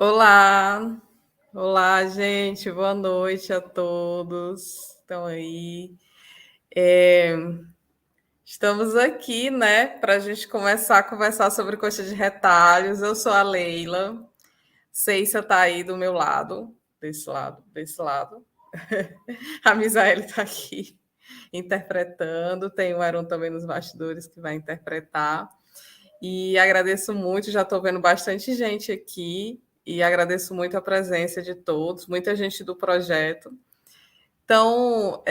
Olá, olá, gente, boa noite a todos. Estão aí. É, Estamos aqui, né, para a gente começar a conversar sobre coxa de retalhos. Eu sou a Leila, Ceissa está aí do meu lado, desse lado, desse lado. A Misaele está aqui interpretando, tem o Aaron também nos bastidores que vai interpretar. E agradeço muito, já estou vendo bastante gente aqui e agradeço muito a presença de todos, muita gente do projeto. Então,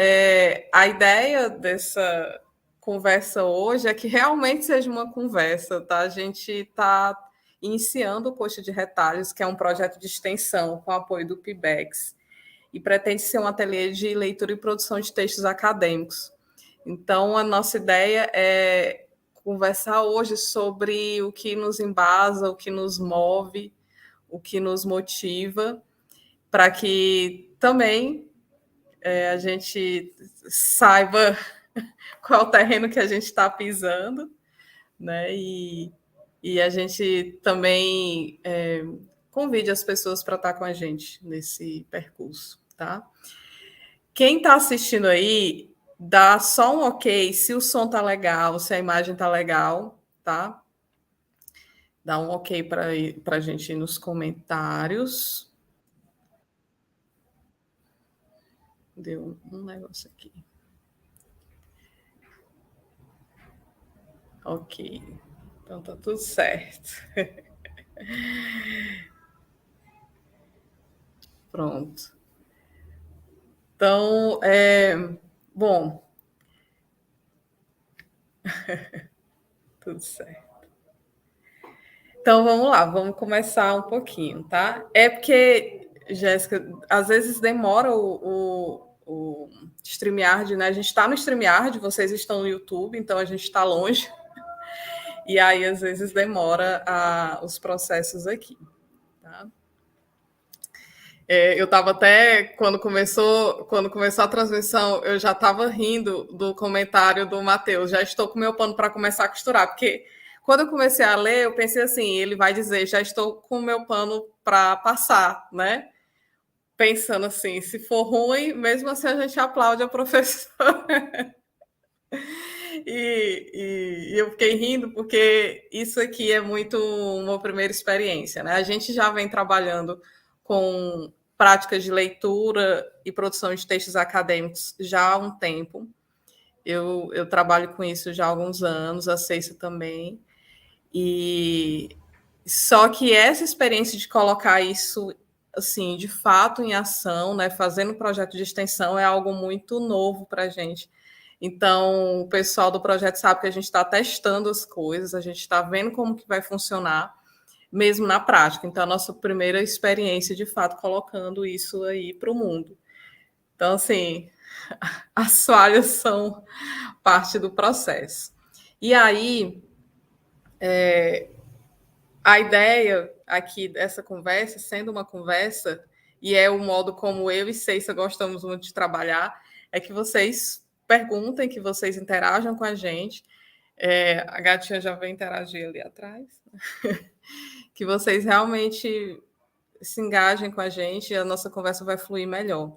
a ideia dessa conversa hoje é que realmente seja uma conversa, tá? A gente está iniciando o Coxa de Retalhos, que é um projeto de extensão com apoio do PIBEX, e pretende ser um ateliê de leitura e produção de textos acadêmicos. Então, a nossa ideia é conversar hoje sobre o que nos embasa, o que nos move, o que nos motiva, para que também a gente saiba qual é o terreno que a gente está pisando, né? E a gente também convide as pessoas para estar com a gente nesse percurso, tá? Quem está assistindo aí, dá só um ok se o som tá legal, se a imagem tá legal, tá? Dá um ok para a gente ir nos comentários. Deu um negócio aqui. Ok. Então tá tudo certo. Pronto. Então, bom, tudo certo. Então vamos lá, vamos começar um pouquinho, tá? É porque, Jéssica, às vezes demora o StreamYard, né? A gente está no StreamYard, vocês estão no YouTube, então a gente está longe. E aí, às vezes, demora os processos aqui, tá? Eu estava até, quando começou a transmissão, eu já estava rindo do comentário do Matheus. Já estou com meu pano para começar a costurar, porque quando eu comecei a ler, eu pensei assim, ele vai dizer, já estou com o meu pano para passar, né? Pensando assim, se for ruim, mesmo assim a gente aplaude a professora. E eu fiquei rindo porque isso aqui é muito uma primeira experiência, né? A gente já vem trabalhando com práticas de leitura e produção de textos acadêmicos já há um tempo. Eu trabalho com isso já há alguns anos, a Ceissa também. E só que essa experiência de colocar isso assim, de fato em ação, né, fazendo projeto de extensão é algo muito novo para a gente. Então, o pessoal do projeto sabe que a gente está testando as coisas, a gente está vendo como que vai funcionar, mesmo na prática. Então, a nossa primeira experiência, de fato, colocando isso aí para o mundo. Então, assim, as falhas são parte do processo. E aí, a ideia aqui dessa conversa, sendo uma conversa, e é o modo como eu e Ceissa gostamos muito de trabalhar, é que vocês perguntem, que vocês interajam com a gente. A gatinha já veio interagir ali atrás. Que vocês realmente se engajem com a gente e a nossa conversa vai fluir melhor.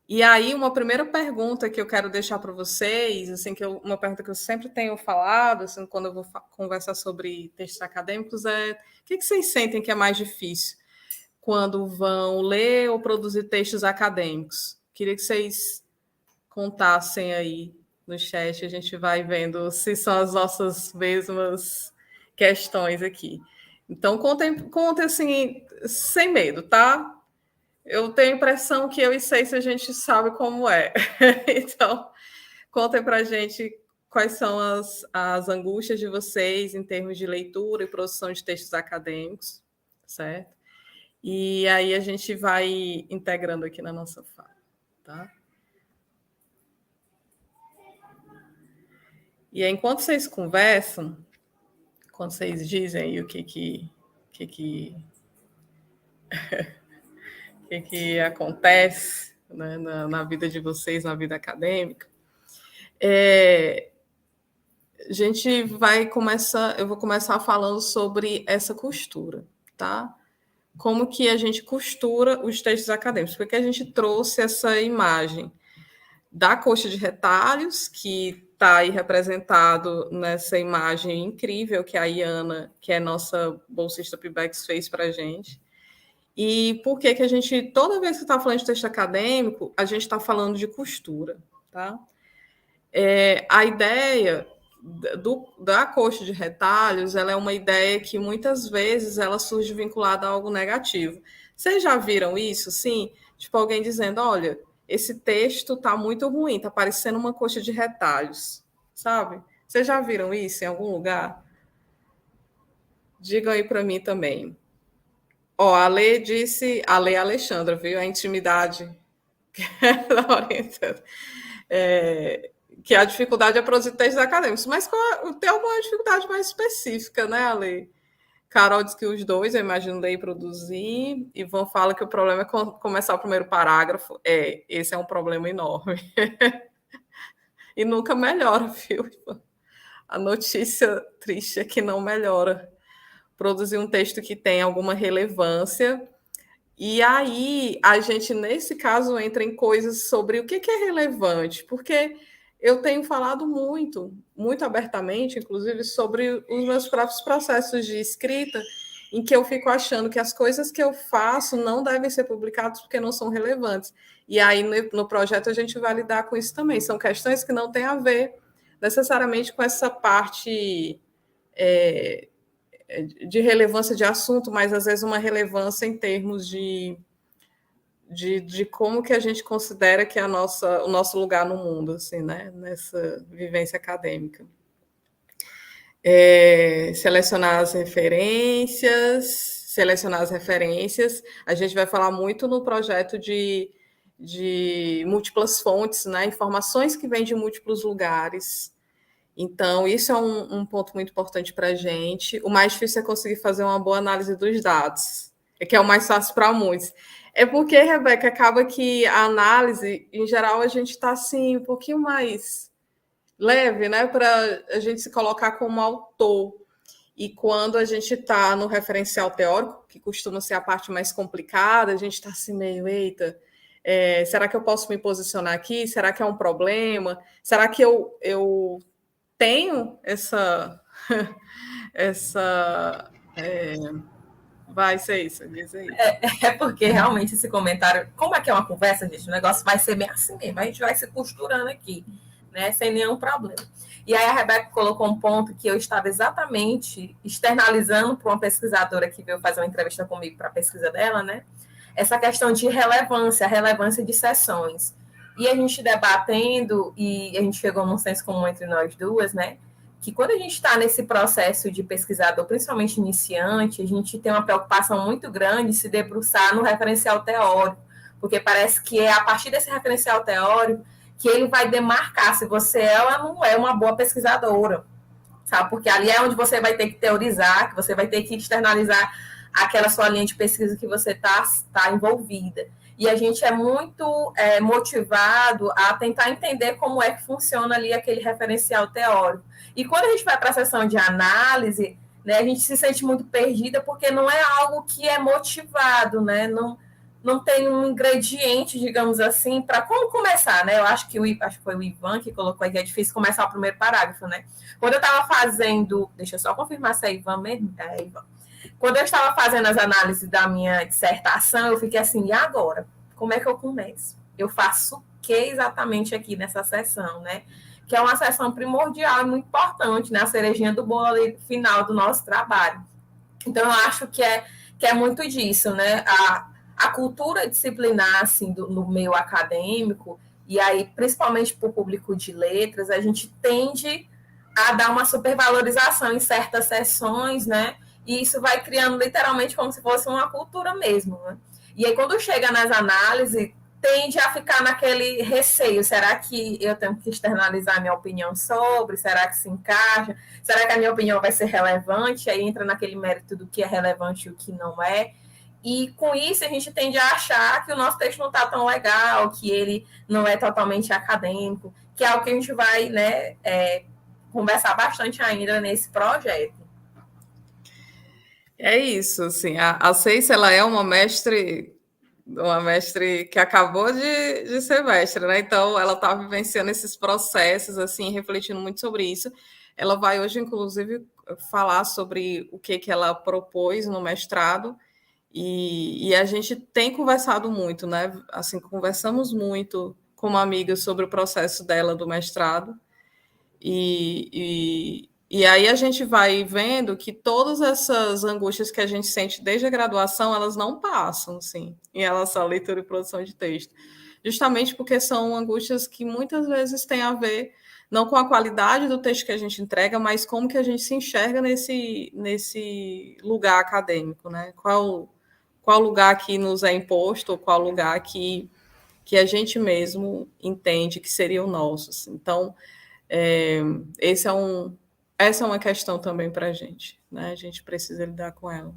E aí, uma primeira pergunta que eu quero deixar para vocês, assim, uma pergunta que eu sempre tenho falado, assim, quando eu vou conversar sobre textos acadêmicos, é o que vocês sentem que é mais difícil quando vão ler ou produzir textos acadêmicos? Queria que vocês contassem aí no chat, a gente vai vendo se são as nossas mesmas questões aqui. Então, contem assim, sem medo, tá? Eu tenho a impressão que eu e Ceissa a gente sabe como é. Então, contem para a gente quais são as angústias de vocês em termos de leitura e produção de textos acadêmicos, certo? E aí a gente vai integrando aqui na nossa fala, tá? E aí, enquanto vocês conversam, quando vocês dizem aí o que acontece, né, na vida de vocês, na vida acadêmica, a gente vai começar, eu vou começar falando sobre essa costura, tá? como que a gente costura os textos acadêmicos, porque a gente trouxe essa imagem da coxa de retalhos, que está aí representado nessa imagem incrível que a Iana, que é nossa bolsista PIBEX, fez para a gente. E por que a gente, toda vez que está falando de texto acadêmico, a gente está falando de costura, tá? A ideia da coxa de retalhos, ela é uma ideia que muitas vezes ela surge vinculada a algo negativo. Vocês já viram isso? Sim? Tipo, alguém dizendo, olha, esse texto está muito ruim, está parecendo uma coxa de retalhos, sabe? Vocês já viram isso em algum lugar? Digam aí para mim também. Ó, a Lê disse, a Lê Alexandra, viu? A intimidade da orientando. Que a dificuldade é produzir textos acadêmicos, mas tem alguma dificuldade mais específica, né, Ale? Carol diz que os dois, eu imagino, daí produzir. Ivan fala que o problema é começar o primeiro parágrafo. Esse é um problema enorme. E nunca melhora, viu, Ivan? A notícia triste é que não melhora. Produzir um texto que tem alguma relevância. E aí, a gente, nesse caso, entra em coisas sobre o que é relevante, porque eu tenho falado muito, muito abertamente, inclusive, sobre os meus próprios processos de escrita, em que eu fico achando que as coisas que eu faço não devem ser publicadas porque não são relevantes. E aí, no projeto, a gente vai lidar com isso também. São questões que não têm a ver necessariamente com essa parte de relevância de assunto, mas às vezes uma relevância em termos de como que a gente considera que é o nosso lugar no mundo, assim, né? Nessa vivência acadêmica. Selecionar as referências. A gente vai falar muito no projeto de múltiplas fontes, né? Informações que vêm de múltiplos lugares. Então, isso é um ponto muito importante para a gente. O mais difícil é conseguir fazer uma boa análise dos dados, que é o mais fácil para muitos. É porque, Rebeca, acaba que a análise, em geral, a gente está assim, um pouquinho mais leve, né? Para a gente se colocar como autor. E quando a gente está no referencial teórico, que costuma ser a parte mais complicada, a gente está assim meio, eita, será que eu posso me posicionar aqui? Será que é um problema? Será que eu tenho essa vai ser isso, diz aí. Porque realmente esse comentário, como é que é uma conversa, gente, o negócio vai ser bem assim mesmo, a gente vai se costurando aqui, né, sem nenhum problema. E aí a Rebeca colocou um ponto que eu estava exatamente externalizando para uma pesquisadora que veio fazer uma entrevista comigo para a pesquisa dela, né, essa questão de relevância, a relevância de sessões. E a gente debatendo, e a gente chegou num senso comum entre nós duas, né, que quando a gente está nesse processo de pesquisador, principalmente iniciante, a gente tem uma preocupação muito grande de se debruçar no referencial teórico, porque parece que é a partir desse referencial teórico que ele vai demarcar se você é ou não é uma boa pesquisadora, sabe? Porque ali é onde você vai ter que teorizar, que você vai ter que externalizar aquela sua linha de pesquisa que você tá envolvida. E a gente é muito motivado a tentar entender como é que funciona ali aquele referencial teórico. E quando a gente vai para a sessão de análise, né, a gente se sente muito perdida porque não é algo que é motivado, né? Não tem um ingrediente, digamos assim, para como começar, né? Eu acho que foi o Ivan que colocou aí que é difícil começar o primeiro parágrafo, né? Quando eu estava fazendo, deixa eu só confirmar se é Ivan mesmo, Ivan. Quando eu estava fazendo as análises da minha dissertação, eu fiquei assim, e agora? Como é que eu começo? Eu faço o que exatamente aqui nessa sessão, né? Que é uma sessão primordial e muito importante, né? A cerejinha do bolo ali final do nosso trabalho. Então, eu acho que é muito disso, né? A cultura disciplinar, assim, no meio acadêmico, e aí, principalmente para o público de letras, a gente tende a dar uma supervalorização em certas sessões, né? E isso vai criando literalmente como se fosse uma cultura mesmo, né? E aí, quando chega nas análises, tende a ficar naquele receio. Será que eu tenho que externalizar minha opinião sobre? Será que se encaixa? Será que a minha opinião vai ser relevante? Aí entra naquele mérito do que é relevante e o que não é. E com isso a gente tende a achar que o nosso texto não está tão legal, que ele não é totalmente acadêmico, que é algo que a gente vai, né, conversar bastante ainda nesse projeto. É isso, assim, a Ceice, ela é uma mestre que acabou de ser mestre, né? Então, ela está vivenciando esses processos, assim, refletindo muito sobre isso. Ela vai hoje, inclusive, falar sobre o que ela propôs no mestrado, e a gente tem conversado muito, né? Assim, conversamos muito como amigas sobre o processo dela do mestrado, e aí a gente vai vendo que todas essas angústias que a gente sente desde a graduação, elas não passam, assim, em relação à leitura e produção de texto. Justamente porque são angústias que muitas vezes têm a ver não com a qualidade do texto que a gente entrega, mas como que a gente se enxerga nesse lugar acadêmico, né? Qual lugar que nos é imposto, ou qual lugar que a gente mesmo entende que seria o nosso. Assim. Então, é, esse é essa é uma questão também para a gente, né? A gente precisa lidar com ela.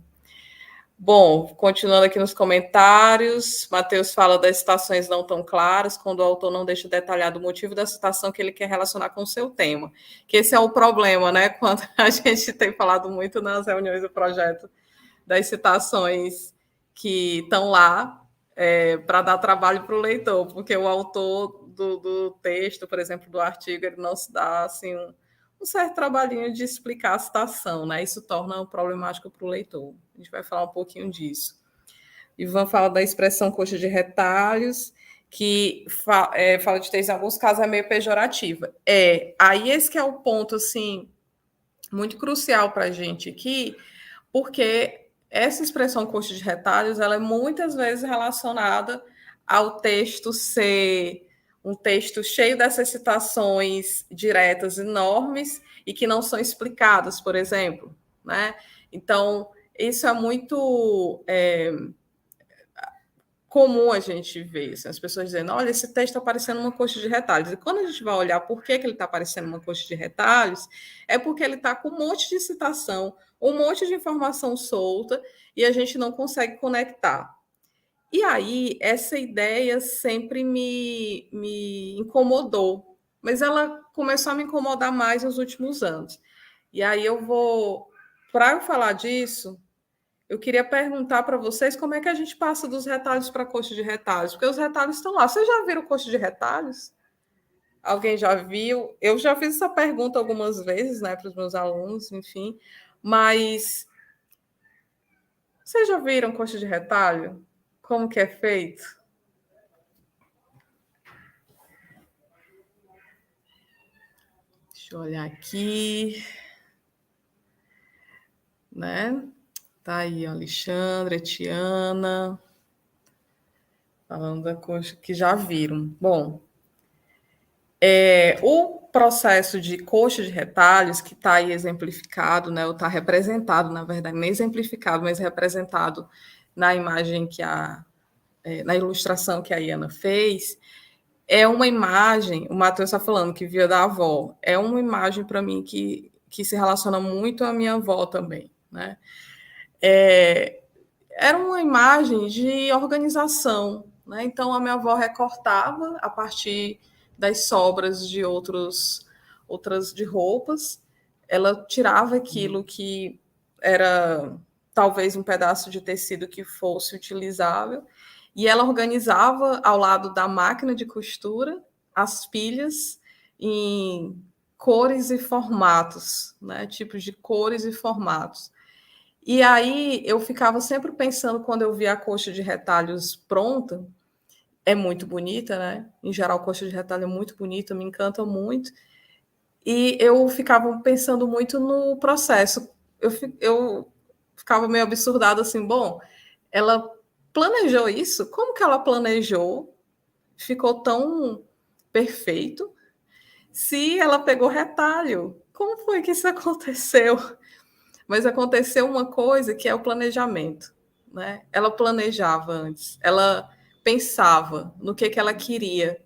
Bom, continuando aqui nos comentários, Matheus fala das citações não tão claras, quando o autor não deixa detalhado o motivo da citação que ele quer relacionar com o seu tema. Que esse é o problema, né? Quando a gente tem falado muito nas reuniões do projeto das citações que estão lá para dar trabalho para o leitor, porque o autor do texto, por exemplo, do artigo, ele não se dá assim um certo trabalhinho de explicar a citação, né? Isso torna problemático para o leitor. A gente vai falar um pouquinho disso. Ivan fala da expressão coxa de retalhos, que fala de texto, em alguns casos é meio pejorativa. Aí esse que é o ponto, assim, muito crucial para a gente aqui, porque essa expressão coxa de retalhos, ela é muitas vezes relacionada ao texto ser um texto cheio dessas citações diretas enormes e que não são explicadas, por exemplo, né? Então, isso é muito comum a gente ver, assim, as pessoas dizendo, olha, esse texto está parecendo uma coxa de retalhos. E quando a gente vai olhar por que ele está parecendo uma coxa de retalhos, é porque ele está com um monte de citação, um monte de informação solta, e a gente não consegue conectar. E aí, essa ideia sempre me incomodou, mas ela começou a me incomodar mais nos últimos anos. E aí para eu falar disso, eu queria perguntar para vocês como é que a gente passa dos retalhos para coxa de retalhos, porque os retalhos estão lá. Vocês já viram coxa de retalhos? Alguém já viu? Eu já fiz essa pergunta algumas vezes, né, para os meus alunos, enfim, mas vocês já viram coxa de retalho? Como que é feito? Deixa eu olhar aqui, né? Tá aí, Alexandre, Tiana, falando da coxa que já viram. Bom, o processo de coxa de retalhos, que está aí exemplificado, né, ou está representado, na verdade, nem exemplificado, mas representado na imagem na ilustração que a Iana fez, é uma imagem, o Matheus está falando que via da avó, é uma imagem para mim que se relaciona muito à minha avó também, né? Era uma imagem de organização, né? Então a minha avó recortava a partir das sobras de outras de roupas, ela tirava aquilo que era talvez um pedaço de tecido que fosse utilizável e ela organizava ao lado da máquina de costura as pilhas em cores e formatos, né? Tipos de cores e formatos. E aí eu ficava sempre pensando, quando eu via a coxa de retalhos pronta, é muito bonita, né? Em geral, a coxa de retalho é muito bonita, me encanta muito. E eu ficava pensando muito no processo. Eu ficava meio absurdada assim, bom, ela planejou isso? Como que ela planejou? Ficou tão perfeito? Se ela pegou retalho, como foi que isso aconteceu? Mas aconteceu uma coisa que é o planejamento, né? Ela planejava antes, ela pensava no que ela queria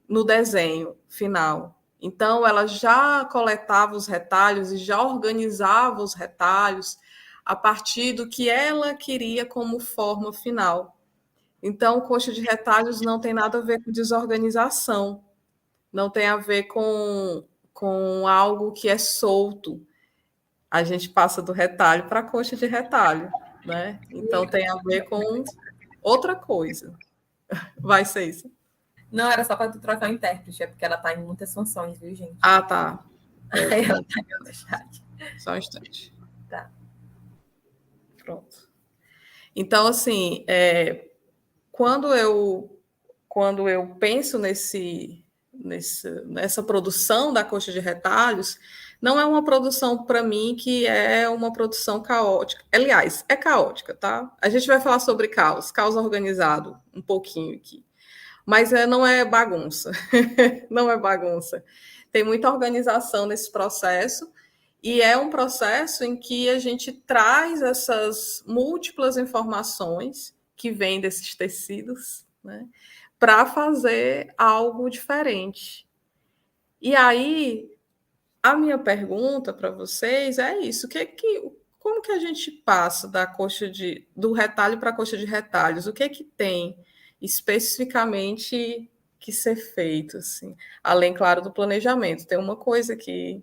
no desenho final. Então, ela já coletava os retalhos e já organizava os retalhos a partir do que ela queria como forma final. Então, coxa de retalhos não tem nada a ver com desorganização, não tem a ver com algo que é solto, a gente passa do retalho para a coxa de retalho, né? Então tem a ver com outra coisa. Vai ser isso. Não, era só para tu trocar o intérprete, é porque ela tá em muitas funções, viu, gente? Ah, tá. Aí ela tá em outro chat. Só um instante. Tá. Pronto. Então, assim, quando eu penso nessa produção da coxa de retalhos, não é uma produção para mim que é uma produção caótica. Aliás, é caótica, tá? A gente vai falar sobre caos organizado um pouquinho aqui. Mas não é bagunça. Não é bagunça. Tem muita organização nesse processo, e é um processo em que a gente traz essas múltiplas informações que vêm desses tecidos, né, para fazer algo diferente. E aí, a minha pergunta para vocês é isso: como que a gente passa do retalho para a coxa de retalhos? O que é que tem especificamente que ser feito, assim? Além, claro, do planejamento. Tem uma coisa que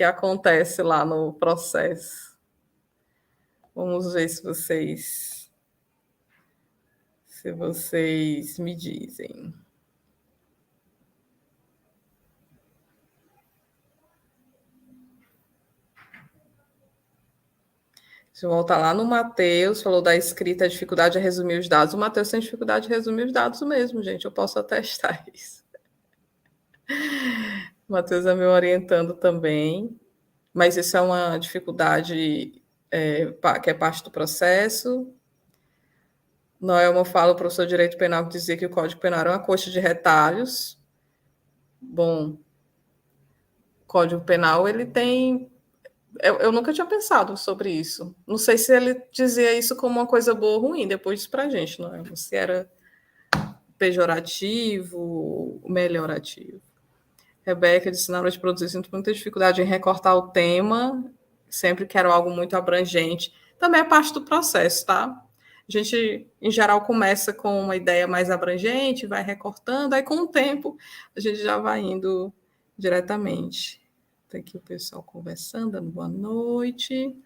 acontece lá no processo. Vamos ver se vocês me dizem. Deixa eu voltar lá no Matheus, falou da escrita, a dificuldade é resumir os dados. O Matheus tem dificuldade de resumir os dados mesmo, gente. Eu posso atestar isso. O Matheus é me orientando também, mas isso é uma dificuldade que é parte do processo. Noelma fala, o professor de Direito Penal, que dizia que o Código Penal era uma coxa de retalhos. Bom, o Código Penal, ele tem... Eu nunca tinha pensado sobre isso. Não sei se ele dizia isso como uma coisa boa ou ruim, depois disse pra gente, não é? Se era pejorativo, melhorativo. Rebeca disse, na hora de produzir, sinto muita dificuldade em recortar o tema, sempre quero algo muito abrangente. Também é parte do processo, tá? A gente, em geral, começa com uma ideia mais abrangente, vai recortando, aí com o tempo a gente já vai indo diretamente. Está aqui o pessoal conversando, dando boa noite.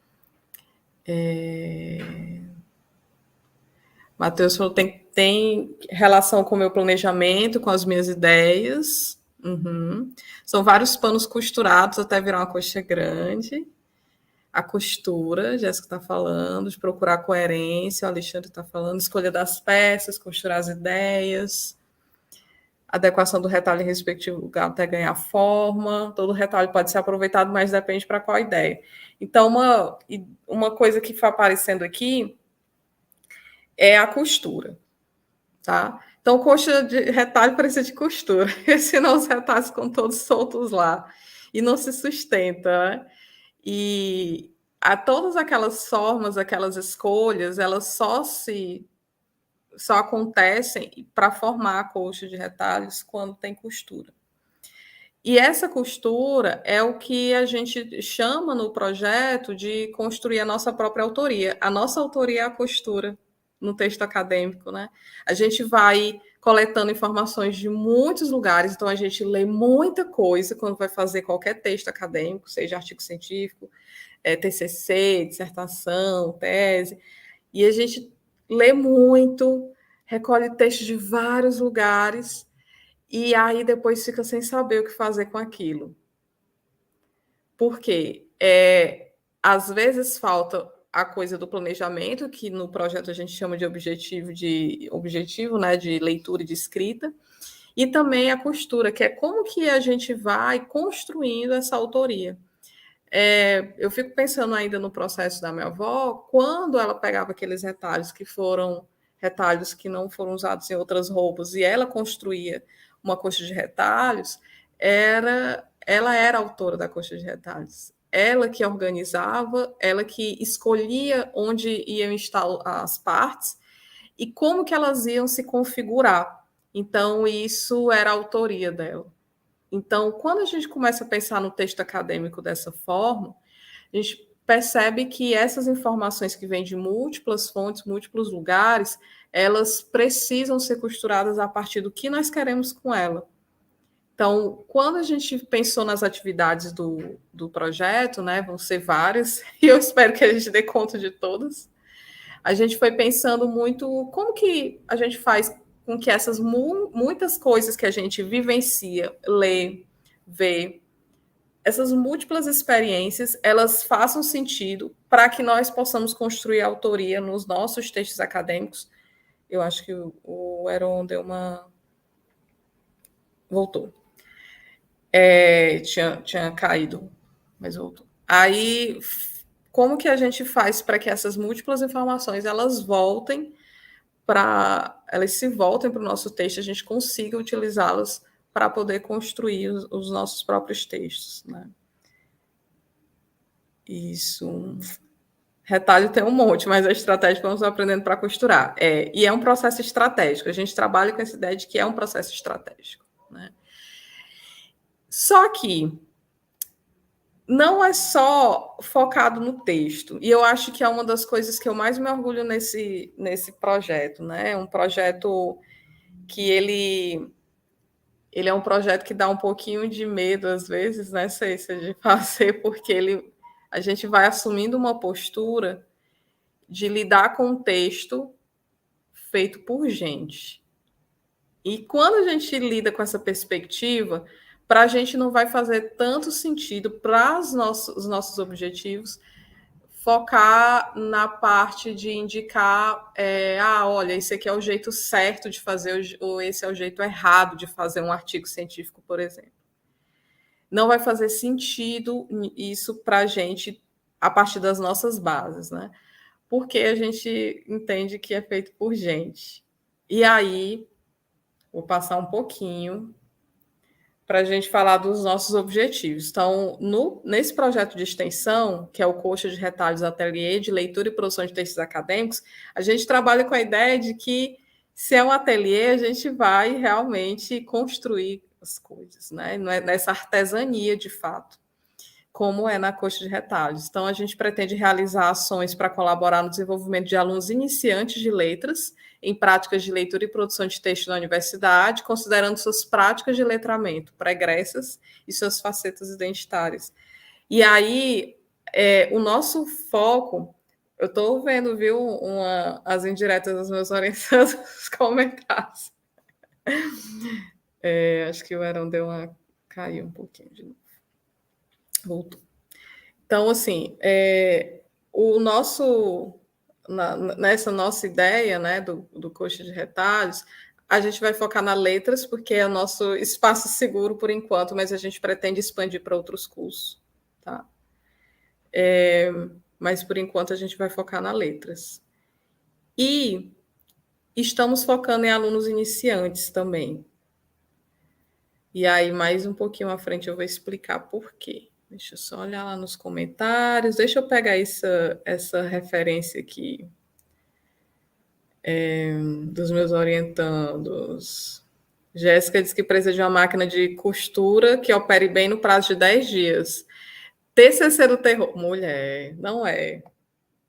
Matheus falou, tem relação com o meu planejamento, com as minhas ideias. Uhum. São vários panos costurados até virar uma coxa grande. A costura, Jéssica está falando, de procurar coerência, o Alexandre está falando, escolha das peças, costurar as ideias, adequação do retalho em respectivo lugar até ganhar forma. Todo retalho pode ser aproveitado, mas depende para qual ideia. Então, uma coisa que foi aparecendo aqui é a costura, tá? Então, coxa de retalho precisa de costura, senão os retalhos ficam todos soltos lá e não se sustenta, né? E todas aquelas formas, aquelas escolhas, elas só acontecem para formar a coxa de retalhos quando tem costura. E essa costura é o que a gente chama no projeto de construir a nossa própria autoria. A nossa autoria é a costura no texto acadêmico, né? A gente vai coletando informações de muitos lugares, então a gente lê muita coisa quando vai fazer qualquer texto acadêmico, seja artigo científico, TCC, dissertação, tese, e a gente lê muito, recolhe textos de vários lugares, e aí depois fica sem saber o que fazer com aquilo. Por quê? Às vezes falta a coisa do planejamento, que no projeto a gente chama de objetivo, né, de leitura e de escrita, e também a costura, que é como que a gente vai construindo essa autoria. Eu fico pensando ainda no processo da minha avó, quando ela pegava aqueles retalhos que foram retalhos que não foram usados em outras roupas, e ela construía uma coxa de retalhos, ela era autora da coxa de retalhos. Ela que organizava, ela que escolhia onde iam estar as partes e como que elas iam se configurar. Então, isso era a autoria dela. Então, quando a gente começa a pensar no texto acadêmico dessa forma, a gente percebe que essas informações que vêm de múltiplas fontes, múltiplos lugares, elas precisam ser costuradas a partir do que nós queremos com ela. Então, quando a gente pensou nas atividades do projeto, né, vão ser várias, e eu espero que a gente dê conta de todas, a gente foi pensando muito como que a gente faz com que essas muitas coisas que a gente vivencia, lê, vê, essas múltiplas experiências, elas façam sentido para que nós possamos construir autoria nos nossos textos acadêmicos. Eu acho que o Heron deu uma... Voltou. Tinha caído, mas voltou. Aí, como que a gente faz para que essas múltiplas informações elas se voltem para o nosso texto, a gente consiga utilizá-las para poder construir os nossos próprios textos, né? Isso. Retalho tem um monte, mas a estratégia vamos aprendendo para costurar. E é um processo estratégico. A gente trabalha com essa ideia de que é um processo estratégico, né? Só que não é só focado no texto. E eu acho que é uma das coisas que eu mais me orgulho nesse projeto, né? É um projeto que ele é um projeto que dá um pouquinho de medo às vezes, né, Cécia, de fazer, porque a gente vai assumindo uma postura de lidar com um texto feito por gente. E quando a gente lida com essa perspectiva, para a gente não vai fazer tanto sentido para os nossos objetivos focar na parte de indicar, olha, esse aqui é o jeito certo de fazer, ou esse é o jeito errado de fazer um artigo científico, por exemplo. Não vai fazer sentido isso para a gente a partir das nossas bases, né? Porque a gente entende que é feito por gente. E aí, vou passar um pouquinho para a gente falar dos nossos objetivos. Então, nesse projeto de extensão, que é o Coxa de Retalhos Ateliê de Leitura e Produção de Textos Acadêmicos, a gente trabalha com a ideia de que, se é um ateliê, a gente vai realmente construir as coisas, né? Não é nessa artesania, de fato, como é na Coxa de Retalhos. Então, a gente pretende realizar ações para colaborar no desenvolvimento de alunos iniciantes de letras, em práticas de leitura e produção de texto na universidade, considerando suas práticas de letramento pregressas e suas facetas identitárias. E aí, o nosso foco, eu estou vendo, viu, as indiretas dos meus orientandos nos comentários. Acho que o Heron caiu um pouquinho de novo. Voltou. Então, assim, nessa nossa ideia, né, do Coxa de Retalhos, a gente vai focar nas letras, porque é o nosso espaço seguro por enquanto, mas a gente pretende expandir para outros cursos, tá? Mas por enquanto a gente vai focar nas letras. E estamos focando em alunos iniciantes também. E aí, mais um pouquinho à frente, eu vou explicar por quê. Deixa eu só olhar lá nos comentários. Deixa eu pegar essa referência aqui dos meus orientandos. Jéssica diz que precisa de uma máquina de costura que opere bem no prazo de 10 dias. TCC do terror. Mulher, não é.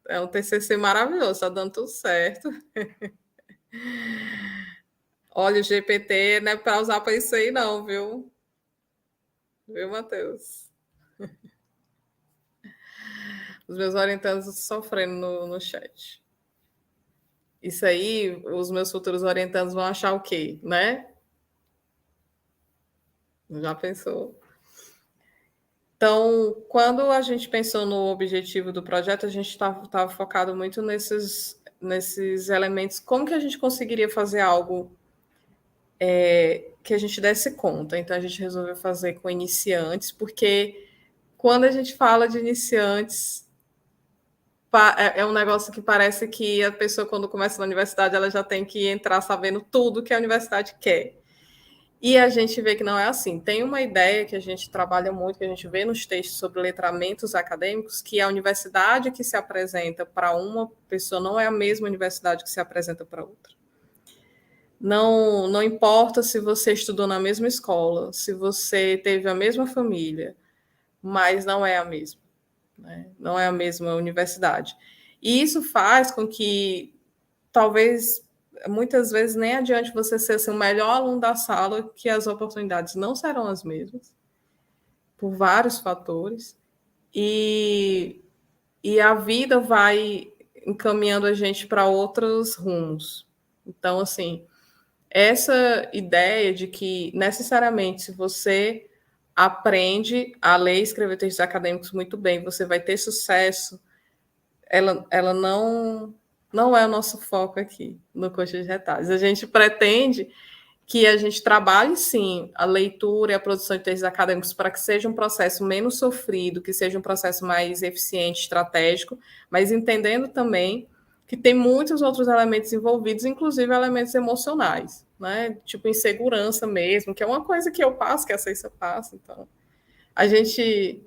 É um TCC maravilhoso, está dando tudo certo. Olha, o GPT não é para usar para isso aí, não, viu? Viu, Matheus? Os meus orientandos sofrendo no chat. Isso aí, os meus futuros orientandos vão achar o quê, né? Já pensou? Então, quando a gente pensou no objetivo do projeto, a gente estava focado muito nesses elementos. Como que a gente conseguiria fazer algo que a gente desse conta? Então, a gente resolveu fazer com iniciantes, porque quando a gente fala de iniciantes, é um negócio que parece que a pessoa, quando começa na universidade, ela já tem que entrar sabendo tudo que a universidade quer. E a gente vê que não é assim. Tem uma ideia que a gente trabalha muito, que a gente vê nos textos sobre letramentos acadêmicos, que a universidade que se apresenta para uma pessoa não é a mesma universidade que se apresenta para outra. Não importa se você estudou na mesma escola, se você teve a mesma família, mas não é a mesma, né? Não é a mesma universidade. E isso faz com que, talvez, muitas vezes nem adiante você ser assim, o melhor aluno da sala, que as oportunidades não serão as mesmas, por vários fatores, e a vida vai encaminhando a gente para outros rumos. Então, assim, essa ideia de que necessariamente se você aprende a ler e escrever textos acadêmicos muito bem, você vai ter sucesso, ela não é o nosso foco aqui no Coxa de Retalhos. A gente pretende que a gente trabalhe, sim, a leitura e a produção de textos acadêmicos para que seja um processo menos sofrido, que seja um processo mais eficiente, estratégico, mas entendendo também que tem muitos outros elementos envolvidos, inclusive elementos emocionais, né? Tipo insegurança mesmo, que é uma coisa que eu passo, que a Ceissa passa. Então, a gente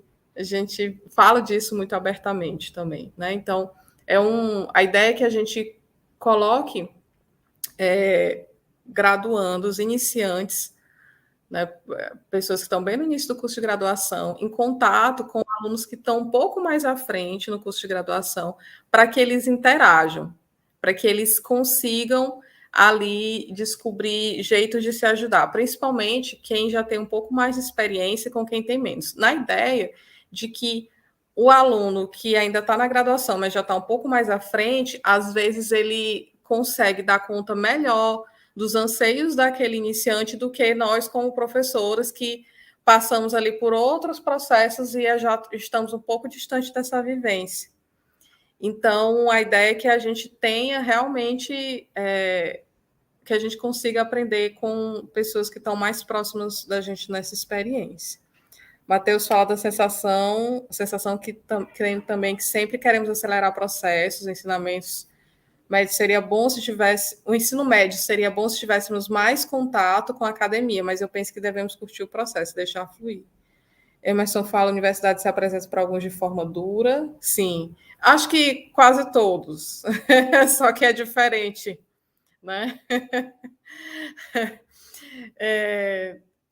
fala disso muito abertamente também, né? Então, a ideia é que a gente coloque graduandos, iniciantes, né, pessoas que estão bem no início do curso de graduação, em contato com alunos que estão um pouco mais à frente no curso de graduação, para que eles interajam, para que eles consigam ali descobrir jeitos de se ajudar, principalmente quem já tem um pouco mais de experiência com quem tem menos. Na ideia de que o aluno que ainda está na graduação, mas já está um pouco mais à frente, às vezes ele consegue dar conta melhor dos anseios daquele iniciante do que nós, como professoras, que passamos ali por outros processos e já estamos um pouco distante dessa vivência. Então, a ideia é que a gente tenha realmente que a gente consiga aprender com pessoas que estão mais próximas da gente nessa experiência. Matheus fala da sensação que também que sempre queremos acelerar processos, ensinamentos, mas seria bom se tivesse o ensino médio, seria bom se tivéssemos mais contato com a academia, mas eu penso que devemos curtir o processo, deixar fluir. Emerson fala, a universidade se apresenta para alguns de forma dura, sim. Acho que quase todos, só que é diferente, né?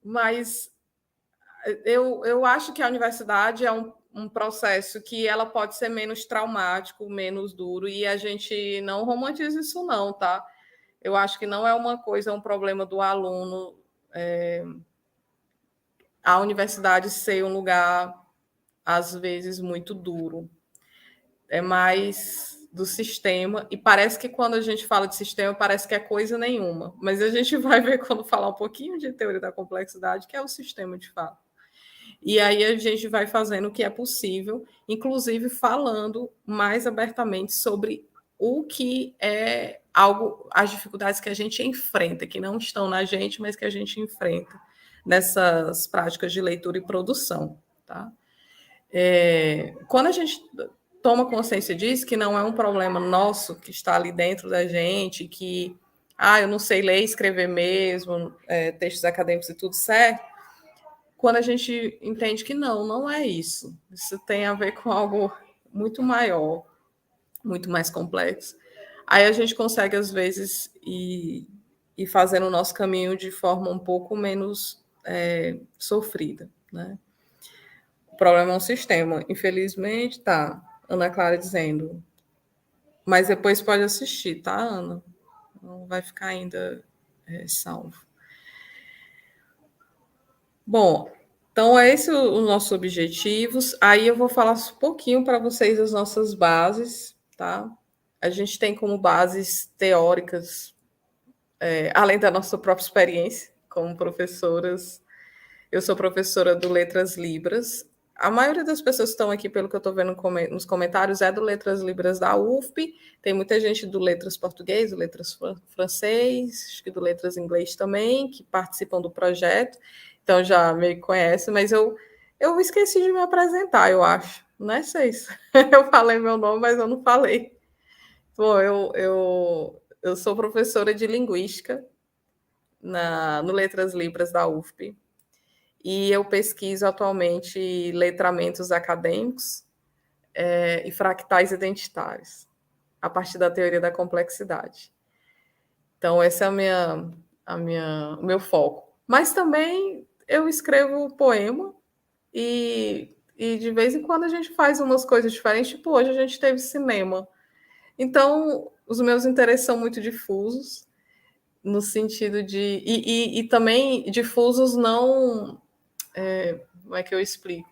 Mas eu acho que a universidade é um processo que ela pode ser menos traumático, menos duro, e a gente não romantiza isso não, tá? Eu acho que não é uma coisa, é um problema do aluno, a universidade ser um lugar, às vezes, muito duro. É mais do sistema, e parece que quando a gente fala de sistema, parece que é coisa nenhuma, mas a gente vai ver quando falar um pouquinho de teoria da complexidade, que é o sistema de fato. E aí a gente vai fazendo o que é possível, inclusive falando mais abertamente sobre o que é as dificuldades que a gente enfrenta, que não estão na gente, mas que a gente enfrenta nessas práticas de leitura e produção, tá? Quando a gente toma consciência disso, que não é um problema nosso que está ali dentro da gente, que eu não sei ler e escrever mesmo, textos acadêmicos e tudo certo, quando a gente entende que não é isso. Isso tem a ver com algo muito maior, muito mais complexo. Aí a gente consegue, às vezes, ir fazendo o nosso caminho de forma um pouco menos sofrida, né? O problema é um sistema. Infelizmente, tá. Ana Clara dizendo. Mas depois pode assistir, tá, Ana? Não vai ficar ainda salvo. Bom, então, é esse os nossos objetivos. Aí eu vou falar um pouquinho para vocês as nossas bases, tá? A gente tem como bases teóricas, além da nossa própria experiência como professoras. Eu sou professora do Letras Libras. A maioria das pessoas que estão aqui, pelo que eu estou vendo nos comentários, é do Letras Libras da UFP. Tem muita gente do Letras Português, do Letras Francês, acho que do Letras Inglês também, que participam do projeto. Então já me conhece, mas eu esqueci de me apresentar, eu acho. Não é isso. Eu falei meu nome, mas eu não falei. Bom, eu sou professora de Linguística no Letras Libras da UFP. E eu pesquiso atualmente letramentos acadêmicos e fractais identitários, a partir da teoria da complexidade. Então, esse é o meu foco. Mas também eu escrevo poema e de vez em quando a gente faz umas coisas diferentes, tipo hoje a gente teve cinema. Então, os meus interesses são muito difusos, no sentido de. E também difusos não. Como é que eu explico?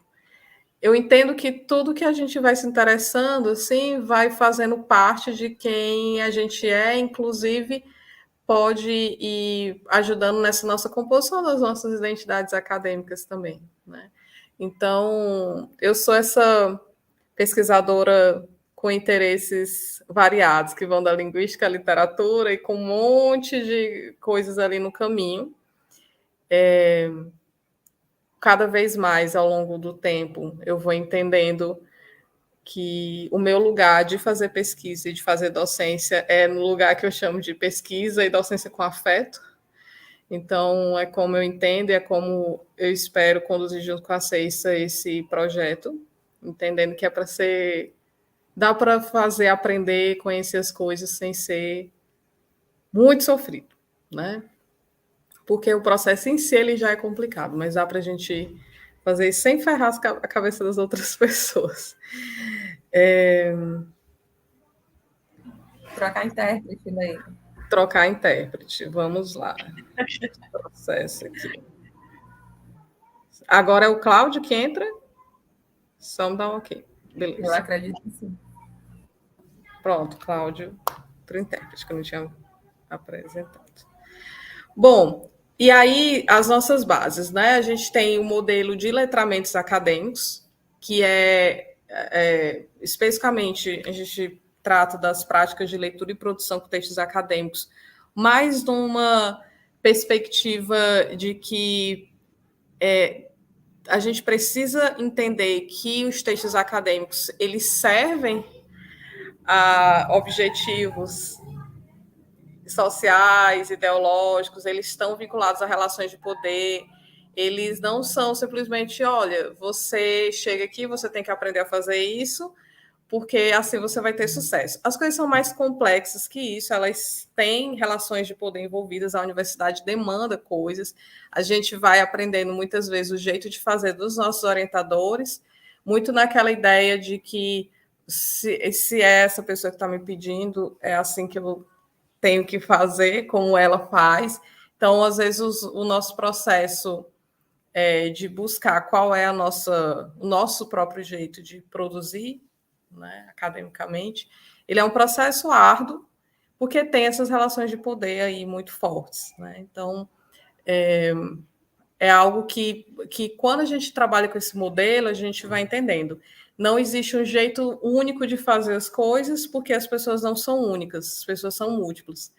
Eu entendo que tudo que a gente vai se interessando, assim, vai fazendo parte de quem a gente é, inclusive pode ir ajudando nessa nossa composição das nossas identidades acadêmicas também, né? Então, eu sou essa pesquisadora com interesses variados, que vão da linguística à literatura e com um monte de coisas ali no caminho. Cada vez mais, ao longo do tempo, eu vou entendendo que o meu lugar de fazer pesquisa e de fazer docência é no lugar que eu chamo de pesquisa e docência com afeto. Então, é como eu entendo e é como eu espero conduzir junto com a CEISA esse projeto, entendendo que é para ser. Dá para fazer, aprender, conhecer as coisas sem ser muito sofrido, né? Porque o processo em si ele já é complicado, mas dá para a gente fazer isso sem ferrar a cabeça das outras pessoas. Trocar intérprete daí. Trocar intérprete, vamos lá. Processo aqui. Agora é o Cláudio que entra. Só me dá um ok. Beleza. Eu acredito que sim. Pronto, Cláudio, outro intérprete que eu não tinha apresentado. Bom, e aí as nossas bases, né? A gente tem o modelo de letramentos acadêmicos, que especificamente a gente trata das práticas de leitura e produção com textos acadêmicos, mais numa perspectiva de que a gente precisa entender que os textos acadêmicos eles servem a objetivos sociais, ideológicos, eles estão vinculados a relações de poder, eles não são simplesmente, olha, você chega aqui, você tem que aprender a fazer isso, porque assim você vai ter sucesso. As coisas são mais complexas que isso, elas têm relações de poder envolvidas, a universidade demanda coisas, a gente vai aprendendo muitas vezes o jeito de fazer dos nossos orientadores, muito naquela ideia de que se é essa pessoa que está me pedindo, é assim que eu tenho que fazer, como ela faz. Então, às vezes, o nosso processo de buscar qual é o nosso próprio jeito de produzir, né, academicamente, ele é um processo árduo, porque tem essas relações de poder aí muito fortes. Né? Então, é algo que, quando a gente trabalha com esse modelo, a gente vai entendendo. Não existe um jeito único de fazer as coisas, porque as pessoas não são únicas, as pessoas são múltiplas.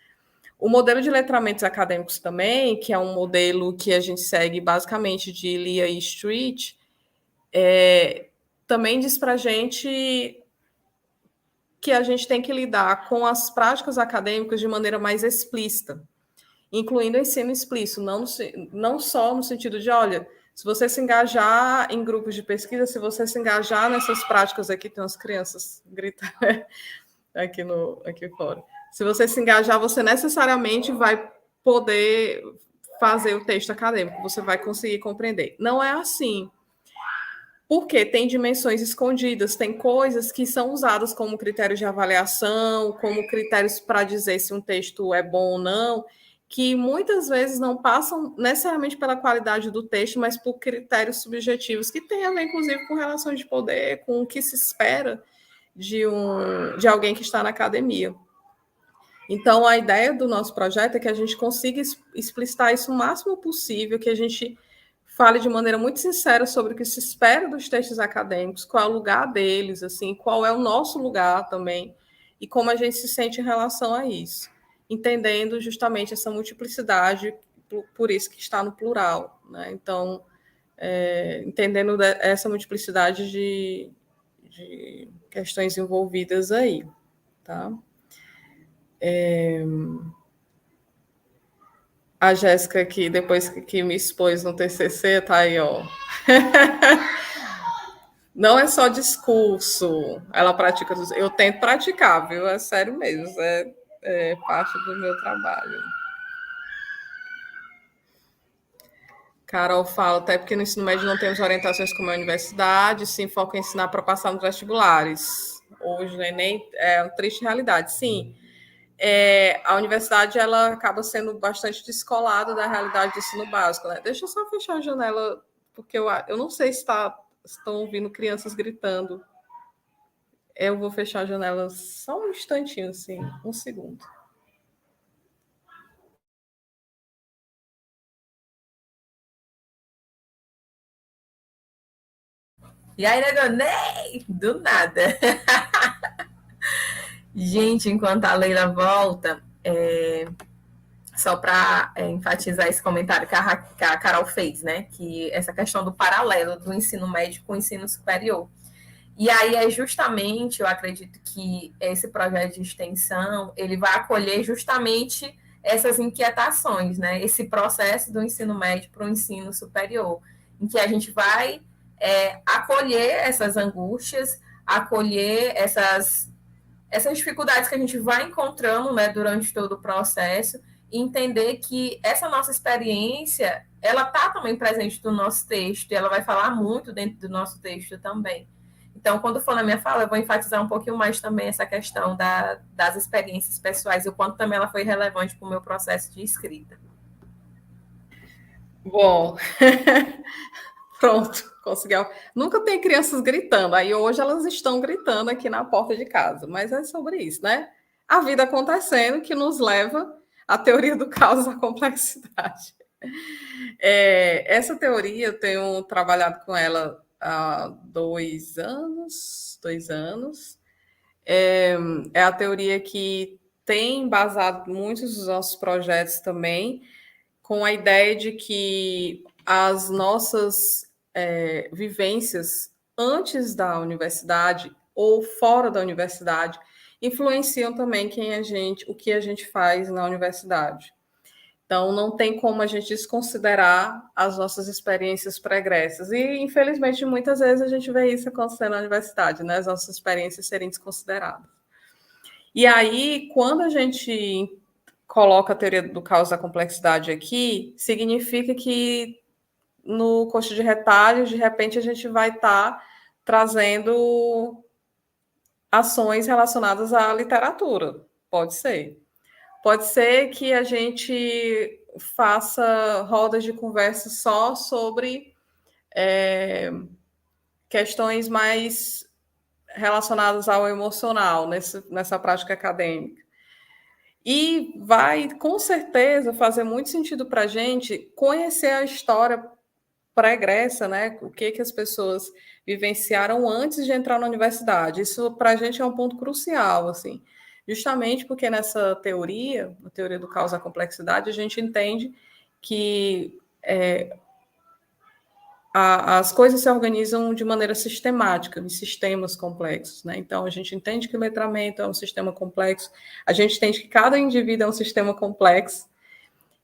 O modelo de letramentos acadêmicos também, que é um modelo que a gente segue basicamente de Lia e Street, também diz para a gente que a gente tem que lidar com as práticas acadêmicas de maneira mais explícita, incluindo o ensino explícito, não só no sentido de, olha, se você se engajar em grupos de pesquisa, se você se engajar nessas práticas aqui, tem umas crianças gritando aqui fora. Se você se engajar, você necessariamente vai poder fazer o texto acadêmico, você vai conseguir compreender. Não é assim. Porque tem dimensões escondidas, tem coisas que são usadas como critérios de avaliação, como critérios para dizer se um texto é bom ou não, que muitas vezes não passam necessariamente pela qualidade do texto, mas por critérios subjetivos, que têm a ver, inclusive, com relações de poder, com o que se espera de alguém que está na academia. Então, a ideia do nosso projeto é que a gente consiga explicitar isso o máximo possível, que a gente fale de maneira muito sincera sobre o que se espera dos textos acadêmicos, qual é o lugar deles, assim, qual é o nosso lugar também, e como a gente se sente em relação a isso, entendendo justamente essa multiplicidade, por isso que está no plural, né? Então, entendendo essa multiplicidade de questões envolvidas aí, tá? A Jéssica aqui, depois que me expôs no TCC, tá aí, ó. Não é só discurso, ela pratica. Eu tento praticar, viu? É sério mesmo, é parte do meu trabalho. Carol fala, até porque no ensino médio não temos orientações como a universidade, sim, foca em ensinar para passar nos vestibulares. hoje no Enem, é uma triste realidade. Sim, a universidade ela acaba sendo bastante descolada da realidade do ensino básico, né? Deixa eu só fechar a janela, porque eu não sei se estão ouvindo crianças gritando. Eu vou fechar a janela só um instantinho, assim, um segundo. E aí, Negonei, do nada. Gente, enquanto a Leila volta, só para enfatizar esse comentário que a Carol fez, né? Que essa questão do paralelo do ensino médio com o ensino superior. E aí é justamente, eu acredito que esse projeto de extensão, ele vai acolher justamente essas inquietações, né? Esse processo do ensino médio para o ensino superior, em que a gente vai acolher essas angústias, acolher essas dificuldades que a gente vai encontrando, né, durante todo o processo, e entender que essa nossa experiência, ela está também presente no nosso texto, e ela vai falar muito dentro do nosso texto também. Então, quando for na minha fala, eu vou enfatizar um pouquinho mais também essa questão das experiências pessoais e o quanto também ela foi relevante para o meu processo de escrita. Bom, pronto, conseguiu. Nunca tem crianças gritando, aí hoje elas estão gritando aqui na porta de casa, mas é sobre isso, né? A vida acontecendo que nos leva à teoria do caos da complexidade. Essa teoria, eu tenho trabalhado com ela há 2 anos, 2 anos. É a teoria que tem embasado muitos dos nossos projetos também, com a ideia de que as nossas vivências antes da universidade ou fora da universidade influenciam também o que a gente faz na universidade. Então, não tem como a gente desconsiderar as nossas experiências pregressas. E, infelizmente, muitas vezes a gente vê isso acontecendo na universidade, né? As nossas experiências serem desconsideradas. E aí, quando a gente coloca a teoria do caos da complexidade aqui, significa que no coxo de retalhos, de repente, a gente vai estar trazendo ações relacionadas à literatura. Pode ser. Pode ser que a gente faça rodas de conversa só sobre questões mais relacionadas ao emocional nessa prática acadêmica. E vai, com certeza, fazer muito sentido para a gente conhecer a história pregressa, né? O que as pessoas vivenciaram antes de entrar na universidade. Isso, para a gente, é um ponto crucial, assim. Justamente porque nessa teoria, a teoria do caos da complexidade, a gente entende que as coisas se organizam de maneira sistemática, em sistemas complexos, né? Então, a gente entende que o letramento é um sistema complexo, a gente entende que cada indivíduo é um sistema complexo,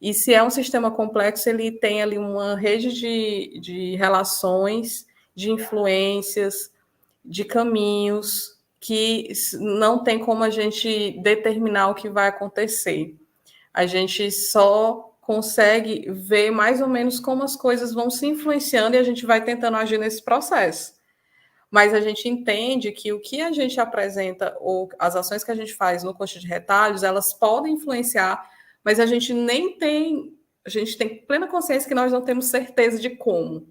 e se é um sistema complexo, ele tem ali uma rede de relações, de influências, de caminhos, que não tem como a gente determinar o que vai acontecer. A gente só consegue ver mais ou menos como as coisas vão se influenciando e a gente vai tentando agir nesse processo. Mas a gente entende que o que a gente apresenta ou as ações que a gente faz no coxo de retalhos, elas podem influenciar, mas a gente tem plena consciência que nós não temos certeza de como,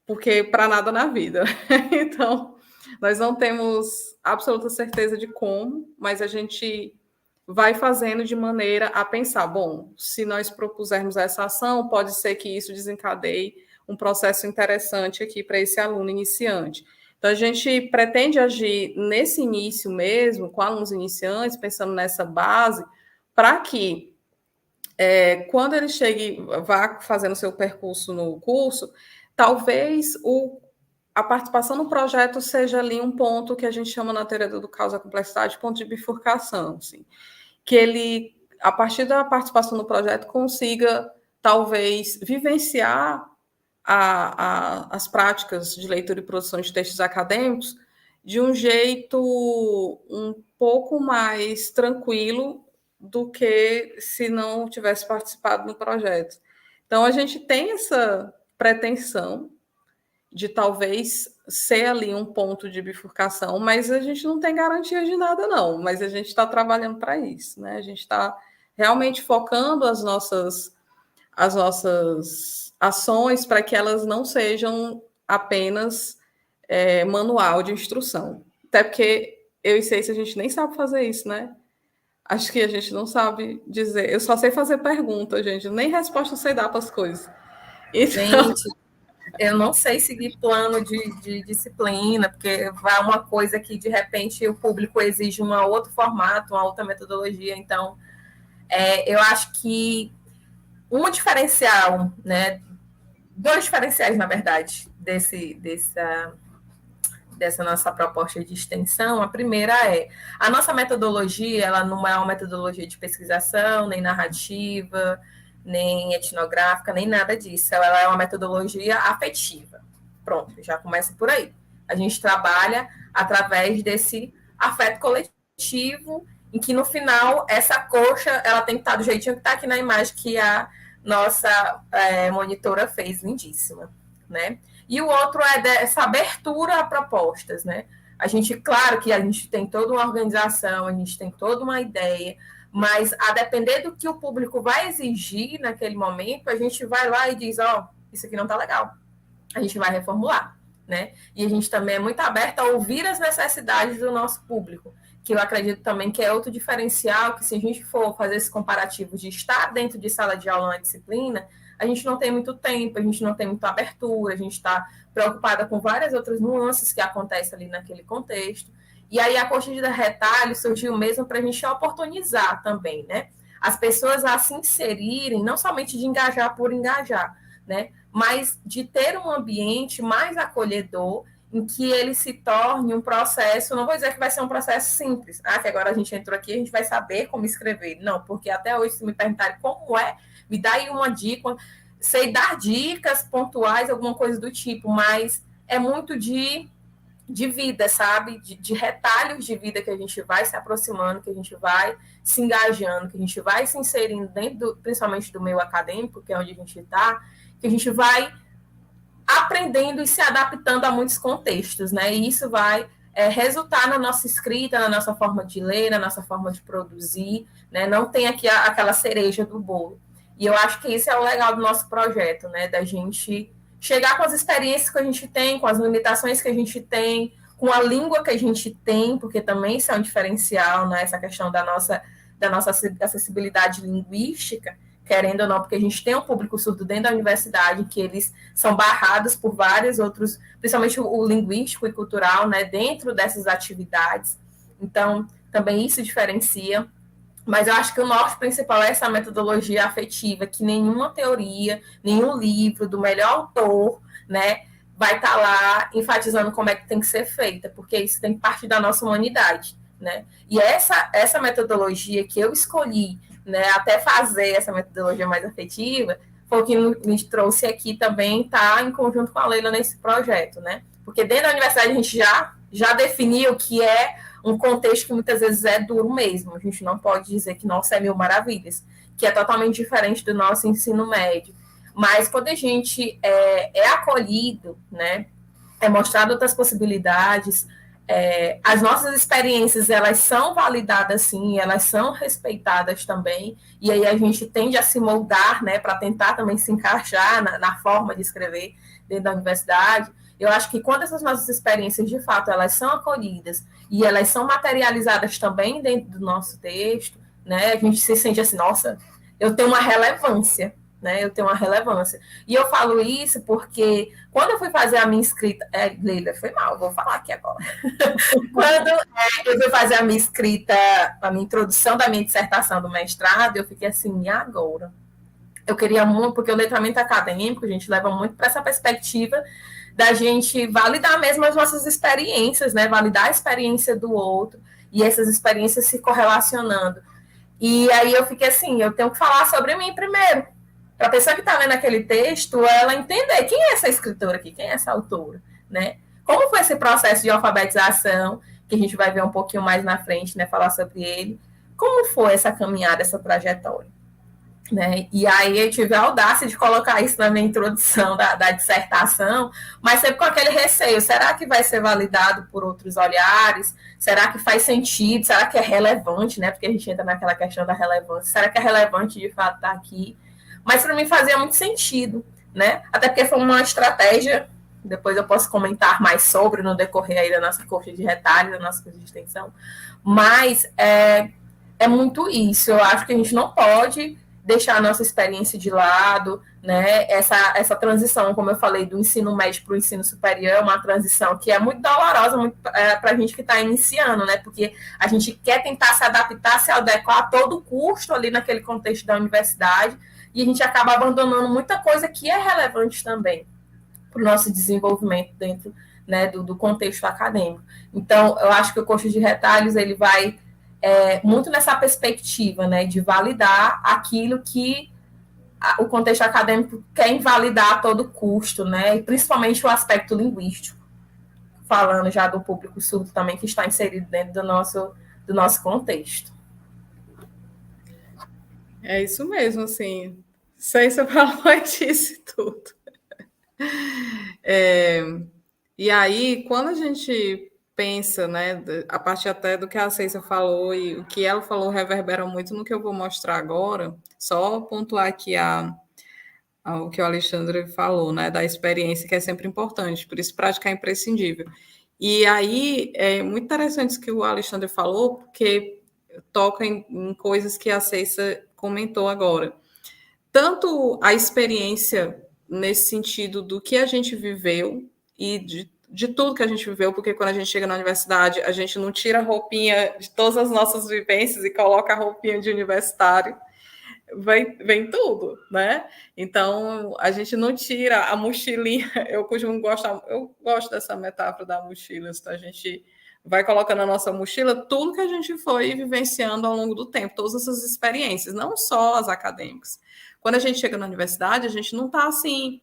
porque para nada na vida. Então, nós não temos absoluta certeza de como, mas a gente vai fazendo de maneira a pensar, bom, se nós propusermos essa ação, pode ser que isso desencadeie um processo interessante aqui para esse aluno iniciante. Então, a gente pretende agir nesse início mesmo, com alunos iniciantes, pensando nessa base, para que, quando ele chegue, vá fazendo seu percurso no curso, talvez a participação no projeto seja ali um ponto que a gente chama na teoria do caos da complexidade, ponto de bifurcação, assim. Que ele, a partir da participação no projeto, consiga, talvez, vivenciar as práticas de leitura e produção de textos acadêmicos de um jeito um pouco mais tranquilo do que se não tivesse participado no projeto. Então, a gente tem essa pretensão de talvez ser ali um ponto de bifurcação, mas a gente não tem garantia de nada, não. Mas a gente está trabalhando para isso, né? A gente está realmente focando as nossas ações para que elas não sejam apenas manual de instrução. Até porque eu e Ceci, a gente nem sabe fazer isso, né? Acho que a gente não sabe dizer. Eu só sei fazer perguntas, gente. Nem resposta eu sei dar para as coisas. Então, Gente, eu não sei seguir plano de disciplina, porque vai uma coisa que, de repente, o público exige um outro formato, uma outra metodologia. Então, eu acho que um diferencial, né, dois diferenciais, na verdade, dessa nossa proposta de extensão. A primeira é, a nossa metodologia, ela não é uma metodologia de pesquisação, nem narrativa, nem etnográfica, nem nada disso. Ela é uma metodologia afetiva. Pronto, já começa por aí. A gente trabalha através desse afeto coletivo, em que, no final, essa coxa ela tem que estar do jeitinho que está aqui na imagem que a nossa monitora fez, lindíssima, né? E o outro é dessa abertura a propostas, né? A gente, claro que a gente tem toda uma organização, a gente tem toda uma ideia, mas a depender do que o público vai exigir naquele momento, a gente vai lá e diz, isso aqui não está legal. A gente vai reformular, né? E a gente também é muito aberto a ouvir as necessidades do nosso público, que eu acredito também que é outro diferencial, que se a gente for fazer esse comparativo de estar dentro de sala de aula na disciplina, a gente não tem muito tempo, a gente não tem muita abertura, a gente está preocupada com várias outras nuances que acontecem ali naquele contexto. E aí a coxa de retalho surgiu mesmo para a gente oportunizar também, né? As pessoas a se inserirem, não somente de engajar por engajar, né? Mas de ter um ambiente mais acolhedor, em que ele se torne um processo, não vou dizer que vai ser um processo simples, que agora a gente entrou aqui, a gente vai saber como escrever. Não, porque até hoje, se me perguntarem como me dá aí uma dica, sei dar dicas pontuais, alguma coisa do tipo, mas é muito de vida, sabe? De retalhos de vida que a gente vai se aproximando, que a gente vai se engajando, que a gente vai se inserindo dentro, principalmente do meio acadêmico, que é onde a gente está, que a gente vai aprendendo e se adaptando a muitos contextos, né? E isso vai resultar na nossa escrita, na nossa forma de ler, na nossa forma de produzir, né? Não tem aqui aquela cereja do bolo. E eu acho que isso é o legal do nosso projeto, né? Da gente chegar com as experiências que a gente tem, com as limitações que a gente tem, com a língua que a gente tem, porque também isso é um diferencial, né? Essa questão da nossa acessibilidade linguística, querendo ou não, porque a gente tem um público surdo dentro da universidade, que eles são barrados por vários outros, principalmente o linguístico e cultural, né, dentro dessas atividades. Então, também isso diferencia. Mas eu acho que o norte principal é essa metodologia afetiva, que nenhuma teoria, nenhum livro do melhor autor, né, vai estar lá enfatizando como é que tem que ser feita, porque isso tem que partir da nossa humanidade, né? E essa metodologia que eu escolhi, né, até fazer essa metodologia mais afetiva, foi o que me trouxe aqui também, tá em conjunto com a Leila nesse projeto, né? Porque dentro da universidade a gente já definiu que é um contexto que muitas vezes é duro mesmo. A gente não pode dizer que, nossa, é mil maravilhas, que é totalmente diferente do nosso ensino médio. Mas quando a gente é acolhido, né, é mostrado outras possibilidades, as nossas experiências, elas são validadas sim, elas são respeitadas também, e aí a gente tende a se moldar, né, para tentar também se encaixar na forma de escrever dentro da universidade. Eu acho que quando essas nossas experiências, de fato, elas são acolhidas e elas são materializadas também dentro do nosso texto, né, a gente se sente assim, nossa, eu tenho uma relevância, né, eu tenho uma relevância. E eu falo isso porque quando eu fui fazer a minha escrita... Leila, foi mal, vou falar aqui agora. Quando eu fui fazer a minha escrita, a minha introdução da minha dissertação do mestrado, eu fiquei assim, e agora? Eu queria muito, porque o letramento acadêmico, a gente leva muito para essa perspectiva da gente validar mesmo as nossas experiências, né? Validar a experiência do outro e essas experiências se correlacionando. E aí eu fiquei assim, eu tenho que falar sobre mim primeiro, para a pessoa que está lendo aquele texto, ela entender quem é essa escritora aqui, quem é essa autora, né? Como foi esse processo de alfabetização, que a gente vai ver um pouquinho mais na frente, né? Falar sobre ele. Como foi essa caminhada, essa trajetória? né? E aí eu tive a audácia de colocar isso na minha introdução da dissertação, mas sempre com aquele receio, será que vai ser validado por outros olhares? Será que faz sentido? Será que é relevante, né? Porque a gente entra naquela questão da relevância. Será que é relevante de fato estar aqui? Mas para mim fazia muito sentido, né? Até porque foi uma estratégia, depois eu posso comentar mais sobre no decorrer aí da nossa coxa de retalho, da nossa coxa de extensão, mas é muito isso. Eu acho que a gente não pode deixar a nossa experiência de lado, né? Essa transição, como eu falei, do ensino médio para o ensino superior, é uma transição que é muito dolorosa muito, para a gente que está iniciando, né? Porque a gente quer tentar se adaptar, se adequar a todo custo ali naquele contexto da universidade, e a gente acaba abandonando muita coisa que é relevante também para o nosso desenvolvimento dentro, né, do contexto acadêmico. Então, eu acho que o curso de retalhos ele vai muito nessa perspectiva, né, de validar aquilo que o contexto acadêmico quer invalidar a todo custo, né, e principalmente o aspecto linguístico, falando já do público surdo também que está inserido dentro do nosso contexto. É isso mesmo, assim. Sei se falou e disse tudo. E aí, quando a gente pensa, né, a partir até do que a Ceissa falou e o que ela falou reverbera muito no que eu vou mostrar agora, só pontuar aqui o que o Alexandre falou, né, da experiência, que é sempre importante, por isso prática é imprescindível. E aí, é muito interessante isso que o Alexandre falou, porque toca em coisas que a Ceissa comentou agora. Tanto a experiência nesse sentido do que a gente viveu e de tudo que a gente viveu, porque quando a gente chega na universidade, a gente não tira a roupinha de todas as nossas vivências e coloca a roupinha de universitário, vem tudo, né? Então, a gente não tira a mochilinha, eu gosto dessa metáfora da mochila, então a gente vai colocando na nossa mochila tudo que a gente foi vivenciando ao longo do tempo, todas essas experiências, não só as acadêmicas. Quando a gente chega na universidade, a gente não está assim,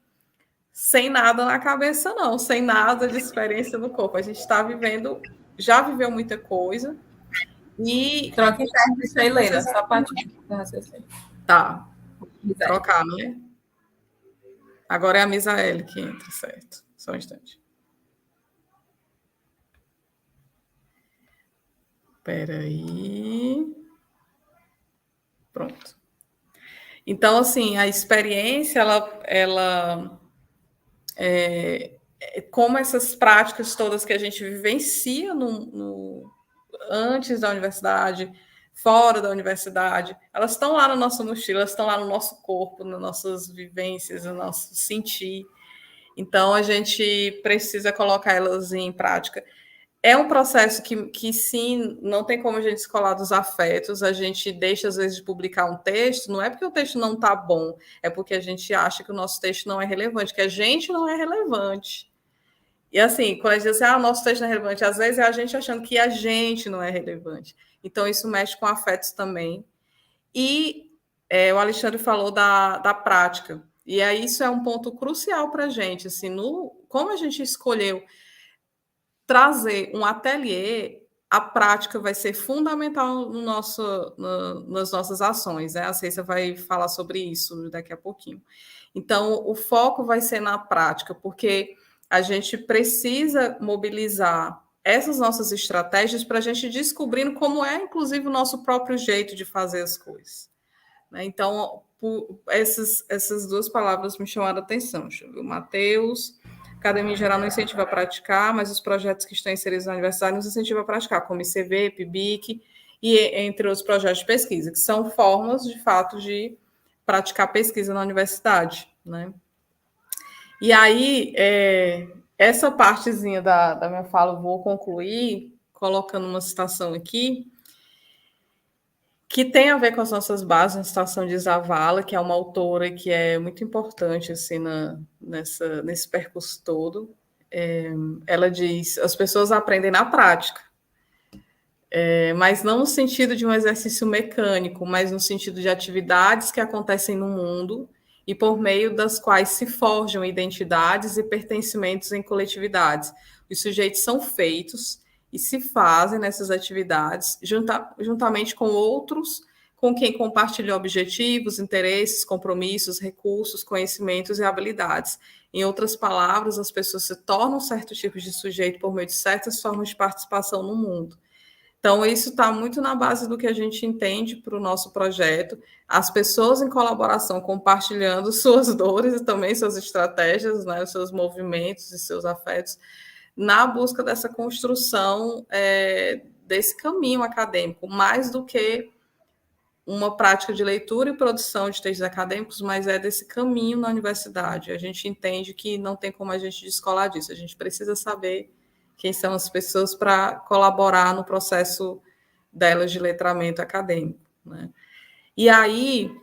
sem nada na cabeça, não, sem nada de experiência no corpo. A gente está vivendo, já viveu muita coisa. E. Troca interna, Sheileira, só para Tá. Trocar, né? Agora é a Misaele que entra, certo? Só um instante. Espera aí. Pronto. Então, assim, a experiência, como essas práticas todas que a gente vivencia antes da universidade, fora da universidade, elas estão lá na nossa mochila, elas estão lá no nosso corpo, nas nossas vivências, no nosso sentir. Então, a gente precisa colocar elas em prática. É um processo que, sim, não tem como a gente descolar dos afetos. A gente deixa, às vezes, de publicar um texto, não é porque o texto não está bom, é porque a gente acha que o nosso texto não é relevante, que a gente não é relevante. E, assim, quando a gente diz assim, o nosso texto não é relevante, às vezes é a gente achando que a gente não é relevante. Então, isso mexe com afetos também. E o Alexandre falou da prática. E aí, isso é um ponto crucial para a gente. Assim, como a gente escolheu trazer um ateliê, a prática vai ser fundamental nas nossas ações, né? A Cêcia vai falar sobre isso daqui a pouquinho. Então, o foco vai ser na prática, porque a gente precisa mobilizar essas nossas estratégias para a gente descobrindo como é, inclusive, o nosso próprio jeito de fazer as coisas. Então, essas duas palavras me chamaram a atenção. Deixa eu ver, Mateus. A academia em geral não incentiva a praticar, mas os projetos que estão inseridos na universidade nos incentivam a praticar, como ICV, PIBIC, e entre outros projetos de pesquisa, que são formas, de fato, de praticar pesquisa na universidade. Né? E aí, essa partezinha da minha fala eu vou concluir colocando uma citação aqui, que tem a ver com as nossas bases, a citação de Zavala, que é uma autora que é muito importante assim, nesse percurso todo. Ela diz: as pessoas aprendem na prática, mas não no sentido de um exercício mecânico, mas no sentido de atividades que acontecem no mundo e por meio das quais se forjam identidades e pertencimentos em coletividades. Os sujeitos são feitos e se fazem nessas atividades juntamente com com quem compartilha objetivos, interesses, compromissos, recursos, conhecimentos e habilidades. Em outras palavras, as pessoas se tornam certos tipos de sujeito por meio de certas formas de participação no mundo. Então, isso está muito na base do que a gente entende para o nosso projeto. As pessoas em colaboração, compartilhando suas dores e também suas estratégias, né, os seus movimentos e seus afetos, na busca dessa construção desse caminho acadêmico, mais do que uma prática de leitura e produção de textos acadêmicos, mas é desse caminho na universidade. A gente entende que não tem como a gente descolar disso, a gente precisa saber quem são as pessoas para colaborar no processo delas de letramento acadêmico, né? E aí,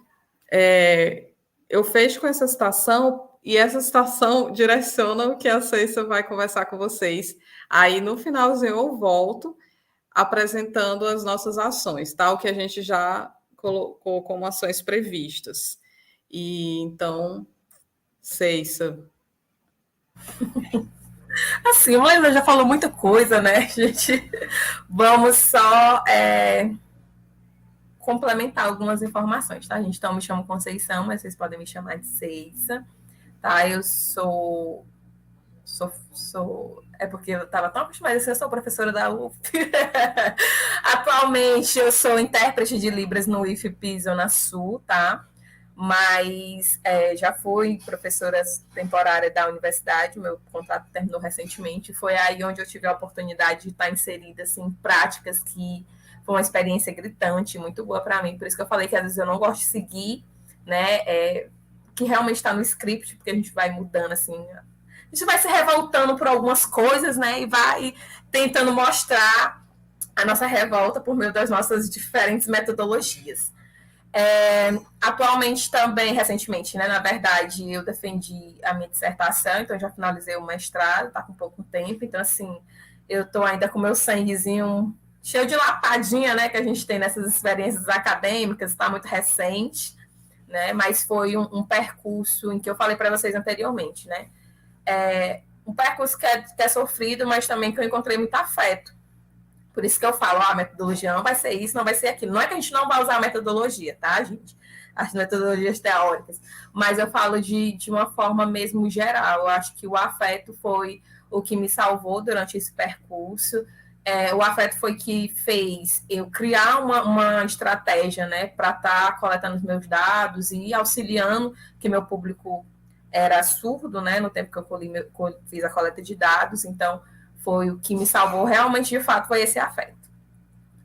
eu fecho com essa citação, e essa citação direciona o que a Ceissa vai conversar com vocês. Aí, no finalzinho, eu volto apresentando as nossas ações, tá? O que a gente já colocou como ações previstas. E então, Ceissa. Assim, o Helena já falou muita coisa, né, gente? Vamos só complementar algumas informações, tá, gente? Então, me chamo Conceição, mas vocês podem me chamar de Ceissa, tá? Eu sou é porque eu estava tão acostumada a dizer que eu sou professora da UF. Atualmente eu sou intérprete de Libras no IFP Zona Sul, tá? Mas já fui professora temporária da universidade, meu contrato terminou recentemente, foi aí onde eu tive a oportunidade de estar inserida assim, em práticas que foi uma experiência gritante, muito boa para mim, por isso que eu falei que às vezes eu não gosto de seguir, né, que realmente está no script, porque a gente vai mudando assim, a gente vai se revoltando por algumas coisas, né, e vai tentando mostrar a nossa revolta por meio das nossas diferentes metodologias. Atualmente também, recentemente, né, na verdade, eu defendi a minha dissertação, então já finalizei o mestrado, está com pouco tempo, então assim, eu estou ainda com meu sanguezinho cheio de lapadinha, né, que a gente tem nessas experiências acadêmicas, está muito recente, né, mas foi um percurso em que eu falei para vocês anteriormente, né, um percurso que é sofrido, mas também que eu encontrei muito afeto. Por isso que eu falo, a metodologia não vai ser isso, não vai ser aquilo. Não é que a gente não vai usar a metodologia, tá, gente? As metodologias teóricas. Mas eu falo de uma forma mesmo geral. Eu acho que o afeto foi o que me salvou durante esse percurso. O afeto foi que fez eu criar uma estratégia, né, para estar coletando os meus dados e auxiliando, que meu público era surdo, né, no tempo que eu fiz a coleta de dados. Então, foi o que me salvou realmente, de fato, foi esse afeto.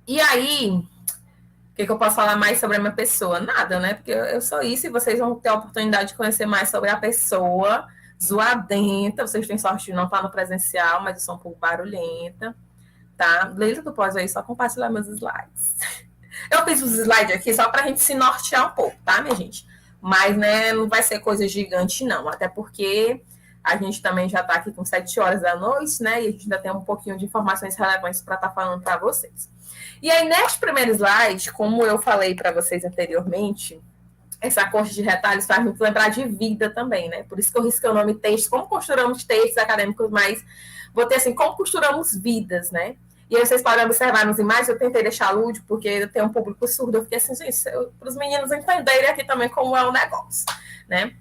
E aí, o que eu posso falar mais sobre a minha pessoa? Nada, né? Porque eu sou isso e vocês vão ter a oportunidade de conhecer mais sobre a pessoa, zoadenta. Vocês têm sorte de não estar no presencial, mas eu sou um pouco barulhenta, tá? Leila, tu pode aí só compartilhar meus slides. Eu fiz os slides aqui só para a gente se nortear um pouco, tá, minha gente? Mas, né, não vai ser coisa gigante, não. Até porque a gente também já está aqui com 7 horas da noite, né? E a gente ainda tem um pouquinho de informações relevantes para estar falando para vocês. E aí, neste primeiro slide, como eu falei para vocês anteriormente, essa coxa de retalhos faz muito lembrar de vida também, né? Por isso que eu risquei o nome texto, como costuramos textos acadêmicos, mas botei assim, como costuramos vidas, né? E aí vocês podem observar nas imagens, eu tentei deixar lúdico, porque eu tenho um público surdo, eu fiquei assim, gente, para os meninos entenderem aqui também como é o negócio, né?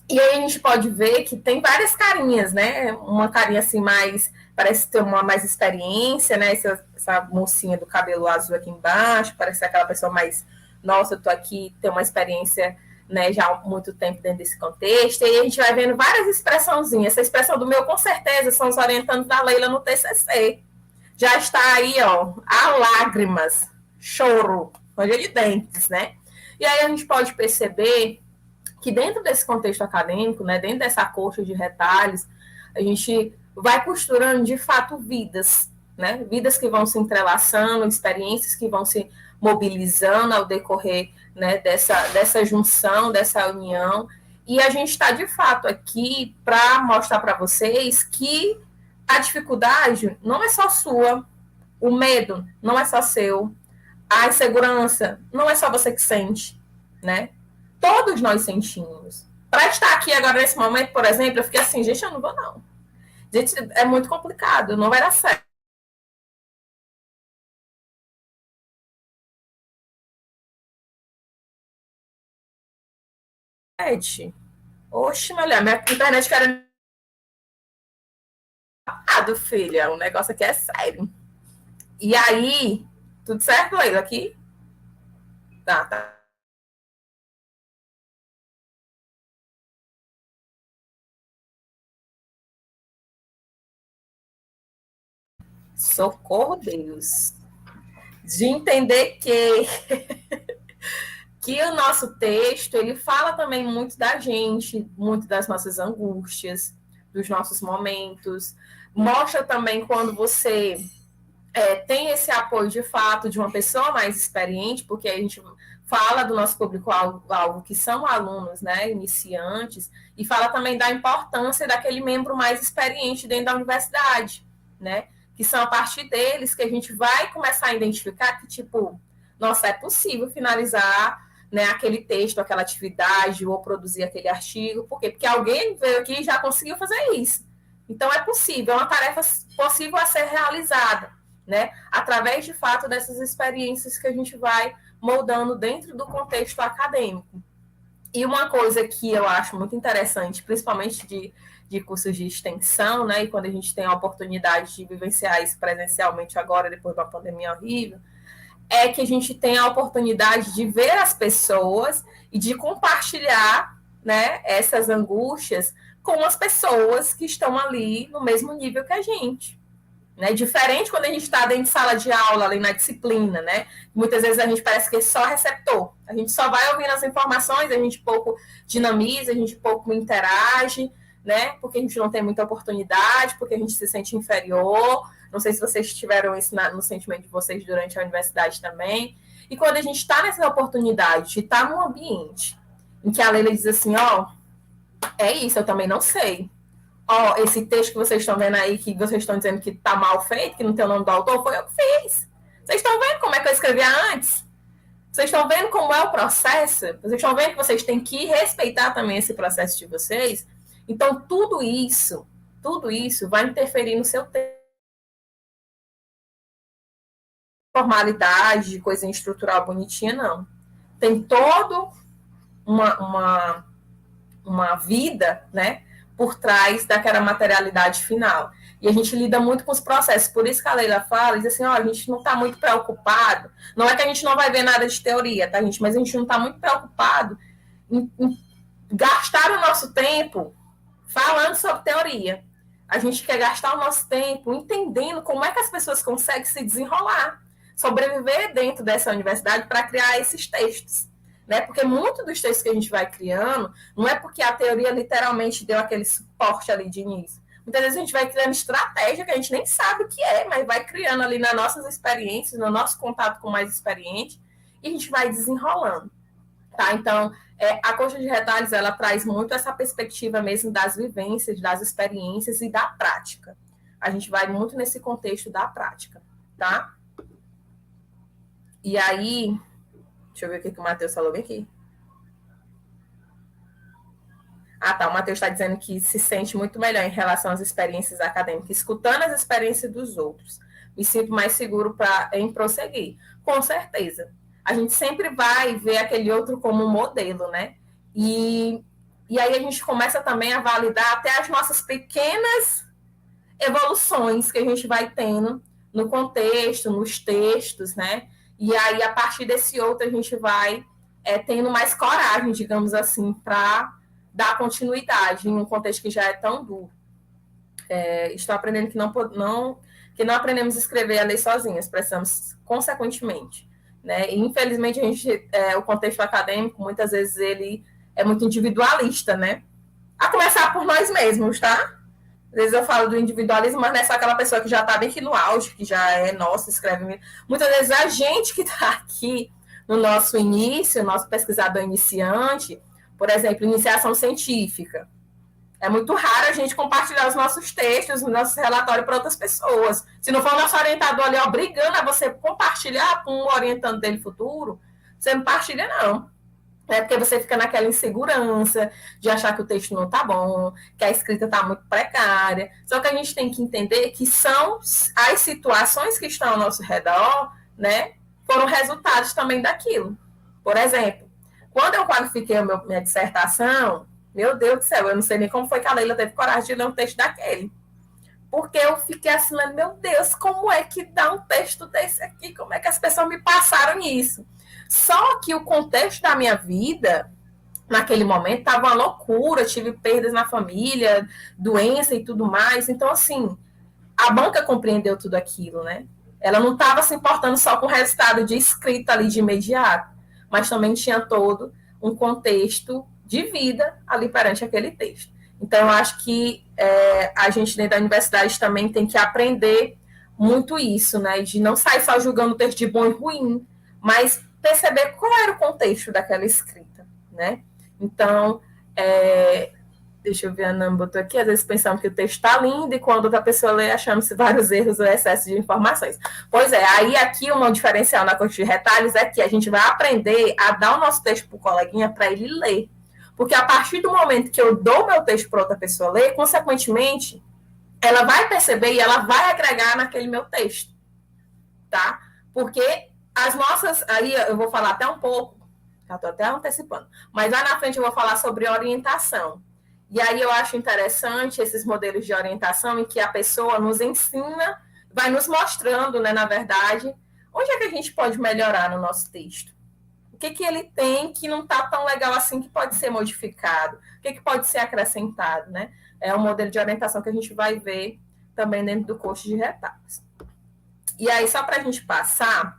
E aí a gente pode ver que tem várias carinhas, né? Uma carinha assim mais, parece ter uma mais experiência, né? Essa mocinha do cabelo azul aqui embaixo, parece aquela pessoa mais, nossa, eu tô aqui, tem uma experiência, né, já há muito tempo dentro desse contexto. E aí a gente vai vendo várias expressãozinhas. Essa expressão do meu, com certeza, são os orientandos da Leila no TCC. Já está aí, ó, a lágrimas, choro, ranger de dentes, né? E aí a gente pode perceber que dentro desse contexto acadêmico, né, dentro dessa coxa de retalhos, a gente vai costurando de fato vidas, né, vidas que vão se entrelaçando, experiências que vão se mobilizando ao decorrer, né, dessa junção, dessa união, e a gente está de fato aqui para mostrar para vocês que a dificuldade não é só sua, o medo não é só seu, a insegurança não é só você que sente, né? Todos nós sentimos. Para estar aqui agora nesse momento, por exemplo, eu fiquei assim, gente, eu não vou não. Gente, é muito complicado, não vai dar certo. Oxe, mulher, minha internet querendo. Do filha, o negócio aqui é sério. E aí, tudo certo, Leila, aqui? Tá. Socorro, Deus. De entender que o nosso texto, ele fala também muito da gente, muito das nossas angústias, dos nossos momentos. Mostra também quando você tem esse apoio de fato de uma pessoa mais experiente, porque a gente fala do nosso público-alvo, que são alunos, né, iniciantes, e fala também da importância daquele membro mais experiente dentro da universidade, né, que são a partir deles que a gente vai começar a identificar que, tipo, nossa, é possível finalizar, né, aquele texto, aquela atividade, ou produzir aquele artigo. Por quê? Porque alguém veio aqui e já conseguiu fazer isso. Então, é possível, é uma tarefa possível a ser realizada, né? Através, de fato, dessas experiências que a gente vai moldando dentro do contexto acadêmico. E uma coisa que eu acho muito interessante, principalmente de cursos de extensão, né? E quando a gente tem a oportunidade de vivenciar isso presencialmente agora, depois da pandemia horrível, é que a gente tem a oportunidade de ver as pessoas e de compartilhar, né, essas angústias com as pessoas que estão ali no mesmo nível que a gente. Né? Diferente quando a gente está dentro de sala de aula, ali na disciplina, né? Muitas vezes a gente parece que é só receptor. A gente só vai ouvindo as informações, a gente pouco dinamiza, a gente pouco interage, né? Porque a gente não tem muita oportunidade, porque a gente se sente inferior. Não sei se vocês tiveram isso no sentimento de vocês durante a universidade também. E quando a gente está nessa oportunidade de estar num ambiente em que a Leila diz assim, ó, é isso, eu também não sei. Ó, esse texto que vocês estão vendo aí, que vocês estão dizendo que tá mal feito, que não tem o nome do autor, foi eu que fiz. Vocês estão vendo como é que eu escrevia antes? Vocês estão vendo como é o processo? Vocês estão vendo que vocês têm que respeitar também esse processo de vocês? Então, tudo isso vai interferir no seu texto. Formalidade, de coisa estrutural bonitinha, não. Tem todo uma vida, né, por trás daquela materialidade final. E a gente lida muito com os processos. Por isso que a Leila fala, diz assim, ó, a gente não está muito preocupado. Não é que a gente não vai ver nada de teoria, tá, gente? Mas a gente não está muito preocupado em gastar o nosso tempo falando sobre teoria. A gente quer gastar o nosso tempo entendendo como é que as pessoas conseguem se desenrolar, sobreviver dentro dessa universidade para criar esses textos. Né? Porque muito dos textos que a gente vai criando não é porque a teoria literalmente deu aquele suporte ali de início. Muitas vezes a gente vai criando estratégia que a gente nem sabe o que é, mas vai criando ali nas nossas experiências, no nosso contato com mais experiente, e a gente vai desenrolando. Tá? Então, a coxa de retalhos, ela traz muito essa perspectiva mesmo das vivências, das experiências e da prática. A gente vai muito nesse contexto da prática, tá? E aí, deixa eu ver o que o Matheus falou bem aqui. Ah, tá. O Matheus está dizendo que se sente muito melhor em relação às experiências acadêmicas, escutando as experiências dos outros. Me sinto mais seguro em prosseguir. Com certeza. A gente sempre vai ver aquele outro como um modelo, né? E aí a gente começa também a validar até as nossas pequenas evoluções que a gente vai tendo no contexto, nos textos, né? E aí, a partir desse outro, a gente vai tendo mais coragem, digamos assim, para dar continuidade em um contexto que já é tão duro. Estou aprendendo que não aprendemos a escrever e a ler sozinhas, precisamos consequentemente. Né? E, infelizmente, o contexto acadêmico, muitas vezes, ele é muito individualista, né? A começar por nós mesmos, tá? Às vezes eu falo do individualismo, mas não é só aquela pessoa que já está bem aqui no auge, que já é nossa, escreve. Muitas vezes a gente que está aqui no nosso início, nosso pesquisador iniciante, por exemplo, iniciação científica. É muito raro a gente compartilhar os nossos textos, os nossos relatórios para outras pessoas. Se não for o nosso orientador ali obrigando a você compartilhar com um orientando dele futuro, você não partilha, não. Porque você fica naquela insegurança de achar que o texto não está bom, que a escrita está muito precária. Só que a gente tem que entender que são as situações que estão ao nosso redor, né, foram resultados também daquilo. Por exemplo, Quando eu qualifiquei minha dissertação, meu Deus do céu, eu não sei nem como foi que a Leila teve coragem de ler um texto daquele. Porque eu fiquei assim, meu Deus, como é que dá um texto desse aqui? Como é que as pessoas me passaram isso? Só que o contexto da minha vida, naquele momento, estava uma loucura, tive perdas na família, doença e tudo mais. Então, assim, a banca compreendeu tudo aquilo, né? Ela não estava se importando só com o resultado de escrita ali de imediato, mas também tinha todo um contexto de vida ali perante aquele texto. Então, eu acho que a gente dentro da universidade também tem que aprender muito isso, né? De não sair só julgando o texto de bom e ruim, mas perceber qual era o contexto daquela escrita, né? Então, deixa eu ver, a Ana botou aqui, às vezes pensamos que o texto está lindo e quando outra pessoa lê, achamos vários erros ou excesso de informações. Pois é, aí aqui um diferencial na corte de retalhos é que a gente vai aprender a dar o nosso texto para o coleguinha para ele ler. Porque a partir do momento que eu dou meu texto para outra pessoa ler, consequentemente, ela vai perceber e ela vai agregar naquele meu texto, tá? Porque as nossas, aí eu vou falar até um pouco, já estou até antecipando, mas lá na frente eu vou falar sobre orientação. E aí eu acho interessante esses modelos de orientação em que a pessoa nos ensina, vai nos mostrando, né, na verdade, onde é que a gente pode melhorar no nosso texto. O que ele tem que não está tão legal assim que pode ser modificado? O que pode ser acrescentado, né? É um modelo de orientação que a gente vai ver também dentro do curso de retalhos. E aí, só para a gente passar,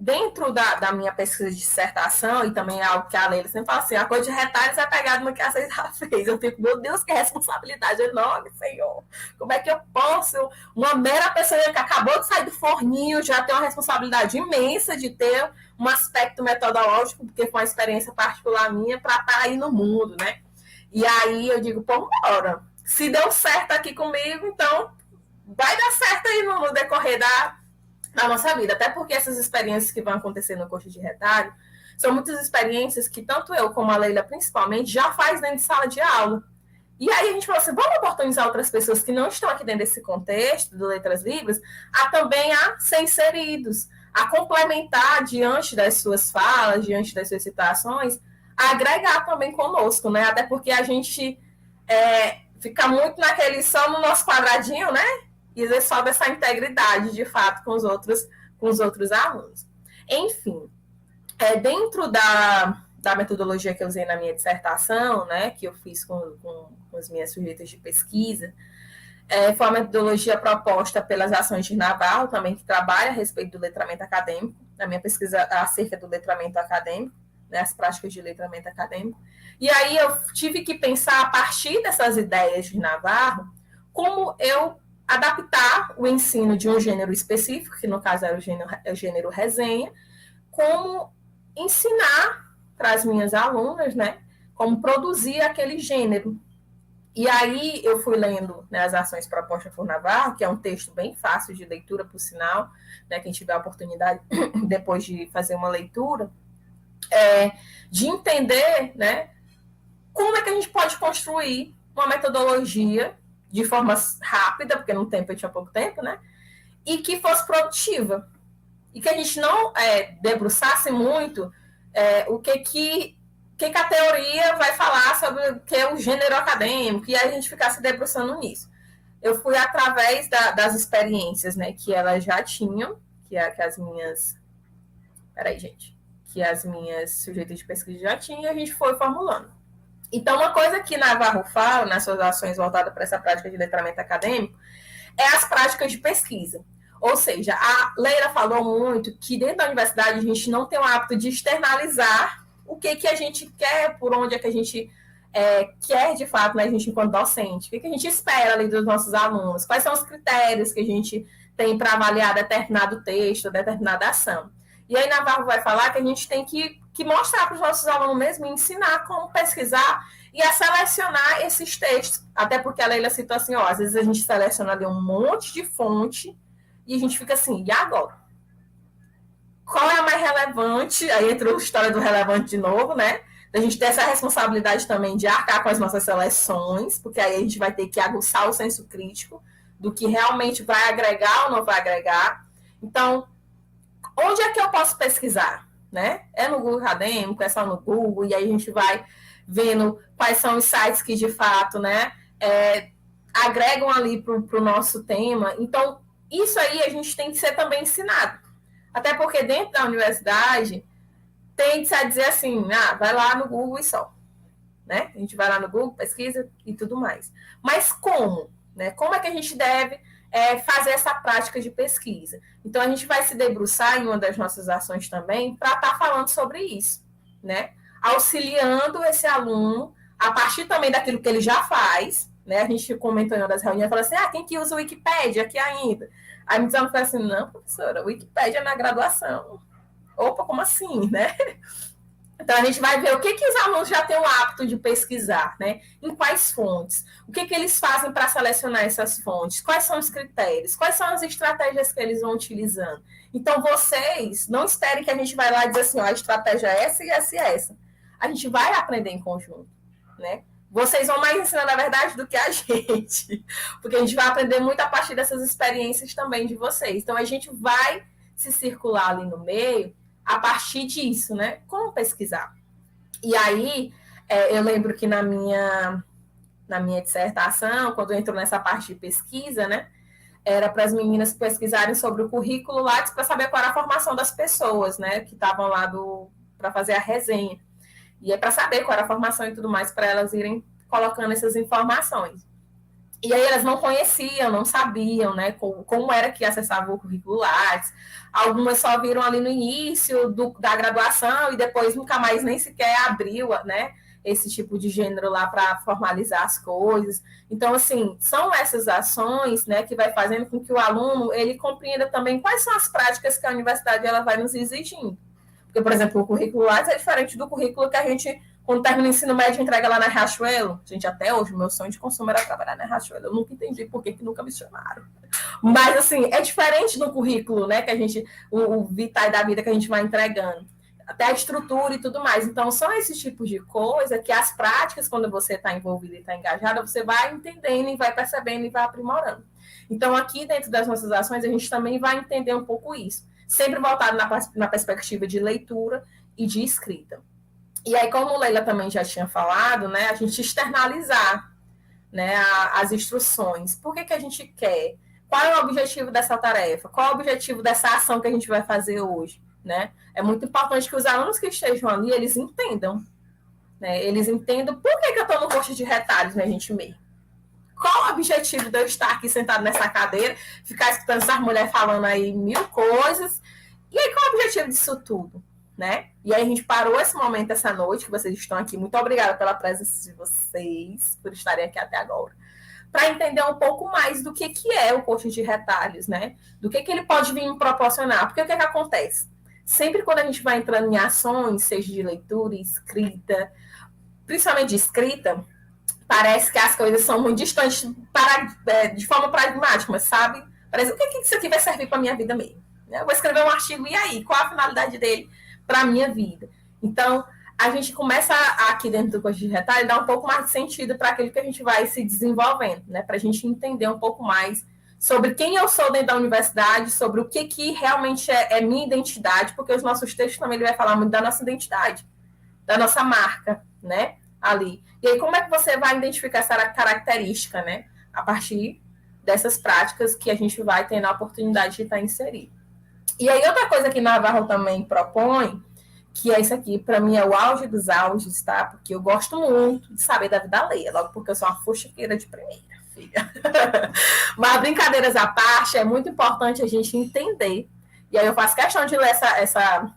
dentro da minha pesquisa de dissertação, e também é algo que a Leila sempre fala assim, a coisa de retalhos é pegada no que a César já fez. Eu fico, meu Deus, que responsabilidade enorme, Senhor. Como é que eu posso, uma mera pessoa que acabou de sair do forninho, já tem uma responsabilidade imensa de ter um aspecto metodológico, porque foi uma experiência particular minha para estar aí no mundo, né? E aí eu digo, pô, bora. Se deu certo aqui comigo, então vai dar certo aí no decorrer da nossa vida. Até porque essas experiências que vão acontecer no curso de retalho são muitas experiências que tanto eu como a Leila, principalmente, já faz dentro de sala de aula. E aí a gente falou assim, vamos oportunizar outras pessoas que não estão aqui dentro desse contexto do Letras Livres a também a ser inseridos, a complementar diante das suas falas, diante das suas citações, a agregar também conosco, né? Até porque a gente fica muito naquele só no nosso quadradinho, né? E às vezes falta essa integridade, de fato, com os outros alunos. Enfim, dentro da metodologia que eu usei na minha dissertação, né, que eu fiz com as minhas sujeitas de pesquisa, foi uma metodologia proposta pelas ações de Navarro, também que trabalha a respeito do letramento acadêmico, na minha pesquisa acerca do letramento acadêmico, né, as práticas de letramento acadêmico. E aí eu tive que pensar, a partir dessas ideias de Navarro, como eu adaptar o ensino de um gênero específico, que no caso era o gênero resenha, como ensinar para as minhas alunas, né, como produzir aquele gênero. E aí eu fui lendo, né, as ações propostas por Navarro, que é um texto bem fácil de leitura, por sinal, né, quem tiver a oportunidade depois de fazer uma leitura, de entender, né, como é que a gente pode construir uma metodologia de forma rápida, porque no tempo eu tinha pouco tempo, né, e que fosse produtiva. E que a gente não debruçasse muito o que a teoria vai falar sobre o que é o gênero acadêmico, e a gente ficasse debruçando nisso. Eu fui através das experiências, né, que elas já tinham, que as minhas... Peraí, gente. Que as minhas sujeitas de pesquisa já tinham, e a gente foi formulando. Então, uma coisa que Navarro fala, nas suas ações voltadas para essa prática de letramento acadêmico, é as práticas de pesquisa. Ou seja, a Leila falou muito que dentro da universidade a gente não tem o hábito de externalizar o que a gente quer, por onde é que a gente quer de fato, né, a gente enquanto docente, o que a gente espera ali dos nossos alunos, quais são os critérios que a gente tem para avaliar determinado texto, determinada ação. E aí Navarro vai falar que a gente tem que mostrar para os nossos alunos mesmo, ensinar como pesquisar e a selecionar esses textos. Até porque a Leila citou assim, às vezes a gente seleciona ali um monte de fonte e a gente fica assim, e agora? Qual é a mais relevante? Aí entra a história do relevante de novo, né? A gente ter essa responsabilidade também de arcar com as nossas seleções, porque aí a gente vai ter que aguçar o senso crítico do que realmente vai agregar ou não vai agregar. Então, onde é que eu posso pesquisar? né? É no Google Acadêmico, é só no Google, e aí a gente vai vendo quais são os sites que, de fato, né, agregam ali para o nosso tema. Então, isso aí a gente tem que ser também ensinado. Até porque dentro da universidade tende-se a dizer assim, vai lá no Google e só. Né? A gente vai lá no Google, pesquisa e tudo mais. Mas como? Né? Como é que a gente deve fazer essa prática de pesquisa? Então, a gente vai se debruçar em uma das nossas ações também para estar falando sobre isso, né? Auxiliando esse aluno a partir também daquilo que ele já faz, né? A gente comentou em uma das reuniões, falou assim, quem que usa o Wikipédia aqui ainda? Aí me disseram assim, não, professora, o Wikipédia é na graduação. Opa, como assim, né? Então, a gente vai ver o que os alunos já têm o hábito de pesquisar, né? Em quais fontes? O que eles fazem para selecionar essas fontes? Quais são os critérios? Quais são as estratégias que eles vão utilizando? Então, vocês não esperem que a gente vai lá e dizer assim, a estratégia é essa e essa e essa. A gente vai aprender em conjunto, né? Vocês vão mais ensinar, na verdade, do que a gente. Porque a gente vai aprender muito a partir dessas experiências também de vocês. Então, a gente vai se circular ali no meio a partir disso, né? Como pesquisar? E aí, eu lembro que na minha dissertação, quando eu entro nessa parte de pesquisa, né? Era para as meninas pesquisarem sobre o currículo Lattes para saber qual era a formação das pessoas, né? Que estavam lá para fazer a resenha. E é para saber qual era a formação e tudo mais, para elas irem colocando essas informações. E aí elas não conheciam, não sabiam, né, como era que acessava o currículo Lattes. Algumas só viram ali no início da graduação e depois nunca mais nem sequer abriu, né, esse tipo de gênero lá para formalizar as coisas. Então, assim, são essas ações, né, que vai fazendo com que o aluno, ele compreenda também quais são as práticas que a universidade ela vai nos exigindo. Porque, por exemplo, o currículo Lattes é diferente do currículo que a gente, quando termina o ensino médio, entrega lá na Riachuelo. Gente, até hoje, o meu sonho de consumo era trabalhar na Riachuelo. Eu nunca entendi por que nunca me chamaram. Mas, assim, é diferente no currículo, né, que a gente, o Vitae da vida que a gente vai entregando. Até a estrutura e tudo mais. Então, são esses tipos de coisa que as práticas, quando você está envolvido e está engajada, você vai entendendo e vai percebendo e vai aprimorando. Então, aqui dentro das nossas ações, a gente também vai entender um pouco isso. Sempre voltado na perspectiva de leitura e de escrita. E aí, como a Leila também já tinha falado, né, a gente externalizar, né, as instruções. Por que a gente quer? Qual é o objetivo dessa tarefa? Qual é o objetivo dessa ação que a gente vai fazer hoje? Né? É muito importante que os alunos que estejam ali, eles entendam. Né? Eles entendam por que eu estou no curso de retalhos, né, gente mesmo. Qual o objetivo de eu estar aqui sentado nessa cadeira, ficar escutando essas mulheres falando aí 1000 coisas? E aí, qual o objetivo disso tudo? Né? E aí, a gente parou esse momento essa noite, que vocês estão aqui. Muito obrigada pela presença de vocês, por estarem aqui até agora. Para entender um pouco mais do que é o coaching de retalhos, né? Do que ele pode vir me proporcionar. Porque o que acontece? Sempre quando a gente vai entrando em ações, seja de leitura, escrita, principalmente de escrita, parece que as coisas são muito distantes de forma pragmática, mas sabe? Parece, o que isso aqui vai servir para a minha vida mesmo? Eu vou escrever um artigo, e aí? Qual a finalidade dele para a minha vida? Então, a gente começa aqui dentro do curso de retalho, dar um pouco mais de sentido para aquilo que a gente vai se desenvolvendo, né? Para a gente entender um pouco mais sobre quem eu sou dentro da universidade, sobre o que realmente é minha identidade, porque os nossos textos também ele vai falar muito da nossa identidade, da nossa marca, né? Ali. E aí, como é que você vai identificar essa característica, né? A partir dessas práticas que a gente vai ter na oportunidade de estar inserido. E aí, outra coisa que Navarro também propõe, que é isso aqui, para mim é o auge dos auges, tá? Porque eu gosto muito de saber da vida alheia, logo porque eu sou uma fuxiqueira de primeira, filha. Mas, brincadeiras à parte, é muito importante a gente entender. E aí eu faço questão de ler essa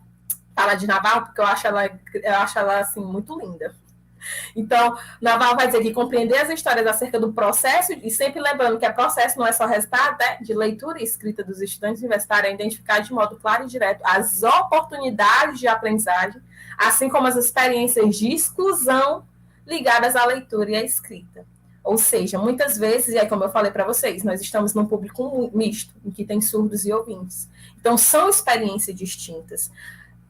fala de Navarro, porque eu acho ela assim, muito linda. Então, Naval vai dizer que compreender as histórias acerca do processo, e sempre lembrando que processo não é só resultado, né, de leitura e escrita dos estudantes universitários, é identificar de modo claro e direto as oportunidades de aprendizagem, assim como as experiências de exclusão ligadas à leitura e à escrita. Ou seja, muitas vezes, e aí como eu falei para vocês, nós estamos num público misto, em que tem surdos e ouvintes. Então, são experiências distintas.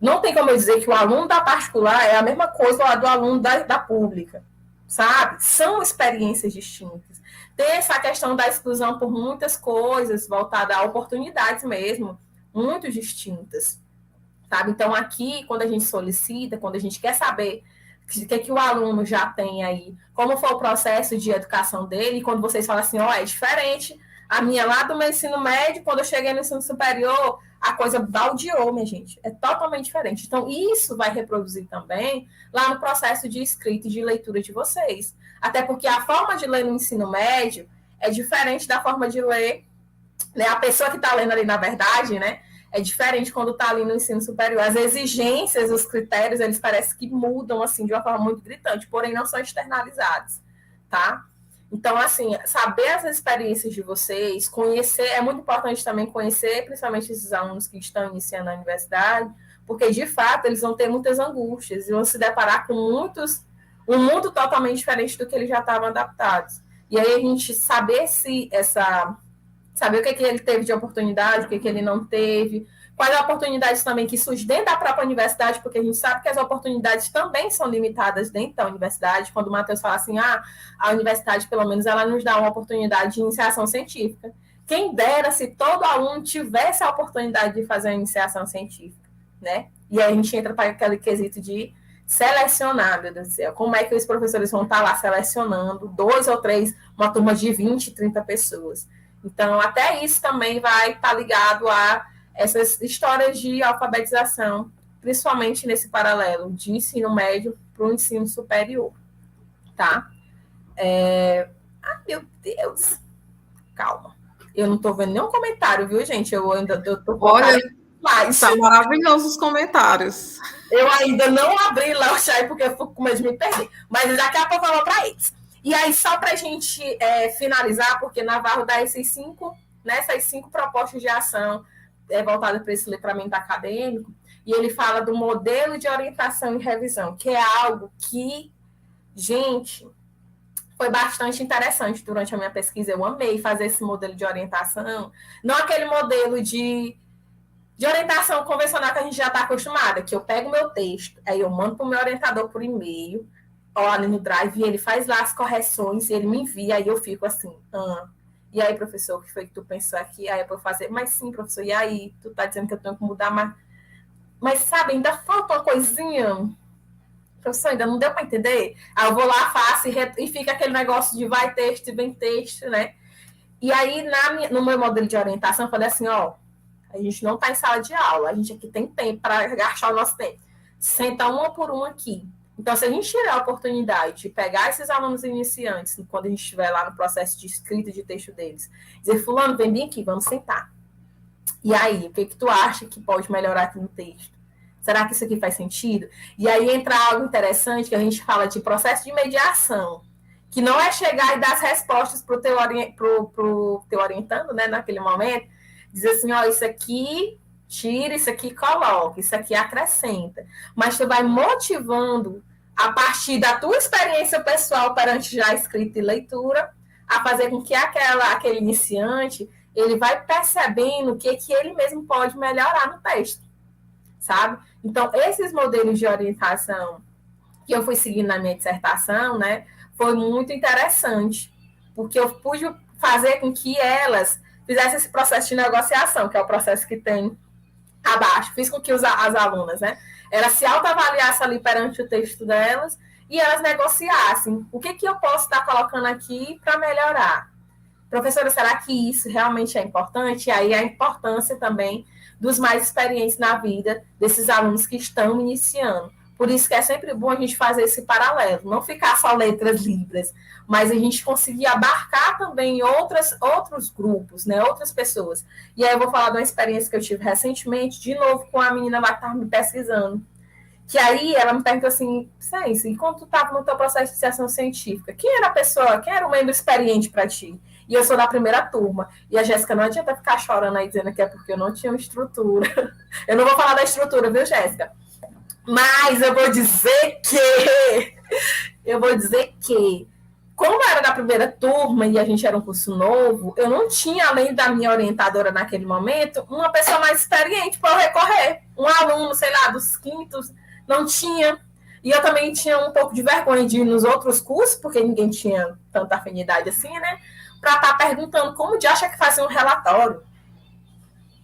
Não tem como eu dizer que o aluno da particular é a mesma coisa do aluno da pública, sabe? São experiências distintas. Tem essa questão da exclusão por muitas coisas, voltada a oportunidades mesmo, muito distintas. sabe? Então, aqui, quando a gente solicita, quando a gente quer saber o que o aluno já tem aí, como foi o processo de educação dele, e quando vocês falam assim, é diferente, a minha lá do meu ensino médio, quando eu cheguei no ensino superior, a coisa baldeou, minha gente, é totalmente diferente. Então, isso vai reproduzir também lá no processo de escrita e de leitura de vocês. Até porque a forma de ler no ensino médio é diferente da forma de ler, né? A pessoa que está lendo ali, na verdade, né? É diferente quando está ali no ensino superior. As exigências, os critérios, eles parecem que mudam, assim, de uma forma muito gritante, porém não são externalizados, tá? Então, assim, saber as experiências de vocês, conhecer, é muito importante também conhecer, principalmente esses alunos que estão iniciando a universidade, porque, de fato, eles vão ter muitas angústias e vão se deparar com um mundo totalmente diferente do que eles já estavam adaptados. E aí a gente saber saber o que ele teve de oportunidade, o que ele não teve, quais oportunidades também que surgem dentro da própria universidade, porque a gente sabe que as oportunidades também são limitadas dentro da universidade. Quando o Matheus fala assim, a universidade, pelo menos, ela nos dá uma oportunidade de iniciação científica. Quem dera se todo aluno tivesse a oportunidade de fazer a iniciação científica, né? E aí a gente entra para aquele quesito de selecionar, meu Deus do céu. Como é que os professores vão estar lá selecionando 2 ou 3, uma turma de 20, 30 pessoas? Então, até isso também vai estar ligado a essas histórias de alfabetização, principalmente nesse paralelo de ensino médio para o ensino superior, tá? Meu Deus, calma. Eu não estou vendo nenhum comentário, viu, gente? Eu estou Olha, tá maravilhoso os comentários. Eu ainda não abri lá o chat porque eu fico com medo de me perder, mas daqui a pouco eu vou para eles. E aí, só para a gente finalizar, porque Navarro dá essas 5 propostas de ação voltadas para esse letramento acadêmico, e ele fala do modelo de orientação e revisão, que é algo que, gente, foi bastante interessante durante a minha pesquisa. Eu amei fazer esse modelo de orientação, não aquele modelo de orientação convencional que a gente já está acostumada, que eu pego o meu texto, aí eu mando para o meu orientador por e-mail, ali no Drive, e ele faz lá as correções, e ele me envia, aí eu fico assim, e aí, professor, o que foi que tu pensou aqui? Aí eu vou fazer, mas sim, professor, e aí? Tu tá dizendo que eu tenho que mudar, mas sabe, ainda falta uma coisinha, professor, ainda não deu para entender? Aí eu vou lá, faço, e fica aquele negócio de vai texto e vem texto, né? E aí, no meu modelo de orientação, eu falei assim, a gente não está em sala de aula, a gente aqui tem tempo para gastar o nosso tempo. Senta uma por uma aqui. Então, se a gente tiver a oportunidade de pegar esses alunos iniciantes, quando a gente estiver lá no processo de escrita de texto deles, dizer, fulano, vem bem aqui, vamos sentar. E aí, o que tu acha que pode melhorar aqui no texto? Será que isso aqui faz sentido? E aí entra algo interessante, que a gente fala de processo de mediação, que não é chegar e dar as respostas para o teu orientando, né, naquele momento, dizer assim, isso aqui tira, isso aqui coloca, isso aqui acrescenta. Mas tu vai motivando, a partir da tua experiência pessoal perante já escrita e leitura, a fazer com que aquele iniciante, ele vai percebendo o que ele mesmo pode melhorar no texto, sabe? Então, esses modelos de orientação que eu fui seguindo na minha dissertação, né, foi muito interessante, porque eu pude fazer com que elas fizessem esse processo de negociação, que é o processo que tem abaixo. Fiz com que as alunas, né, elas se autoavaliassem ali perante o texto delas e elas negociassem. O que eu posso estar colocando aqui para melhorar? Professora, será que isso realmente é importante? E aí a importância também dos mais experientes na vida, desses alunos que estão iniciando. Por isso que é sempre bom a gente fazer esse paralelo, não ficar só letras livres, mas a gente conseguir abarcar também outros grupos, né, outras pessoas. E aí eu vou falar de uma experiência que eu tive recentemente, de novo com a menina lá que estava me pesquisando, que aí ela me perguntou assim, Cência, enquanto tu estava no teu processo de iniciação científica, quem era a pessoa, quem era o membro experiente para ti? E eu sou da primeira turma. E a Jéssica não adianta ficar chorando aí, dizendo que é porque eu não tinha uma estrutura. Eu não vou falar da estrutura, viu, Jéssica? Mas eu vou dizer que, como era da primeira turma e a gente era um curso novo, eu não tinha, além da minha orientadora naquele momento, uma pessoa mais experiente para eu recorrer. Um aluno, sei lá, dos quintos, não tinha. E eu também tinha um pouco de vergonha de ir nos outros cursos, porque ninguém tinha tanta afinidade assim, né? Para estar perguntando como de acha que fazia um relatório.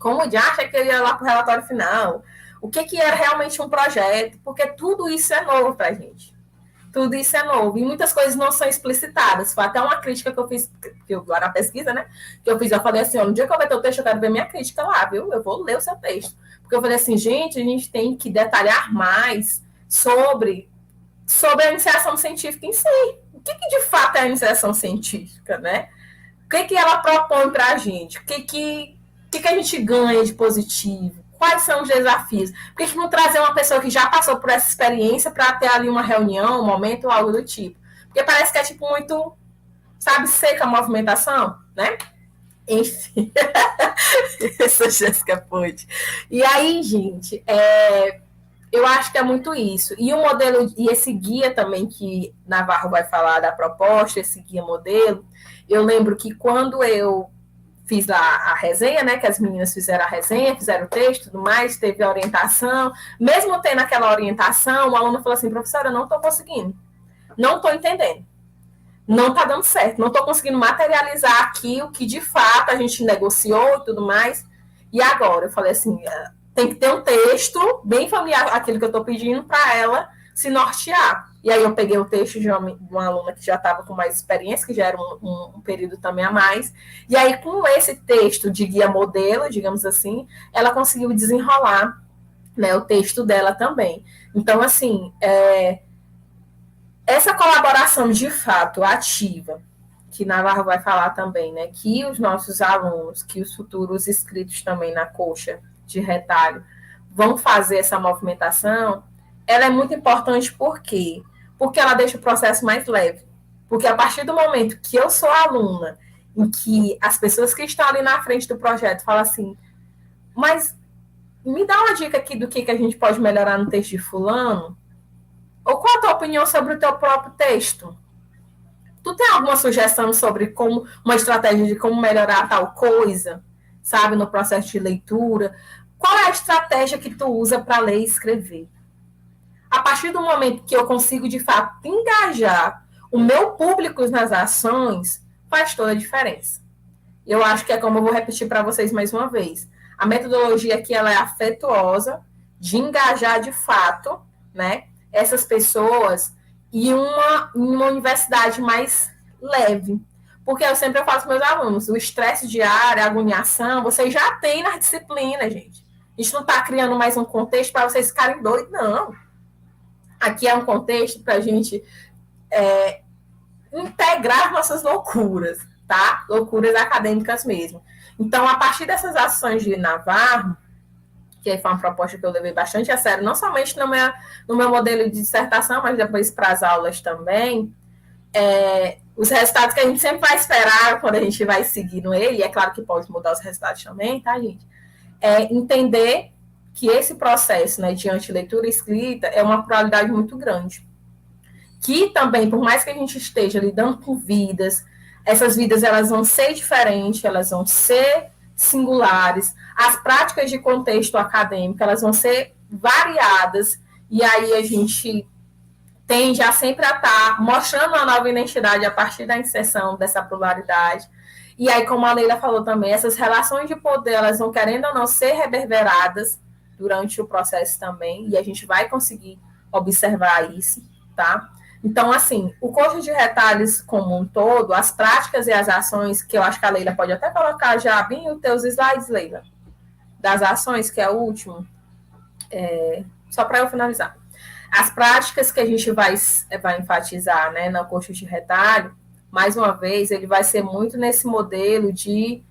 Como de acha que eu ia lá para o relatório final. o que era realmente um projeto, porque tudo isso é novo para a gente. Tudo isso é novo. E muitas coisas não são explicitadas. Foi até uma crítica que eu fiz, que eu, lá na pesquisa, né? Que eu fiz, eu falei assim, no dia que eu ver teu texto, eu quero ver minha crítica lá, viu? Eu vou ler o seu texto. Porque eu falei assim, gente, a gente tem que detalhar mais sobre a iniciação científica em si. O que de fato é a iniciação científica, né? O que ela propõe para a gente? O que a gente ganha de positivo? Quais são os desafios? Por que não trazer uma pessoa que já passou por essa experiência para ter ali uma reunião, um momento ou algo do tipo? Porque parece que é tipo muito, sabe, seca a movimentação, né? Enfim, essa Jéssica Ponte. E aí, gente, eu acho que é muito isso. E o modelo, e esse guia também que Navarro vai falar da proposta, esse guia modelo, eu lembro que quando eu fiz lá a resenha, né, que as meninas fizeram a resenha, fizeram o texto, tudo mais, teve a orientação, mesmo tendo aquela orientação, o aluno falou assim, professora, eu não estou conseguindo, não estou entendendo, não está dando certo, não estou conseguindo materializar aqui o que de fato a gente negociou e tudo mais, e agora? Eu falei assim, tem que ter um texto bem familiar, aquele que eu estou pedindo para ela se nortear. E aí eu peguei o texto de uma aluna que já estava com mais experiência, que já era um período também a mais, e aí com esse texto de guia modelo, digamos assim, ela conseguiu desenrolar, né, o texto dela também. Então, assim, essa colaboração de fato ativa, que Navarro vai falar também, né, que os nossos alunos, que os futuros inscritos também na coxa de retalho, vão fazer essa movimentação, ela é muito importante por quê? Porque ela deixa o processo mais leve. Porque a partir do momento que eu sou aluna, em que as pessoas que estão ali na frente do projeto falam assim, mas me dá uma dica aqui do que a gente pode melhorar no texto de fulano, ou qual a tua opinião sobre o teu próprio texto? Tu tem alguma sugestão sobre como uma estratégia de como melhorar tal coisa, sabe, no processo de leitura? Qual é a estratégia que tu usa para ler e escrever? A partir do momento que eu consigo, de fato, engajar o meu público nas ações, faz toda a diferença. Eu acho que é como eu vou repetir para vocês mais uma vez. A metodologia aqui ela é afetuosa, de engajar de fato, né, essas pessoas e uma universidade mais leve. Porque eu sempre falo para os meus alunos, o estresse diário, a agoniação, vocês já têm nas disciplinas, gente. A gente não está criando mais um contexto para vocês ficarem doidos, não. Aqui é um contexto para a gente integrar nossas loucuras, tá? Loucuras acadêmicas mesmo. Então, a partir dessas ações de Navarro, que foi uma proposta que eu levei bastante a sério, não somente no meu modelo de dissertação, mas depois para as aulas também, os resultados que a gente sempre vai esperar quando a gente vai seguindo ele, é claro que pode mudar os resultados também, tá, gente? Entender que esse processo, né, de leitura e escrita é uma pluralidade muito grande. Que também, por mais que a gente esteja lidando com vidas, essas vidas elas vão ser diferentes, elas vão ser singulares, as práticas de contexto acadêmico elas vão ser variadas, e aí a gente tende a sempre a estar mostrando uma nova identidade a partir da inserção dessa pluralidade. E aí, como a Leila falou também, essas relações de poder, elas vão, querendo ou não, ser reverberadas durante o processo também, e a gente vai conseguir observar isso, tá? Então, assim, o curso de retalhos como um todo, as práticas e as ações, que eu acho que a Leila pode até colocar já bem os teus slides, Leila, das ações, que é o último, só para eu finalizar. As práticas que a gente vai enfatizar, né, no curso de retalho, mais uma vez, ele vai ser muito nesse modelo de...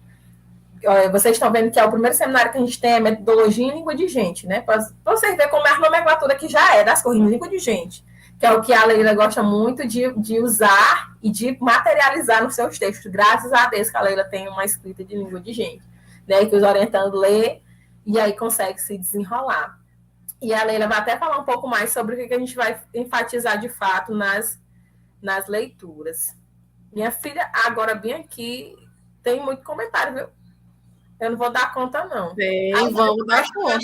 Vocês estão vendo que é o primeiro seminário que a gente tem, é metodologia em língua de gente, né? Para vocês verem como é a nomenclatura que já é das coisas em língua de gente, que é o que a Leila gosta muito de usar e de materializar nos seus textos. Graças a Deus que a Leila tem uma escrita de língua de gente, né? Que os orientandos lê e aí consegue se desenrolar. E a Leila vai até falar um pouco mais sobre o que a gente vai enfatizar de fato nas leituras. Minha filha, agora bem aqui, tem muito comentário, viu? Eu não vou dar conta, não. Sim, vamos dar conta.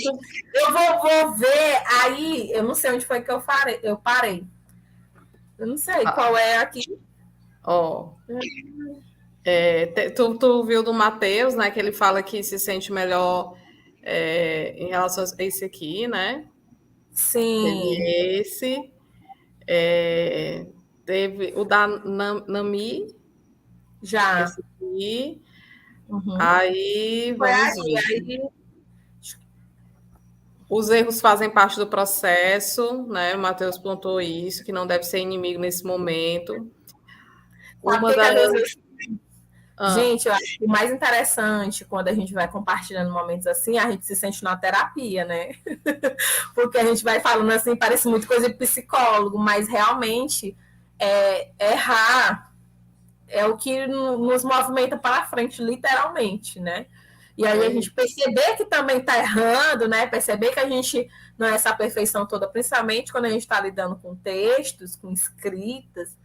Eu vou ver aí, eu não sei onde foi que eu parei. Eu não sei qual é aqui. Tu viu do Matheus, né? Que ele fala que se sente melhor em relação a esse aqui, né? Sim, Teve esse, teve o da Nami, já. esse aqui. Uhum. Aí, Foi vamos aí, ver. aí Os erros fazem parte do processo, né? O Matheus pontuou isso, que não deve ser inimigo nesse momento. sabe o Uma que que às das. vezes. Ah, Gente, eu acho que o mais interessante quando a gente vai compartilhando momentos assim, a gente se sente na terapia, né? Porque a gente vai falando assim, parece muito coisa de psicólogo, mas realmente errar é o que nos movimenta para frente, literalmente, né? E aí a é gente perceber que também está errando, né? Perceber que a gente não é essa perfeição toda, principalmente quando a gente está lidando com textos, com escritas,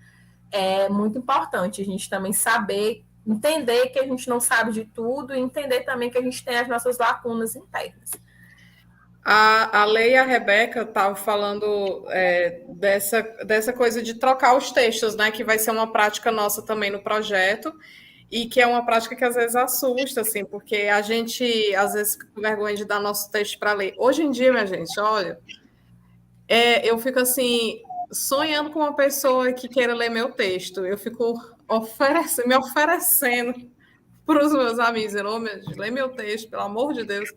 é muito importante a gente também saber, entender que a gente não sabe de tudo e entender também que a gente tem as nossas lacunas internas. A Lei e a Rebeca estavam falando dessa coisa de trocar os textos, né? Que vai ser uma prática nossa também no projeto, e que é uma prática que às vezes assusta, assim, porque a gente às vezes fica com vergonha de dar nosso texto para ler. Hoje em dia, minha gente, olha, eu fico assim, sonhando com uma pessoa que queira ler meu texto. Eu fico me oferecendo para os meus amigos, dizendo, oh, meu Deus, lê meu texto, pelo amor de Deus,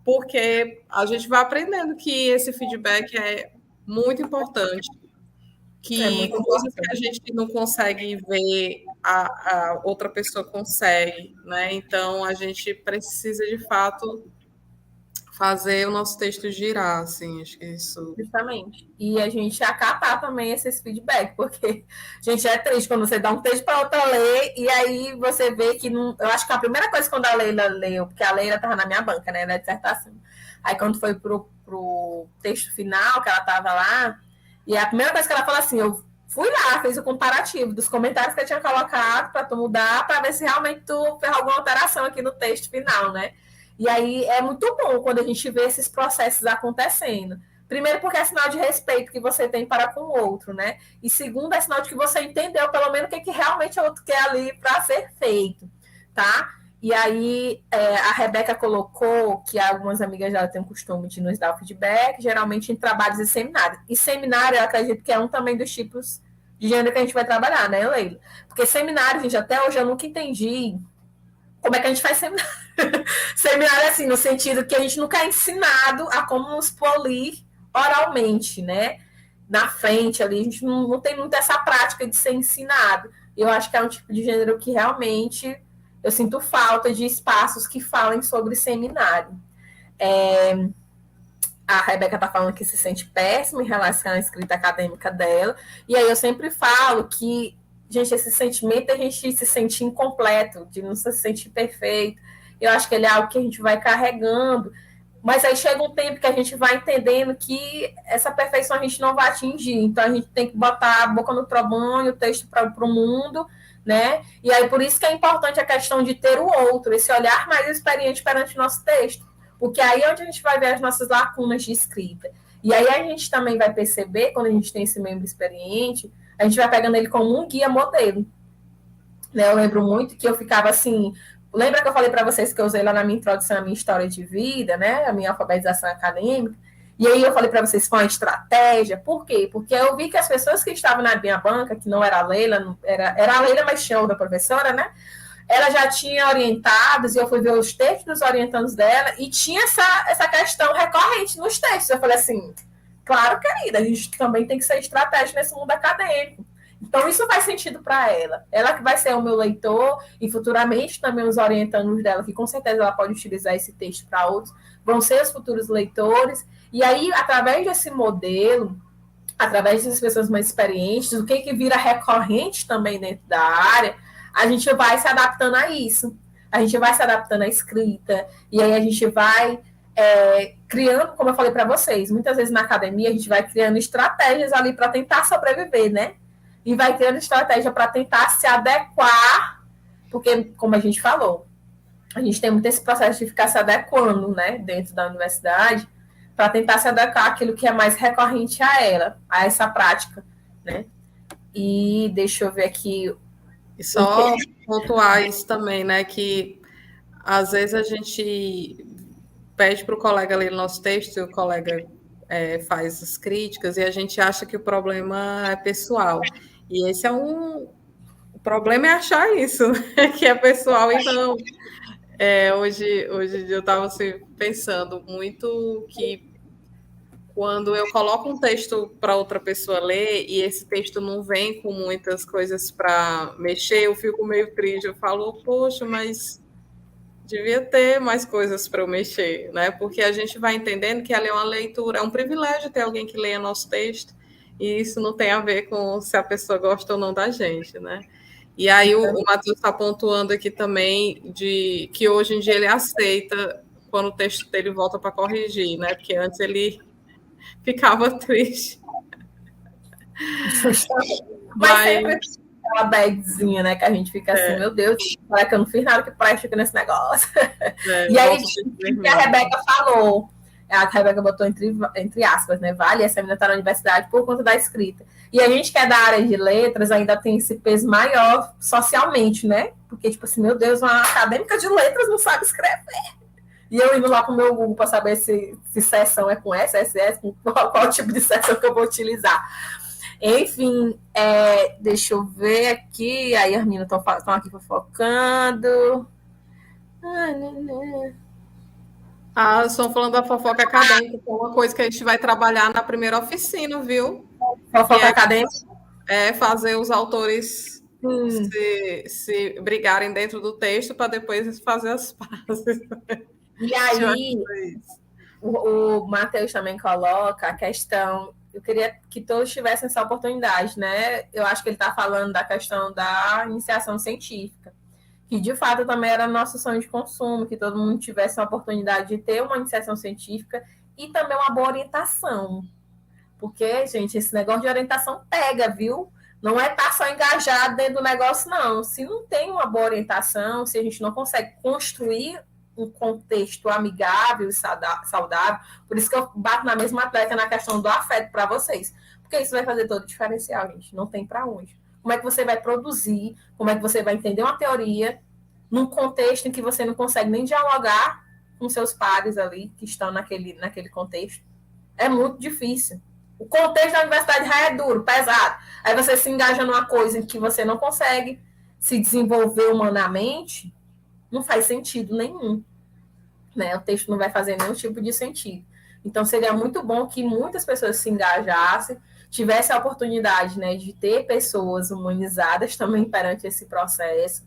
porque a gente vai aprendendo que esse feedback é muito importante, É que muito coisas que a importante. gente não consegue ver, a outra pessoa consegue, né? Então a gente precisa de fato fazer o nosso texto girar, assim, acho que isso. Justamente. E a gente acatar também esses feedbacks, porque, gente, é triste quando você dá um texto para outra ler e aí você vê que não. Eu acho que a primeira coisa quando a Leila leu, porque a Leila estava na minha banca, né, na dissertação. Aí quando foi pro texto final, que ela estava lá, e a primeira coisa que ela falou assim, eu fui lá, fiz o comparativo dos comentários que eu tinha colocado para tu mudar, para ver se realmente tu fez alguma alteração aqui no texto final, né? E aí é muito bom quando a gente vê esses processos acontecendo. Primeiro, porque é sinal de respeito que você tem para com o outro, né? E segundo, é sinal de que você entendeu pelo menos o que realmente o outro quer ali para ser feito, tá? E aí, a Rebeca colocou que algumas amigas dela têm o costume de nos dar o feedback, geralmente em trabalhos e seminários. E seminário, eu acredito que é um também dos tipos de gênero que a gente vai trabalhar, né, Leila? Porque seminário, gente, até hoje eu nunca entendi como é que a gente faz seminário. Seminário, assim, no sentido que a gente nunca é ensinado a como nos polir oralmente, né? Na frente ali, a gente não tem muito essa prática de ser ensinado. Eu acho que é um tipo de gênero que realmente eu sinto falta de espaços que falem sobre seminário. A Rebeca tá falando que se sente péssima em relação à escrita acadêmica dela, e aí eu sempre falo que, gente, esse sentimento a gente se sentir incompleto, de não se sentir perfeito, eu acho que ele é algo que a gente vai carregando, mas aí chega um tempo que a gente vai entendendo que essa perfeição a gente não vai atingir, então a gente tem que botar a boca no trovão e o texto para o mundo, né? E aí por isso que é importante a questão de ter o outro, esse olhar mais experiente perante o nosso texto, porque aí é onde a gente vai ver as nossas lacunas de escrita. E aí a gente também vai perceber, quando a gente tem esse membro experiente, a gente vai pegando ele como um guia modelo. Né? Eu lembro muito que eu ficava assim. Lembra que eu falei para vocês que eu usei lá na minha introdução a minha história de vida, né? A minha alfabetização acadêmica. E aí eu falei para vocês foi uma estratégia. Por quê? Porque eu vi que as pessoas que estavam na minha banca, que não era a Leila, era a Leila, mas tinha outra professora, né? Ela já tinha orientados, e eu fui ver os textos dos orientandos dela, e tinha essa questão recorrente nos textos. Eu falei assim, claro, querida, a gente também tem que ser estratégico nesse mundo acadêmico. Então, isso faz sentido para ela. Ela que vai ser o meu leitor, e futuramente também os orientandos dela, que com certeza ela pode utilizar esse texto para outros, vão ser os futuros leitores. E aí, através desse modelo, através das pessoas mais experientes, o que vira recorrente também dentro da área, a gente vai se adaptando a isso. A gente vai se adaptando à escrita, e aí a gente vai criando, como eu falei para vocês, muitas vezes na academia a gente vai criando estratégias ali para tentar sobreviver, né? E vai criando estratégia para tentar se adequar, porque, como a gente falou, a gente tem muito esse processo de ficar se adequando, né, dentro da universidade, para tentar se adequar àquilo que é mais recorrente a ela, a essa prática, né? E deixa eu ver aqui E o que. só pontuar isso também, né? Que às vezes a gente pede para o colega ler o nosso texto, e o colega faz as críticas, e a gente acha que o problema é pessoal. E esse é o problema é achar isso, né? Que é pessoal e não. Hoje eu estava assim, pensando muito que quando eu coloco um texto para outra pessoa ler e esse texto não vem com muitas coisas para mexer, eu fico meio triste. Eu falo, poxa, mas devia ter mais coisas para eu mexer, né? Porque a gente vai entendendo que ela é uma leitura, é um privilégio ter alguém que leia nosso texto, e isso não tem a ver com se a pessoa gosta ou não da gente, né? E aí o Matheus está pontuando aqui também de que hoje em dia ele aceita quando o texto dele volta para corrigir, né? Porque antes ele ficava triste. Mas sempre aquela badzinha, né? Que a gente fica assim, meu Deus, será que eu não fiz nada que preste aqui nesse negócio? E aí, que a Rebeca falou, a Rebeca botou entre aspas, né? Vale, essa menina está na universidade por conta da escrita. E a gente que é da área de letras ainda tem esse peso maior socialmente, né? Porque, tipo assim, meu Deus, uma acadêmica de letras não sabe escrever. E eu indo lá para o meu Google para saber se sessão é com S, SS, com qual tipo de sessão que eu vou utilizar. Enfim, deixa eu ver aqui. Aí as meninas estão aqui fofocando. Estão falando da fofoca acadêmica, que é uma coisa que a gente vai trabalhar na primeira oficina, viu? Fofoca acadêmica? Fazer os autores se brigarem dentro do texto para depois fazer as pazes. E aí, o Matheus também coloca a questão. Eu queria que todos tivessem essa oportunidade, né? Eu acho que ele está falando da questão da iniciação científica, que de fato também era nosso sonho de consumo, que todo mundo tivesse a oportunidade de ter uma iniciação científica e também uma boa orientação. Porque, gente, esse negócio de orientação pega, viu? Não é estar só engajado dentro do negócio, não. Se não tem uma boa orientação, se a gente não consegue construir um contexto amigável e saudável, por isso que eu bato na mesma tecla na questão do afeto para vocês, porque isso vai fazer todo o diferencial, gente, não tem para onde. Como é que você vai produzir, como é que você vai entender uma teoria num contexto em que você não consegue nem dialogar com seus pares ali, que estão naquele contexto? É muito difícil. O contexto da universidade já é duro, pesado. Aí você se engaja numa coisa em que você não consegue se desenvolver humanamente, não faz sentido nenhum. Né? O texto não vai fazer nenhum tipo de sentido. Então, seria muito bom que muitas pessoas se engajassem, tivessem a oportunidade, né, de ter pessoas humanizadas também perante esse processo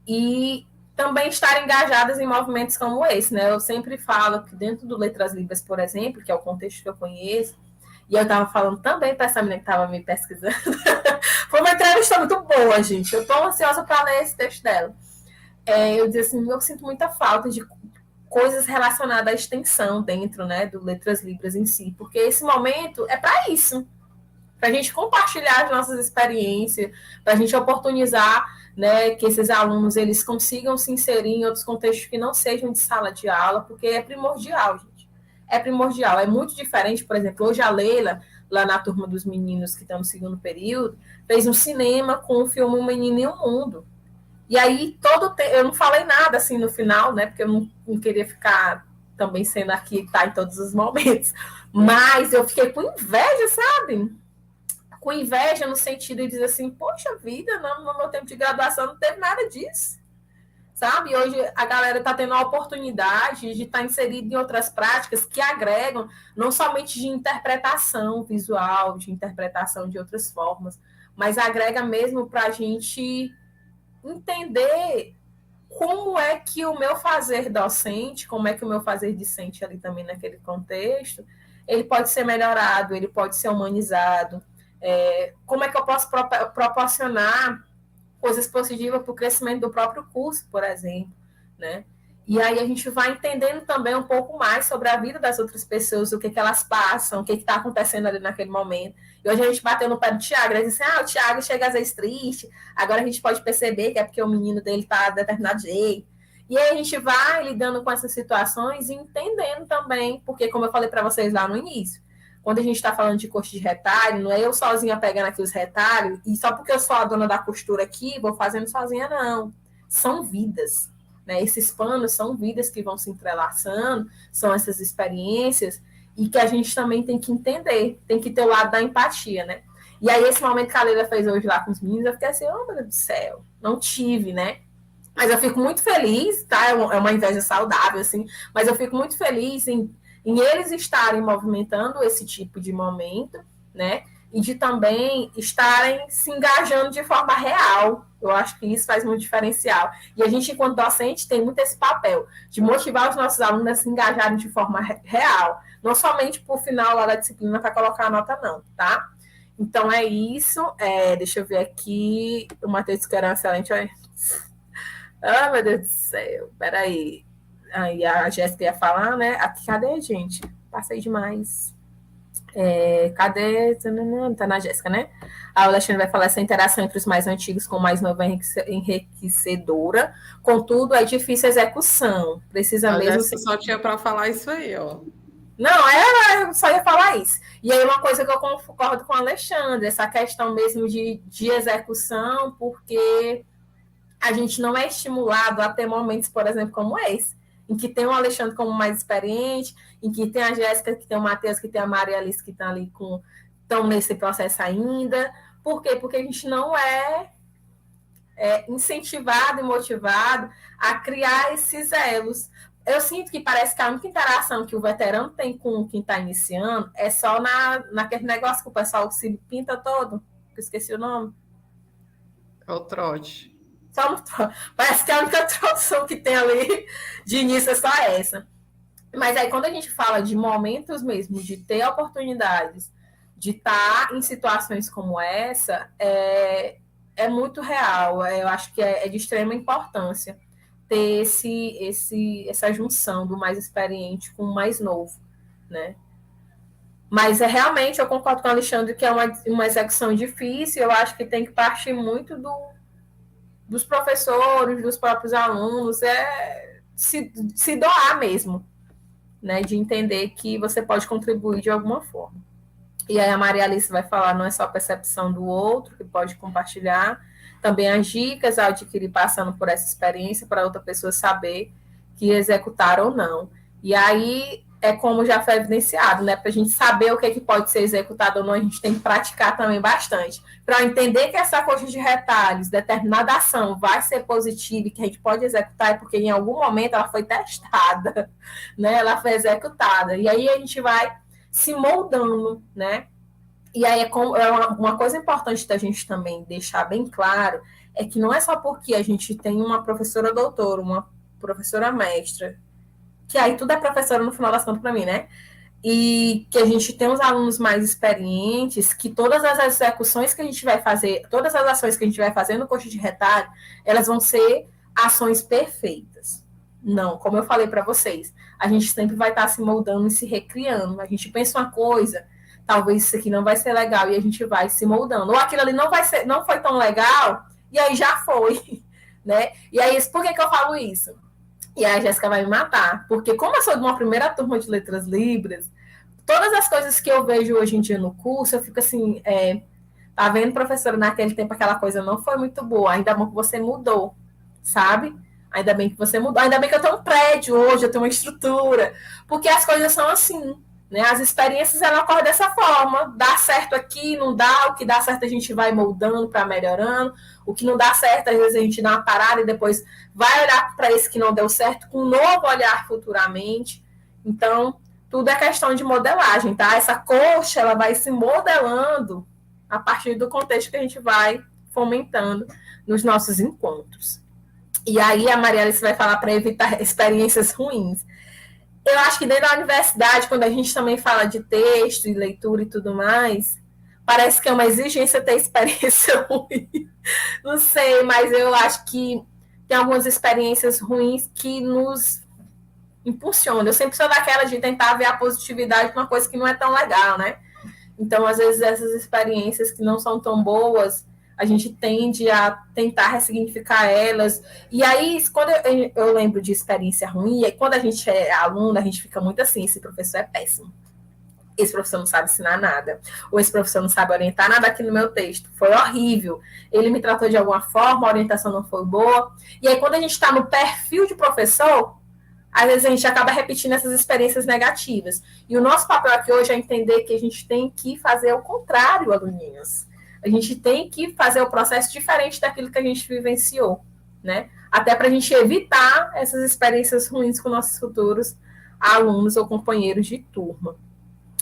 e também estar engajadas em movimentos como esse. Né? Eu sempre falo que dentro do Letras Libras, por exemplo, que é o contexto que eu conheço, e eu estava falando também para essa menina que estava me pesquisando, foi uma entrevista muito boa, gente. Eu estou ansiosa para ler esse texto dela. Eu disse assim, eu sinto muita falta de coisas relacionadas à extensão dentro, né, do Letras Libras em si, porque esse momento é para isso, para a gente compartilhar as nossas experiências, para a gente oportunizar, né, que esses alunos eles consigam se inserir em outros contextos que não sejam de sala de aula, porque é primordial, gente. É primordial, é muito diferente, por exemplo, hoje a Leila, lá na turma dos meninos que estão no segundo período, fez um cinema com o filme Um Menino e um Mundo. E aí, eu não falei nada assim no final, né? Porque eu não queria ficar também sendo aqui, tá, em todos os momentos. Mas eu fiquei com inveja, sabe? Com inveja no sentido de dizer assim, poxa vida, no meu tempo de graduação não teve nada disso. Sabe? Hoje a galera está tendo a oportunidade de estar inserida em outras práticas que agregam, não somente de interpretação visual, de interpretação de outras formas, mas agrega mesmo para a gente entender como é que o meu fazer docente, como é que o meu fazer discente ali também naquele contexto, ele pode ser melhorado, ele pode ser humanizado, como é que eu posso proporcionar coisas positivas para o crescimento do próprio curso, por exemplo, né? E aí a gente vai entendendo também um pouco mais sobre a vida das outras pessoas, o que elas passam, o que está acontecendo ali naquele momento. E hoje a gente bateu no pé do Tiago, ele disse assim, o Tiago chega às vezes triste, agora a gente pode perceber que é porque o menino dele está de determinado jeito. E aí a gente vai lidando com essas situações e entendendo também, porque como eu falei para vocês lá no início, quando a gente está falando de corte de retalho, não é eu sozinha pegando aqui os retalhos, e só porque eu sou a dona da costura aqui, vou fazendo sozinha, não. São vidas. né? Esses panos são vidas que vão se entrelaçando, são essas experiências, e que a gente também tem que entender, tem que ter o lado da empatia, né? E aí, esse momento que a Leila fez hoje lá com os meninos, eu fiquei assim, oh, meu Deus do céu, não tive, né? Mas eu fico muito feliz, tá? É uma inveja saudável, assim, mas eu fico muito feliz em eles estarem movimentando esse tipo de momento, né? E de também estarem se engajando de forma real. Eu acho que isso faz muito diferencial. E a gente, enquanto docente, tem muito esse papel de motivar os nossos alunos a se engajarem de forma real. Não somente por final lá da disciplina para colocar a nota, não, tá? Então é isso. Deixa eu ver aqui. O Matheus que era um excelente. Ah, meu Deus do céu. Peraí. Aí a Jéssica ia falar, né? Aqui, cadê, gente? Passei demais. Cadê? Tá na Jéssica, né? A Alexandre vai falar essa interação entre os mais antigos com o mais novo é enriquecedora. Contudo, é difícil a execução. Precisa A mesmo... Jéssica só tinha para falar isso aí, ó. Não, eu só ia falar isso. E aí uma coisa que eu concordo com o Alexandre, essa questão mesmo de execução, porque a gente não é estimulado a ter momentos, por exemplo, como esse, em que tem o Alexandre como mais experiente, em que tem a Jéssica, que tem o Matheus, que tem a Maria Alice, que estão ali estão nesse processo ainda. Por quê? Porque a gente não é incentivado e motivado a criar esses elos. Eu sinto que parece que a única interação que o veterano tem com quem está iniciando é só naquele negócio que o pessoal se pinta todo, que eu esqueci o nome. É o trote. Parece que a única tradução que tem ali de início é só essa. Mas aí quando a gente fala de momentos mesmo, de ter oportunidades, de estar em situações como essa, é muito real. Eu acho que é de extrema importância ter essa junção do mais experiente com o mais novo, né? Mas realmente, eu concordo com o Alexandre que é uma execução difícil. Eu acho que tem que partir muito dos professores, dos próprios alunos, se doar mesmo, né? De entender que você pode contribuir de alguma forma. E aí a Maria Alice vai falar, não é só a percepção do outro que pode compartilhar, também as dicas a adquirir passando por essa experiência para outra pessoa saber que executar ou não. E aí como já foi evidenciado, né? Para a gente saber o que pode ser executado ou não, a gente tem que praticar também bastante. Para entender que essa coxa de retalhos, determinada ação vai ser positiva e que a gente pode executar, é porque em algum momento ela foi testada, né? Ela foi executada. E aí a gente vai se moldando, né? E aí uma coisa importante da gente também deixar bem claro é que não é só porque a gente tem uma professora doutora, uma professora mestra, que aí tudo é professora no final das contas para mim, né? E que a gente tem os alunos mais experientes, que todas as execuções que a gente vai fazer, todas as ações que a gente vai fazer no coxa de retalho, elas vão ser ações perfeitas. Não, como eu falei para vocês, a gente sempre vai estar se moldando e se recriando. A gente pensa uma coisa, talvez isso aqui não vai ser legal, e a gente vai se moldando. Ou aquilo ali não foi tão legal, e aí já foi, né? E aí, por que eu falo isso? E a Jéssica vai me matar, porque como eu sou de uma primeira turma de letras libras, todas as coisas que eu vejo hoje em dia no curso, eu fico assim, tá vendo, professora, naquele tempo aquela coisa não foi muito boa, ainda bem que você mudou, sabe? Ainda bem que você mudou, ainda bem que eu tenho um prédio hoje, eu tenho uma estrutura, porque as coisas são assim, né? As experiências, ela ocorrem dessa forma, dá certo aqui, não dá, o que dá certo a gente vai moldando para melhorando, o que não dá certo, às vezes a gente dá uma parada e depois vai olhar para esse que não deu certo com um novo olhar futuramente. Então, tudo é questão de modelagem, tá? Essa coxa, ela vai se modelando a partir do contexto que a gente vai fomentando nos nossos encontros. E aí a Maria Alice vai falar para evitar experiências ruins. Eu acho que dentro da universidade, quando a gente também fala de texto e leitura e tudo mais, parece que é uma exigência ter experiência ruim. Não sei, mas eu acho que tem algumas experiências ruins que nos impulsionam. Eu sempre sou daquela de tentar ver a positividade de uma coisa que não é tão legal, né? Então, às vezes, essas experiências que não são tão boas, a gente tende a tentar ressignificar elas. E aí, quando eu lembro de experiência ruim, e aí quando a gente é aluno, a gente fica muito assim, esse professor é péssimo. esse professor não sabe ensinar nada, ou esse professor não sabe orientar nada aqui no meu texto, foi horrível, ele me tratou de alguma forma, a orientação não foi boa. E aí, quando a gente está no perfil de professor, às vezes a gente acaba repetindo essas experiências negativas. E o nosso papel aqui hoje é entender que a gente tem que fazer o contrário, aluninhos. A gente tem que fazer o processo diferente daquilo que a gente vivenciou, né? Até para a gente evitar essas experiências ruins com nossos futuros alunos ou companheiros de turma.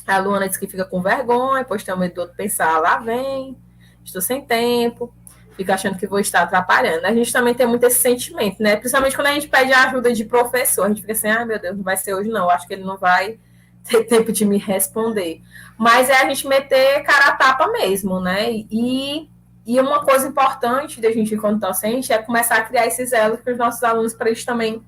A Luana diz que fica com vergonha, pois tem medo do outro pensar, lá vem, estou sem tempo, fica achando que vou estar atrapalhando. A gente também tem muito esse sentimento, né? Principalmente quando a gente pede a ajuda de professor, a gente fica assim, ah, meu Deus, não vai ser hoje não, acho que ele não vai ter tempo de me responder. Mas é a gente meter cara a tapa mesmo, né? E uma coisa importante da gente, enquanto docente, é começar a criar esses elos para os nossos alunos, para eles também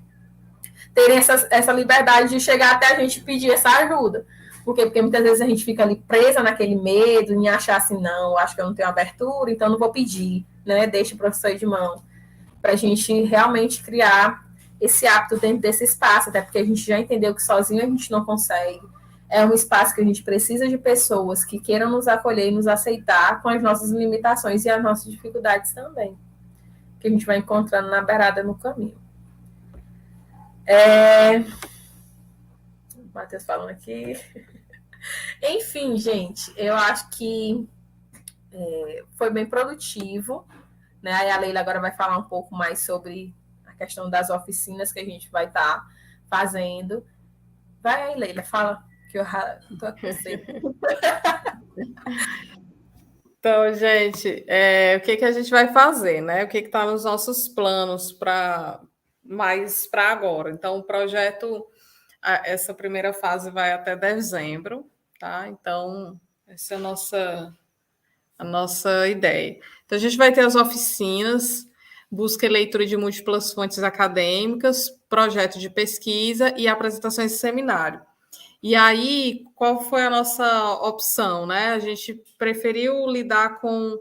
terem essa liberdade de chegar até a gente pedir essa ajuda. Por quê? Porque muitas vezes a gente fica ali presa naquele medo, em achar assim, não, acho que eu não tenho abertura, então não vou pedir, né? Deixa o professor ir de mão. Para a gente realmente criar esse hábito dentro desse espaço, até porque a gente já entendeu que sozinho a gente não consegue. É um espaço que a gente precisa de pessoas que queiram nos acolher e nos aceitar com as nossas limitações e as nossas dificuldades também, que a gente vai encontrando na beirada no caminho. O Matheus falando aqui. Enfim, gente, eu acho que foi bem produtivo, né? Aí a Leila agora vai falar um pouco mais sobre a questão das oficinas que a gente vai estar fazendo. Vai aí, Leila, fala que eu estou aqui com você. Então, gente, o que a gente vai fazer, né? O que está nos nossos planos para mais para agora? Então, o projeto, essa primeira fase vai até dezembro, tá? Então, essa é a nossa ideia. Então, a gente vai ter as oficinas, busca e leitura de múltiplas fontes acadêmicas, projeto de pesquisa e apresentações de seminário. E aí, qual foi a nossa opção, né? A gente preferiu lidar com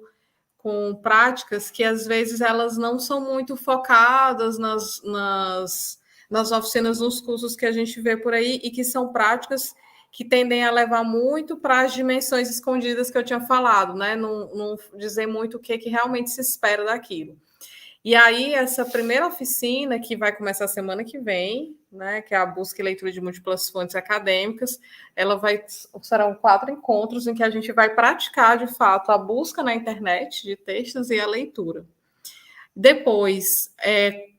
práticas que, às vezes, elas não são muito focadas nas oficinas, nos cursos que a gente vê por aí, e que são práticas que tendem a levar muito para as dimensões escondidas que eu tinha falado, né? Não dizer muito o que realmente se espera daquilo. E aí, essa primeira oficina, que vai começar semana que vem, né, que é a busca e leitura de múltiplas fontes acadêmicas, serão 4 encontros em que a gente vai praticar, de fato, a busca na internet de textos e a leitura. Depois,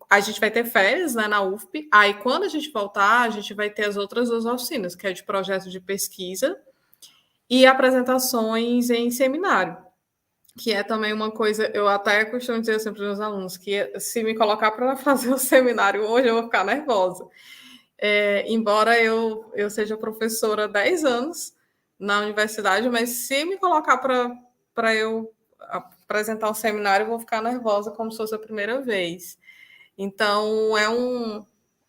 a gente vai ter férias, né, na UFP. Aí, quando a gente voltar, a gente vai ter as outras 2 oficinas, que é de projeto de pesquisa e apresentações em seminário, que é também uma coisa, eu até costumo dizer sempre para os meus alunos, que se me colocar para fazer o seminário hoje, eu vou ficar nervosa. Embora eu seja professora há 10 anos na universidade, mas se me colocar para eu apresentar um seminário, eu vou ficar nervosa como se fosse a primeira vez. Então, é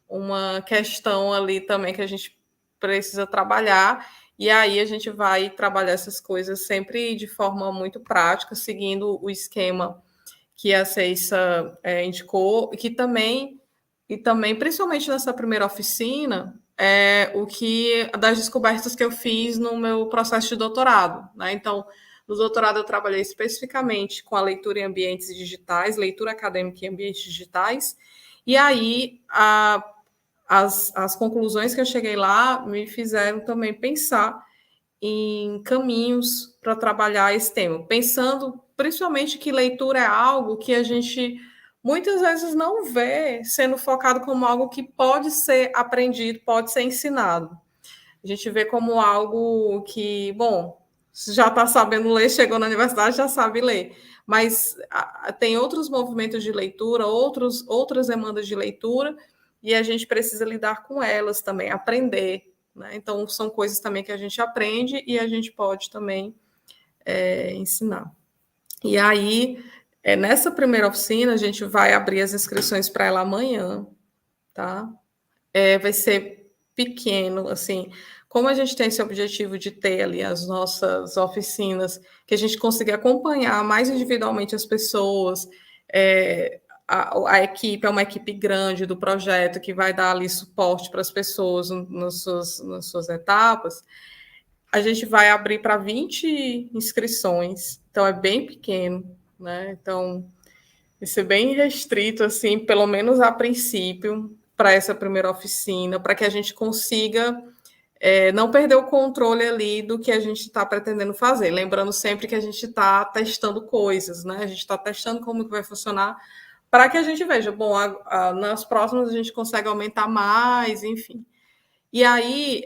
uma questão ali também que a gente precisa trabalhar, e aí a gente vai trabalhar essas coisas sempre de forma muito prática, seguindo o esquema que a Ceissa indicou, e também, principalmente nessa primeira oficina, das descobertas que eu fiz no meu processo de doutorado, né? Então, no doutorado eu trabalhei especificamente com a leitura em ambientes digitais, leitura acadêmica em ambientes digitais, e aí as conclusões que eu cheguei lá me fizeram também pensar em caminhos para trabalhar esse tema, pensando principalmente que leitura é algo que a gente muitas vezes não vê sendo focado como algo que pode ser aprendido, pode ser ensinado. A gente vê como algo que, bom, já está sabendo ler, chegou na universidade, já sabe ler. Mas tem outros movimentos de leitura, outras demandas de leitura, e a gente precisa lidar com elas também, aprender. Né? Então, são coisas também que a gente aprende e a gente pode também ensinar. E aí, nessa primeira oficina, a gente vai abrir as inscrições para ela amanhã, tá? Vai ser pequeno, assim, como a gente tem esse objetivo de ter ali as nossas oficinas, que a gente consiga acompanhar mais individualmente as pessoas, a equipe é uma equipe grande do projeto que vai dar ali suporte para as pessoas nas suas etapas, a gente vai abrir para 20 inscrições, então é bem pequeno, né? Então, vai ser bem restrito, assim, pelo menos a princípio, para essa primeira oficina, para que a gente consiga não perder o controle ali do que a gente está pretendendo fazer. Lembrando sempre que a gente está testando coisas, né? A gente está testando como que vai funcionar para que a gente veja, bom, nas próximas a gente consegue aumentar mais, enfim. E aí,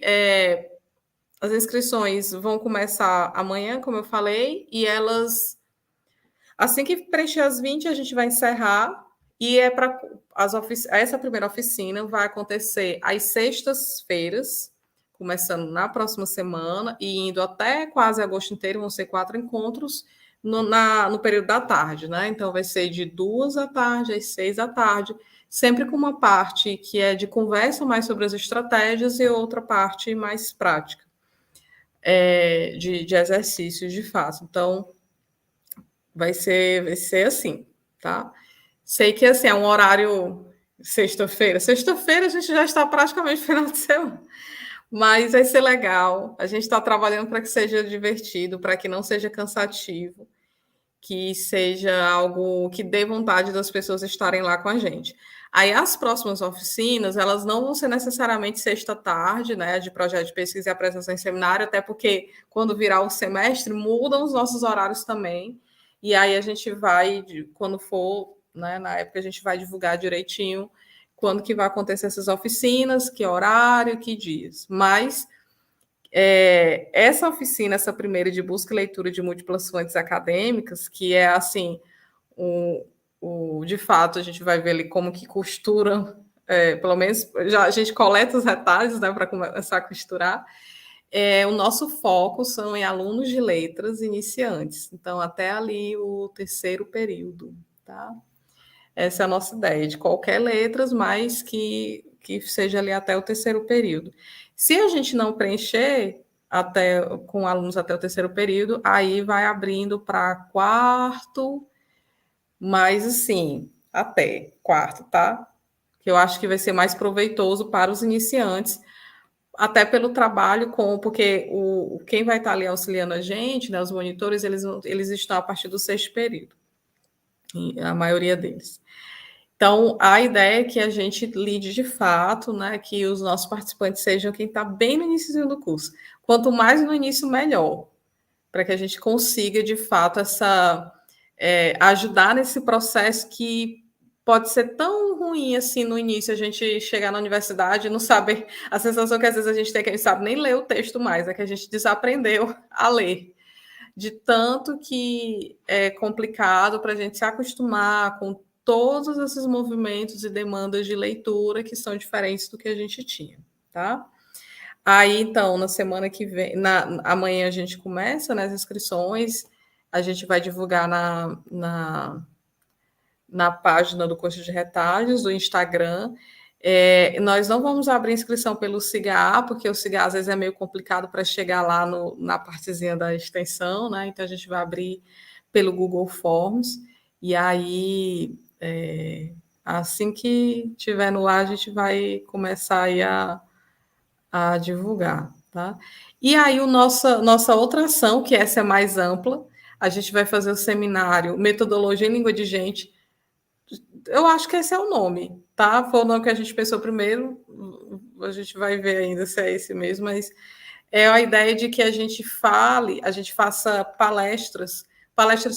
as inscrições vão começar amanhã, como eu falei, e elas, assim que preencher as 20, a gente vai encerrar, e para essa primeira oficina vai acontecer às sextas-feiras, começando na próxima semana e indo até quase agosto inteiro, vão ser 4 encontros no período da tarde, né? Então vai ser de 2 da tarde às 6 da tarde, sempre com uma parte que é de conversa mais sobre as estratégias e outra parte mais prática, de exercícios de fato. Então, vai ser assim, tá? Sei que assim, é um horário sexta-feira. Sexta-feira a gente já está praticamente no final de semana. Mas vai ser legal. A gente está trabalhando para que seja divertido, para que não seja cansativo, que seja algo que dê vontade das pessoas estarem lá com a gente. Aí as próximas oficinas, elas não vão ser necessariamente sexta-tarde, né, de projeto de pesquisa e apresentação em seminário, até porque quando virar o semestre, mudam os nossos horários também, e aí a gente vai, quando for, né, na época a gente vai divulgar direitinho quando que vai acontecer essas oficinas, que horário, que dias. Mas essa oficina, essa primeira de busca e leitura de múltiplas fontes acadêmicas, que é assim, de fato, a gente vai ver ali como que costura, pelo menos já a gente coleta os retalhos, né, para começar a costurar. O nosso foco são em alunos de letras iniciantes, então até ali o terceiro período, tá? Essa é a nossa ideia, de qualquer letras, mas que seja ali até o terceiro período. Se a gente não preencher com alunos até o terceiro período, aí vai abrindo para quarto, mas assim, até quarto, tá? Que eu acho que vai ser mais proveitoso para os iniciantes, até pelo trabalho porque quem vai estar ali auxiliando a gente, né, os monitores, eles estão a partir do sexto período, a maioria deles. Então, a ideia é que a gente lide de fato, né, que os nossos participantes sejam quem está bem no início do curso. Quanto mais no início, melhor, para que a gente consiga, de fato, ajudar nesse processo que pode ser tão ruim assim no início, a gente chegar na universidade e não saber, a sensação que às vezes a gente tem que a gente sabe nem ler o texto mais, é que a gente desaprendeu a ler, de tanto que é complicado para a gente se acostumar com todos esses movimentos e demandas de leitura que são diferentes do que a gente tinha, tá? Aí, então, na semana que vem, amanhã a gente começa, né, as inscrições, a gente vai divulgar na página do curso de retalhos, do Instagram. Nós não vamos abrir inscrição pelo SIGA, porque o SIGA às vezes é meio complicado para chegar lá na partezinha da extensão, né? Então a gente vai abrir pelo Google Forms, e aí assim que tiver no ar, a gente vai começar aí a divulgar, tá? E aí nossa outra ação, que essa é mais ampla, a gente vai fazer o seminário Metodologia em Língua de Gente. Eu acho que esse é o nome, tá? Foi o nome que a gente pensou primeiro, a gente vai ver ainda se é esse mesmo, mas é a ideia de que a gente faça palestras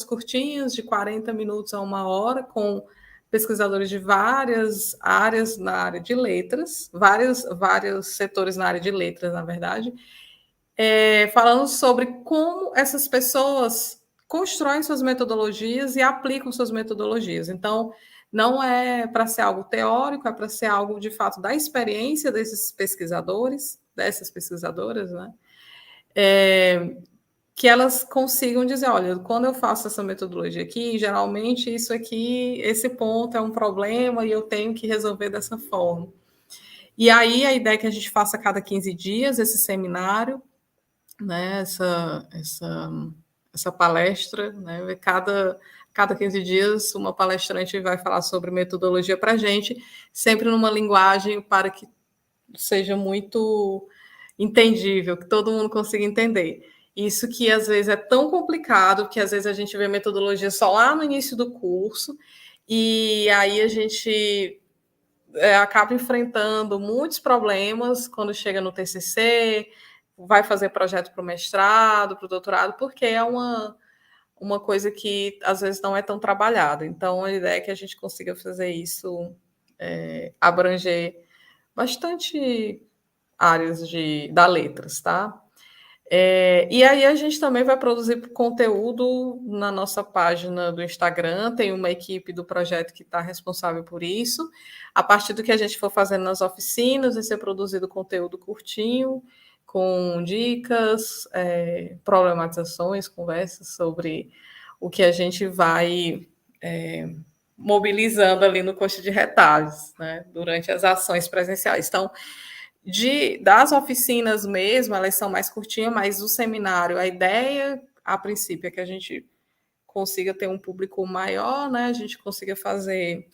curtinhas, de 40 minutos a 1 hora, com pesquisadores de várias áreas na área de letras, vários setores na área de letras, na verdade, falando sobre como essas pessoas constroem suas metodologias e aplicam suas metodologias. Então, não é para ser algo teórico, é para ser algo, de fato, da experiência desses pesquisadores, dessas pesquisadoras, né? Que elas consigam dizer, olha, quando eu faço essa metodologia aqui, geralmente isso aqui, esse ponto é um problema e eu tenho que resolver dessa forma. E aí a ideia é que a gente faça a cada 15 dias esse seminário, né, essa palestra, né, cada 15 dias uma palestrante vai falar sobre metodologia para a gente, sempre numa linguagem para que seja muito entendível, que todo mundo consiga entender. Isso que às vezes é tão complicado, que às vezes a gente vê metodologia só lá no início do curso, e aí a gente acaba enfrentando muitos problemas quando chega no TCC, vai fazer projeto para o mestrado, para o doutorado, porque é uma coisa que às vezes não é tão trabalhada. Então, a ideia é que a gente consiga fazer isso, abranger bastante áreas da letras, tá? E aí a gente também vai produzir conteúdo na nossa página do Instagram, tem uma equipe do projeto que está responsável por isso. A partir do que a gente for fazendo nas oficinas, vai ser produzido conteúdo curtinho, com dicas, problematizações, conversas sobre o que a gente vai mobilizando ali no coxa de retalhos, né, durante as ações presenciais. Então, das oficinas mesmo, elas são mais curtinhas, mas o seminário, a ideia, a princípio, é que a gente consiga ter um público maior, né? A gente consiga fazer.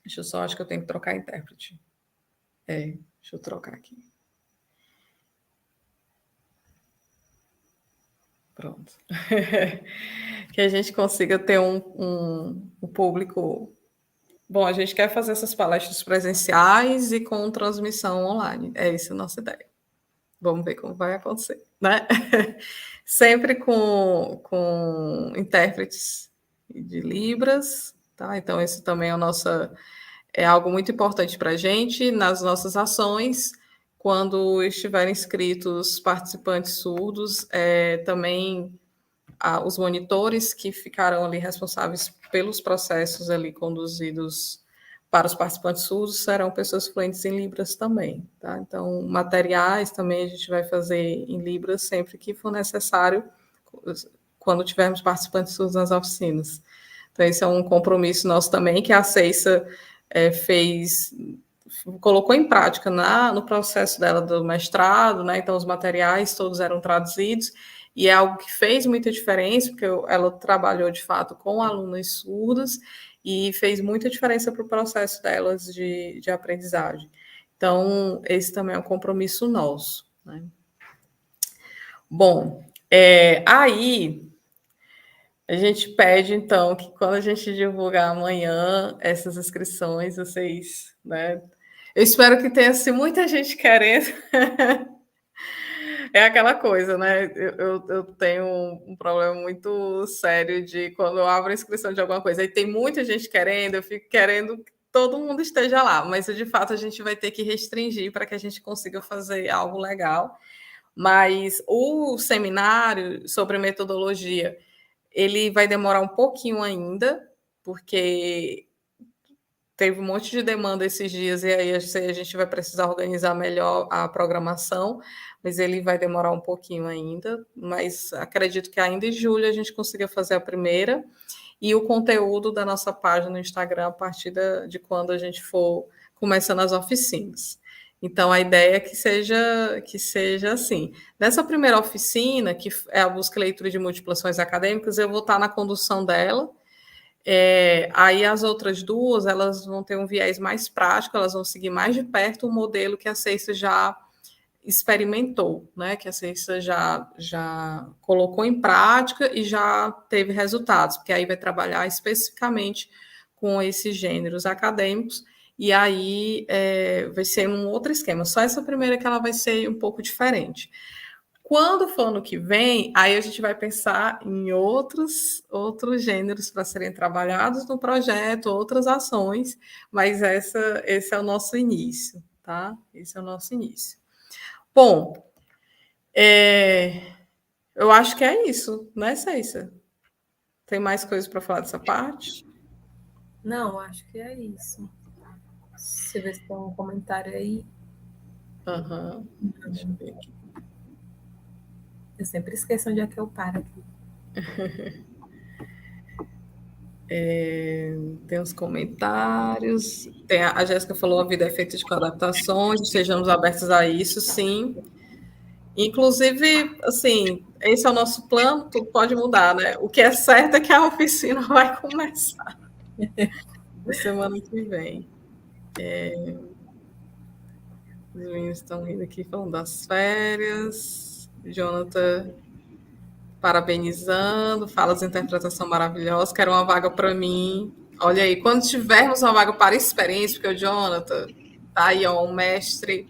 Deixa eu só, acho que eu tenho que trocar a intérprete. Deixa eu trocar aqui. Pronto. Que a gente consiga ter um público. Bom, a gente quer fazer essas palestras presenciais e com transmissão online. Essa a nossa ideia. Vamos ver como vai acontecer, né? Sempre com intérpretes de Libras, tá? Então, isso também é algo muito importante para a gente nas nossas ações. Quando estiverem inscritos participantes surdos, também os monitores que ficarão ali responsáveis pelos processos ali conduzidos para os participantes surdos serão pessoas fluentes em Libras também, tá? Então, materiais também a gente vai fazer em Libras sempre que for necessário, quando tivermos participantes surdos nas oficinas. Então, esse é um compromisso nosso também, que a Ceissa colocou em prática no processo dela do mestrado, né? Então, os materiais todos eram traduzidos, e é algo que fez muita diferença, porque ela trabalhou, de fato, com alunas surdas, e fez muita diferença para o processo delas de aprendizagem. Então, esse também é um compromisso nosso, né? Bom, aí a gente pede, então, que quando a gente divulgar amanhã essas inscrições, vocês, né? Eu espero que tenha assim, muita gente querendo. É aquela coisa, né? Eu tenho um problema muito sério de quando eu abro a inscrição de alguma coisa e tem muita gente querendo, eu fico querendo que todo mundo esteja lá, mas de fato a gente vai ter que restringir para que a gente consiga fazer algo legal. Mas o seminário sobre metodologia, ele vai demorar um pouquinho ainda, porque teve um monte de demanda esses dias e aí a gente vai precisar organizar melhor a programação, mas ele vai demorar um pouquinho ainda, mas acredito que ainda em julho a gente consiga fazer a primeira, e o conteúdo da nossa página no Instagram a partir de quando a gente for começando as oficinas. Então, a ideia é que seja assim. Nessa primeira oficina, que é a busca e leitura de múltiplas acadêmicas, eu vou estar na condução dela. Aí as outras duas, elas vão ter um viés mais prático, elas vão seguir mais de perto o modelo que a Ceissa já experimentou, né? Que a Ceissa já colocou em prática e já teve resultados, porque aí vai trabalhar especificamente com esses gêneros acadêmicos, e aí vai ser um outro esquema. Só essa primeira que ela vai ser um pouco diferente. Quando for ano que vem, aí a gente vai pensar em outros gêneros para serem trabalhados no projeto, outras ações, mas esse é o nosso início, tá? Esse é o nosso início. Bom, eu acho que é isso, né, Ceissa? Tem mais coisas para falar dessa parte? Não, acho que é isso. Deixa eu ver se tem um comentário aí. Deixa eu ver aqui. Eu sempre esqueço onde é que eu paro aqui. Tem os comentários. A Jéssica falou: a vida é feita de adaptações, estejamos abertos a isso, sim. Inclusive, assim, esse é o nosso plano, tudo pode mudar, né? O que é certo é que a oficina vai começar na semana que vem. Os meninos estão rindo aqui falando das férias. Jonathan parabenizando, fala de interpretação maravilhosa, quero uma vaga para mim. Olha aí, quando tivermos uma vaga para experiência, porque o Jonathan tá aí, ó, um mestre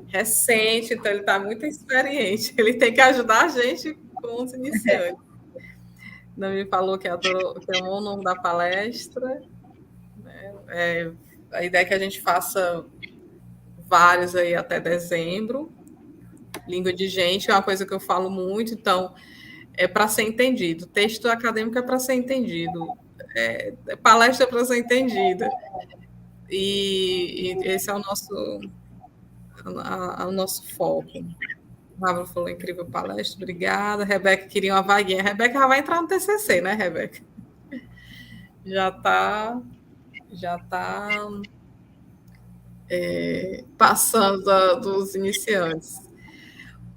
recente, então ele está muito experiente, ele tem que ajudar a gente com os iniciantes. Não me falou que adorou, que amou o nome da palestra. Né? A ideia é que a gente faça vários aí até dezembro. Língua de gente é uma coisa que eu falo muito, então é para ser entendido. Texto acadêmico é para ser entendido. Palestra é para ser entendida. E esse é o nosso foco. Rafa falou incrível palestra, obrigada. Rebeca queria uma vaguinha. Rebeca já vai entrar no TCC, né, Rebeca? Já está passando dos iniciantes.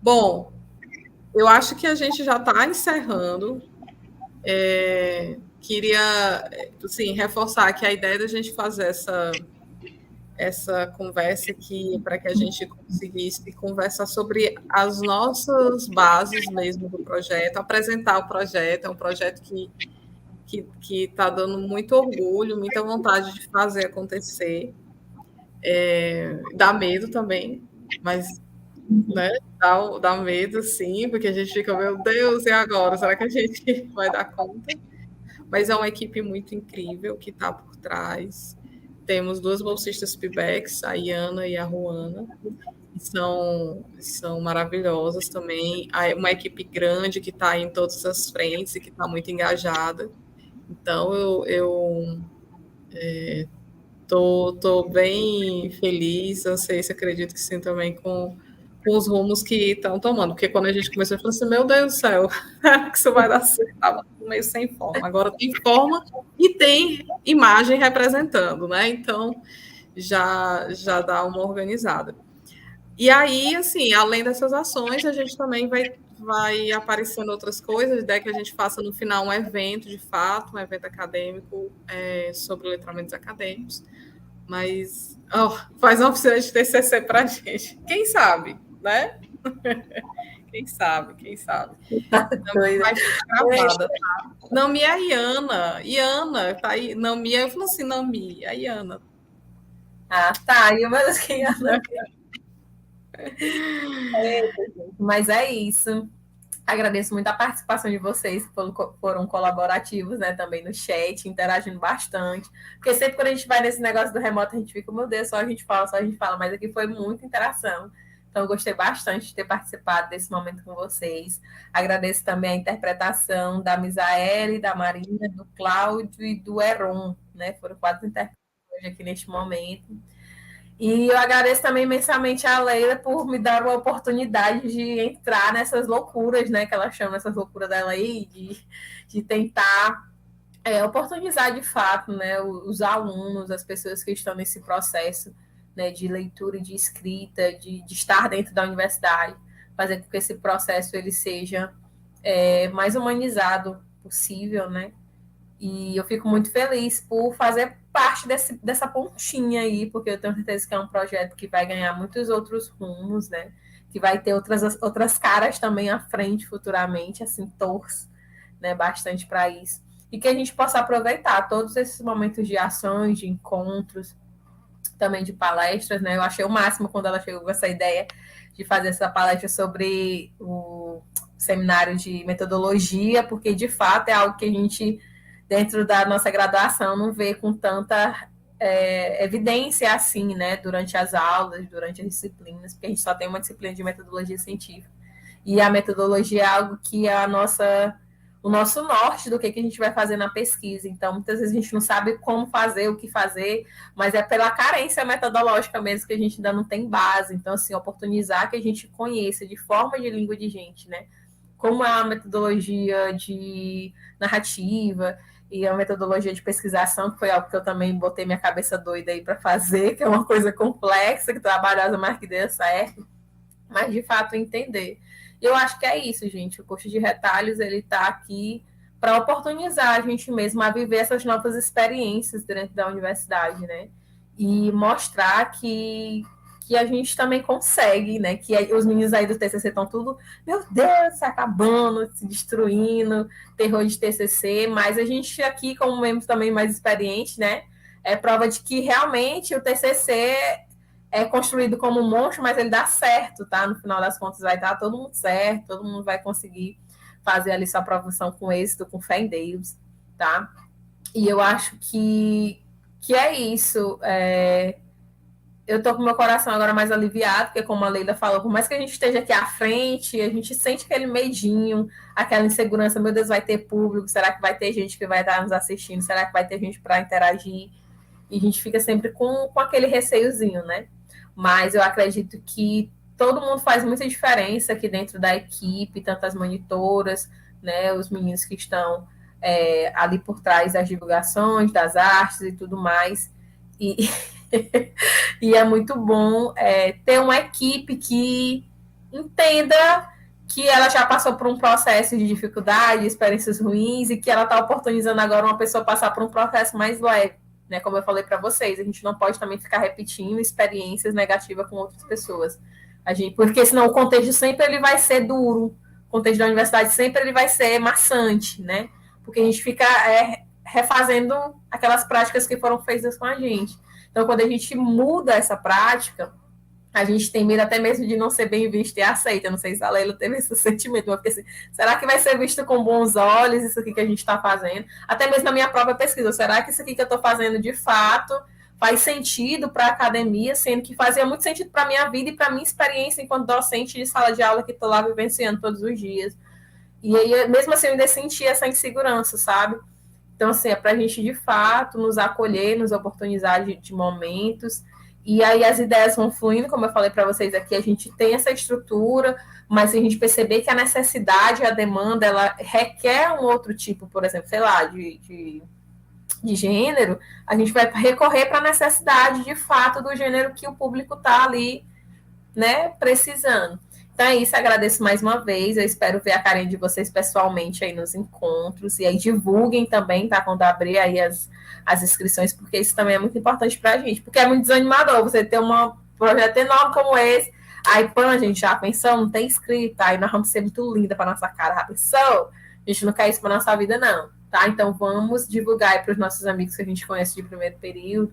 Bom, eu acho que a gente já está encerrando. Queria, assim, reforçar que a ideia da gente fazer essa conversa aqui para que a gente conseguisse conversar sobre as nossas bases mesmo do projeto, apresentar o projeto. É um projeto que está dando muito orgulho, muita vontade de fazer acontecer. Dá medo também, mas né, dá medo, sim, porque a gente fica, meu Deus, e agora? Será que a gente vai dar conta? Mas é uma equipe muito incrível que está por trás. Temos duas bolsistas PIBEX, a Iana e a Ruana, que são maravilhosas também. Uma equipe grande que está em todas as frentes e que está muito engajada. Então, eu tô bem feliz, eu sei se acredito que sim também com os rumos que estão tomando, porque quando a gente começou, eu falei assim, meu Deus do céu, que isso vai dar certo, estava meio sem forma, agora tem forma e tem imagem representando, né? Então já dá uma organizada. E aí, assim, além dessas ações, a gente também vai aparecendo outras coisas, a ideia é que a gente faça no final um evento de fato, um evento acadêmico sobre letramentos acadêmicos, mas faz uma oficina de TCC para a gente. Quem sabe, né? Quem sabe, quem sabe. Também vai ficar gravada, tá? Não, me é Iana. Iana, tá aí. Não, me eu falo assim, não, me, a Iana. Ah, tá. E uma das que mas é isso. Agradeço muito a participação de vocês, foram colaborativos, né, também no chat, interagindo bastante. Porque sempre quando a gente vai nesse negócio do remoto, a gente fica, meu Deus, só a gente fala, mas aqui foi muita interação. Então, eu gostei bastante de ter participado desse momento com vocês. Agradeço também a interpretação da Misaele, da Marina, do Cláudio e do Heron, né? Foram 4 intérpretes hoje aqui neste momento. E eu agradeço também imensamente a Leila por me dar uma oportunidade de entrar nessas loucuras, né? Que ela chama essas loucuras dela aí, de tentar oportunizar de fato, né, os alunos, as pessoas que estão nesse processo, né, de leitura e de escrita, de estar dentro da universidade, fazer com que esse processo ele seja mais humanizado possível, né? E eu fico muito feliz por fazer parte dessa pontinha aí, porque eu tenho certeza que é um projeto que vai ganhar muitos outros rumos, né? Que vai ter outras caras também à frente futuramente, assim, torço, né, bastante para isso. E que a gente possa aproveitar todos esses momentos de ações, de encontros, também de palestras, né? Eu achei o máximo quando ela chegou com essa ideia de fazer essa palestra sobre o seminário de metodologia, porque de fato é algo que a gente, dentro da nossa graduação, não vê com tanta evidência assim, né? Durante as aulas, durante as disciplinas, porque a gente só tem uma disciplina de metodologia científica. E a metodologia é algo que é o nosso norte do que a gente vai fazer na pesquisa. Então, muitas vezes a gente não sabe como fazer, o que fazer, mas é pela carência metodológica mesmo que a gente ainda não tem base. Então, assim, oportunizar que a gente conheça de forma de língua de gente, né? Como é a metodologia de narrativa e a metodologia de pesquisação, que foi algo que eu também botei minha cabeça doida aí para fazer, que é uma coisa complexa, que trabalhosa, mas que deu certo, mas de fato entender. Eu acho que é isso, gente. O curso de retalhos ele está aqui para oportunizar a gente mesmo a viver essas novas experiências dentro da universidade, né? E mostrar que que a gente também consegue, né? Que os meninos aí do TCC estão tudo, meu Deus, se acabando, se destruindo, terror de TCC, mas a gente aqui, como membros também mais experientes, né? É prova de que realmente o TCC é construído como um monstro, mas ele dá certo, tá? No final das contas vai dar todo mundo certo, todo mundo vai conseguir fazer ali sua aprovação com êxito, com fé em Deus, tá? E eu acho que é isso. Eu tô com meu coração agora mais aliviado, porque como a Leila falou, por mais que a gente esteja aqui à frente, a gente sente aquele medinho, aquela insegurança, meu Deus, vai ter público, será que vai ter gente que vai estar nos assistindo, será que vai ter gente para interagir? E a gente fica sempre com aquele receiozinho, né? Mas eu acredito que todo mundo faz muita diferença aqui dentro da equipe, tanto as monitoras, né, os meninos que estão ali por trás das divulgações, das artes e tudo mais. E, e é muito bom ter uma equipe que entenda que ela já passou por um processo de dificuldade, experiências ruins, e que ela está oportunizando agora uma pessoa passar por um processo mais leve. Né? Como eu falei para vocês, a gente não pode também ficar repetindo experiências negativas com outras pessoas. Porque senão o contexto sempre ele vai ser duro, o contexto da universidade sempre ele vai ser maçante, né? Porque a gente fica refazendo aquelas práticas que foram feitas com a gente. Então, quando a gente muda essa prática, a gente tem medo até mesmo de não ser bem visto e aceita. Não sei se a Leila teve esse sentimento, mas porque assim, será que vai ser visto com bons olhos isso aqui que a gente está fazendo? Até mesmo na minha própria pesquisa, será que isso aqui que eu estou fazendo de fato faz sentido para a academia, sendo que fazia muito sentido para a minha vida e para a minha experiência enquanto docente de sala de aula que estou lá vivenciando todos os dias. E aí, mesmo assim, eu ainda senti essa insegurança, sabe? Então, assim, é para a gente, de fato, nos acolher, nos oportunizar de momentos. E aí as ideias vão fluindo, como eu falei para vocês aqui, a gente tem essa estrutura, mas se a gente perceber que a necessidade, a demanda, ela requer um outro tipo, por exemplo, sei lá, de gênero, a gente vai recorrer para a necessidade, de fato, do gênero que o público está ali, né, precisando. Então é isso, agradeço mais uma vez. Eu espero ver a carinha de vocês pessoalmente aí nos encontros. E aí divulguem também, tá? Quando abrir aí as inscrições, porque isso também é muito importante pra gente. Porque é muito desanimador você ter um projeto enorme como esse. Aí, pã, a gente já pensou, não tem inscrito, aí nós vamos ser muito linda pra nossa cara. Já pensou? A gente não quer isso pra nossa vida, não. Tá? Então vamos divulgar aí pros nossos amigos que a gente conhece de primeiro período,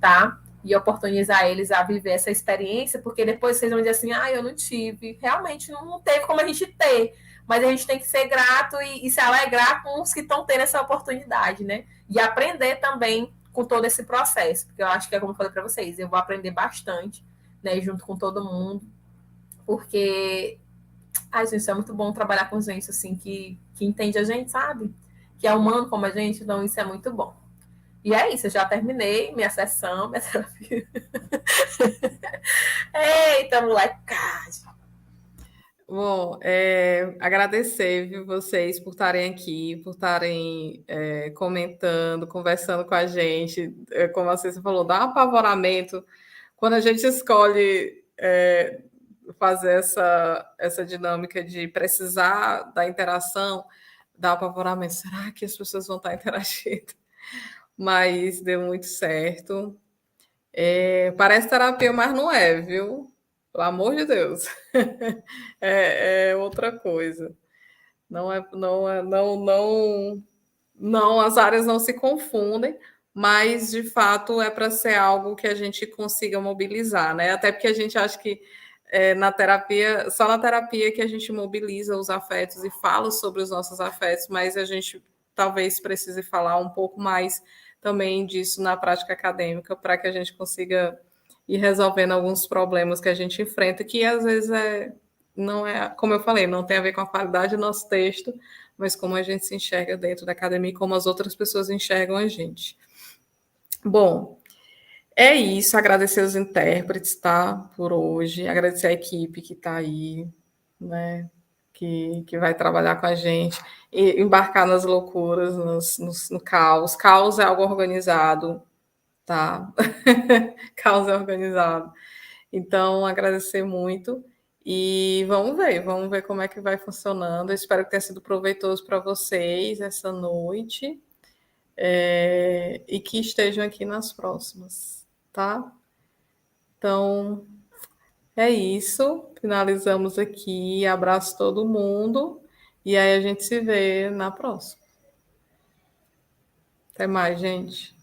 tá? E oportunizar eles a viver essa experiência, porque depois vocês vão dizer assim, eu não tive. Realmente não teve como a gente ter. Mas a gente tem que ser grato e se alegrar com os que estão tendo essa oportunidade, né? E aprender também com todo esse processo, porque eu acho que é como eu falei para vocês, eu vou aprender bastante, né, junto com todo mundo, porque, gente, isso é muito bom trabalhar com gente, assim, que entende a gente, sabe? Que é humano como a gente, então isso é muito bom. E é isso, eu já terminei minha sessão, minha terapia. Eita, molecagem. Bom, agradecer, viu, vocês por estarem aqui, por estarem comentando, conversando com a gente. Como a Cissa falou, dá um apavoramento quando a gente escolhe fazer essa dinâmica de precisar da interação, dá um apavoramento. Será que as pessoas vão estar interagindo? Mas deu muito certo. Parece terapia, mas não é, viu? Pelo amor de Deus. É outra coisa. Não é, não é, não, as áreas não se confundem, mas de fato é para ser algo que a gente consiga mobilizar, né? Até porque a gente acha que na terapia, só na terapia que a gente mobiliza os afetos e fala sobre os nossos afetos, mas a gente talvez precise falar um pouco mais também disso na prática acadêmica para que a gente consiga ir resolvendo alguns problemas que a gente enfrenta, que às vezes não é, como eu falei, não tem a ver com a qualidade do nosso texto, mas como a gente se enxerga dentro da academia e como as outras pessoas enxergam a gente. Bom, é isso, agradecer os intérpretes, tá? Por hoje, agradecer a equipe que está aí, né? Que vai trabalhar com a gente, e embarcar nas loucuras, no caos. Caos é algo organizado, tá? Caos é organizado. Então, agradecer muito e vamos ver como é que vai funcionando. Eu espero que tenha sido proveitoso para vocês essa noite e que estejam aqui nas próximas, tá? Então, É isso. Finalizamos aqui. Abraço todo mundo. E aí a gente se vê na próxima. Até mais, gente.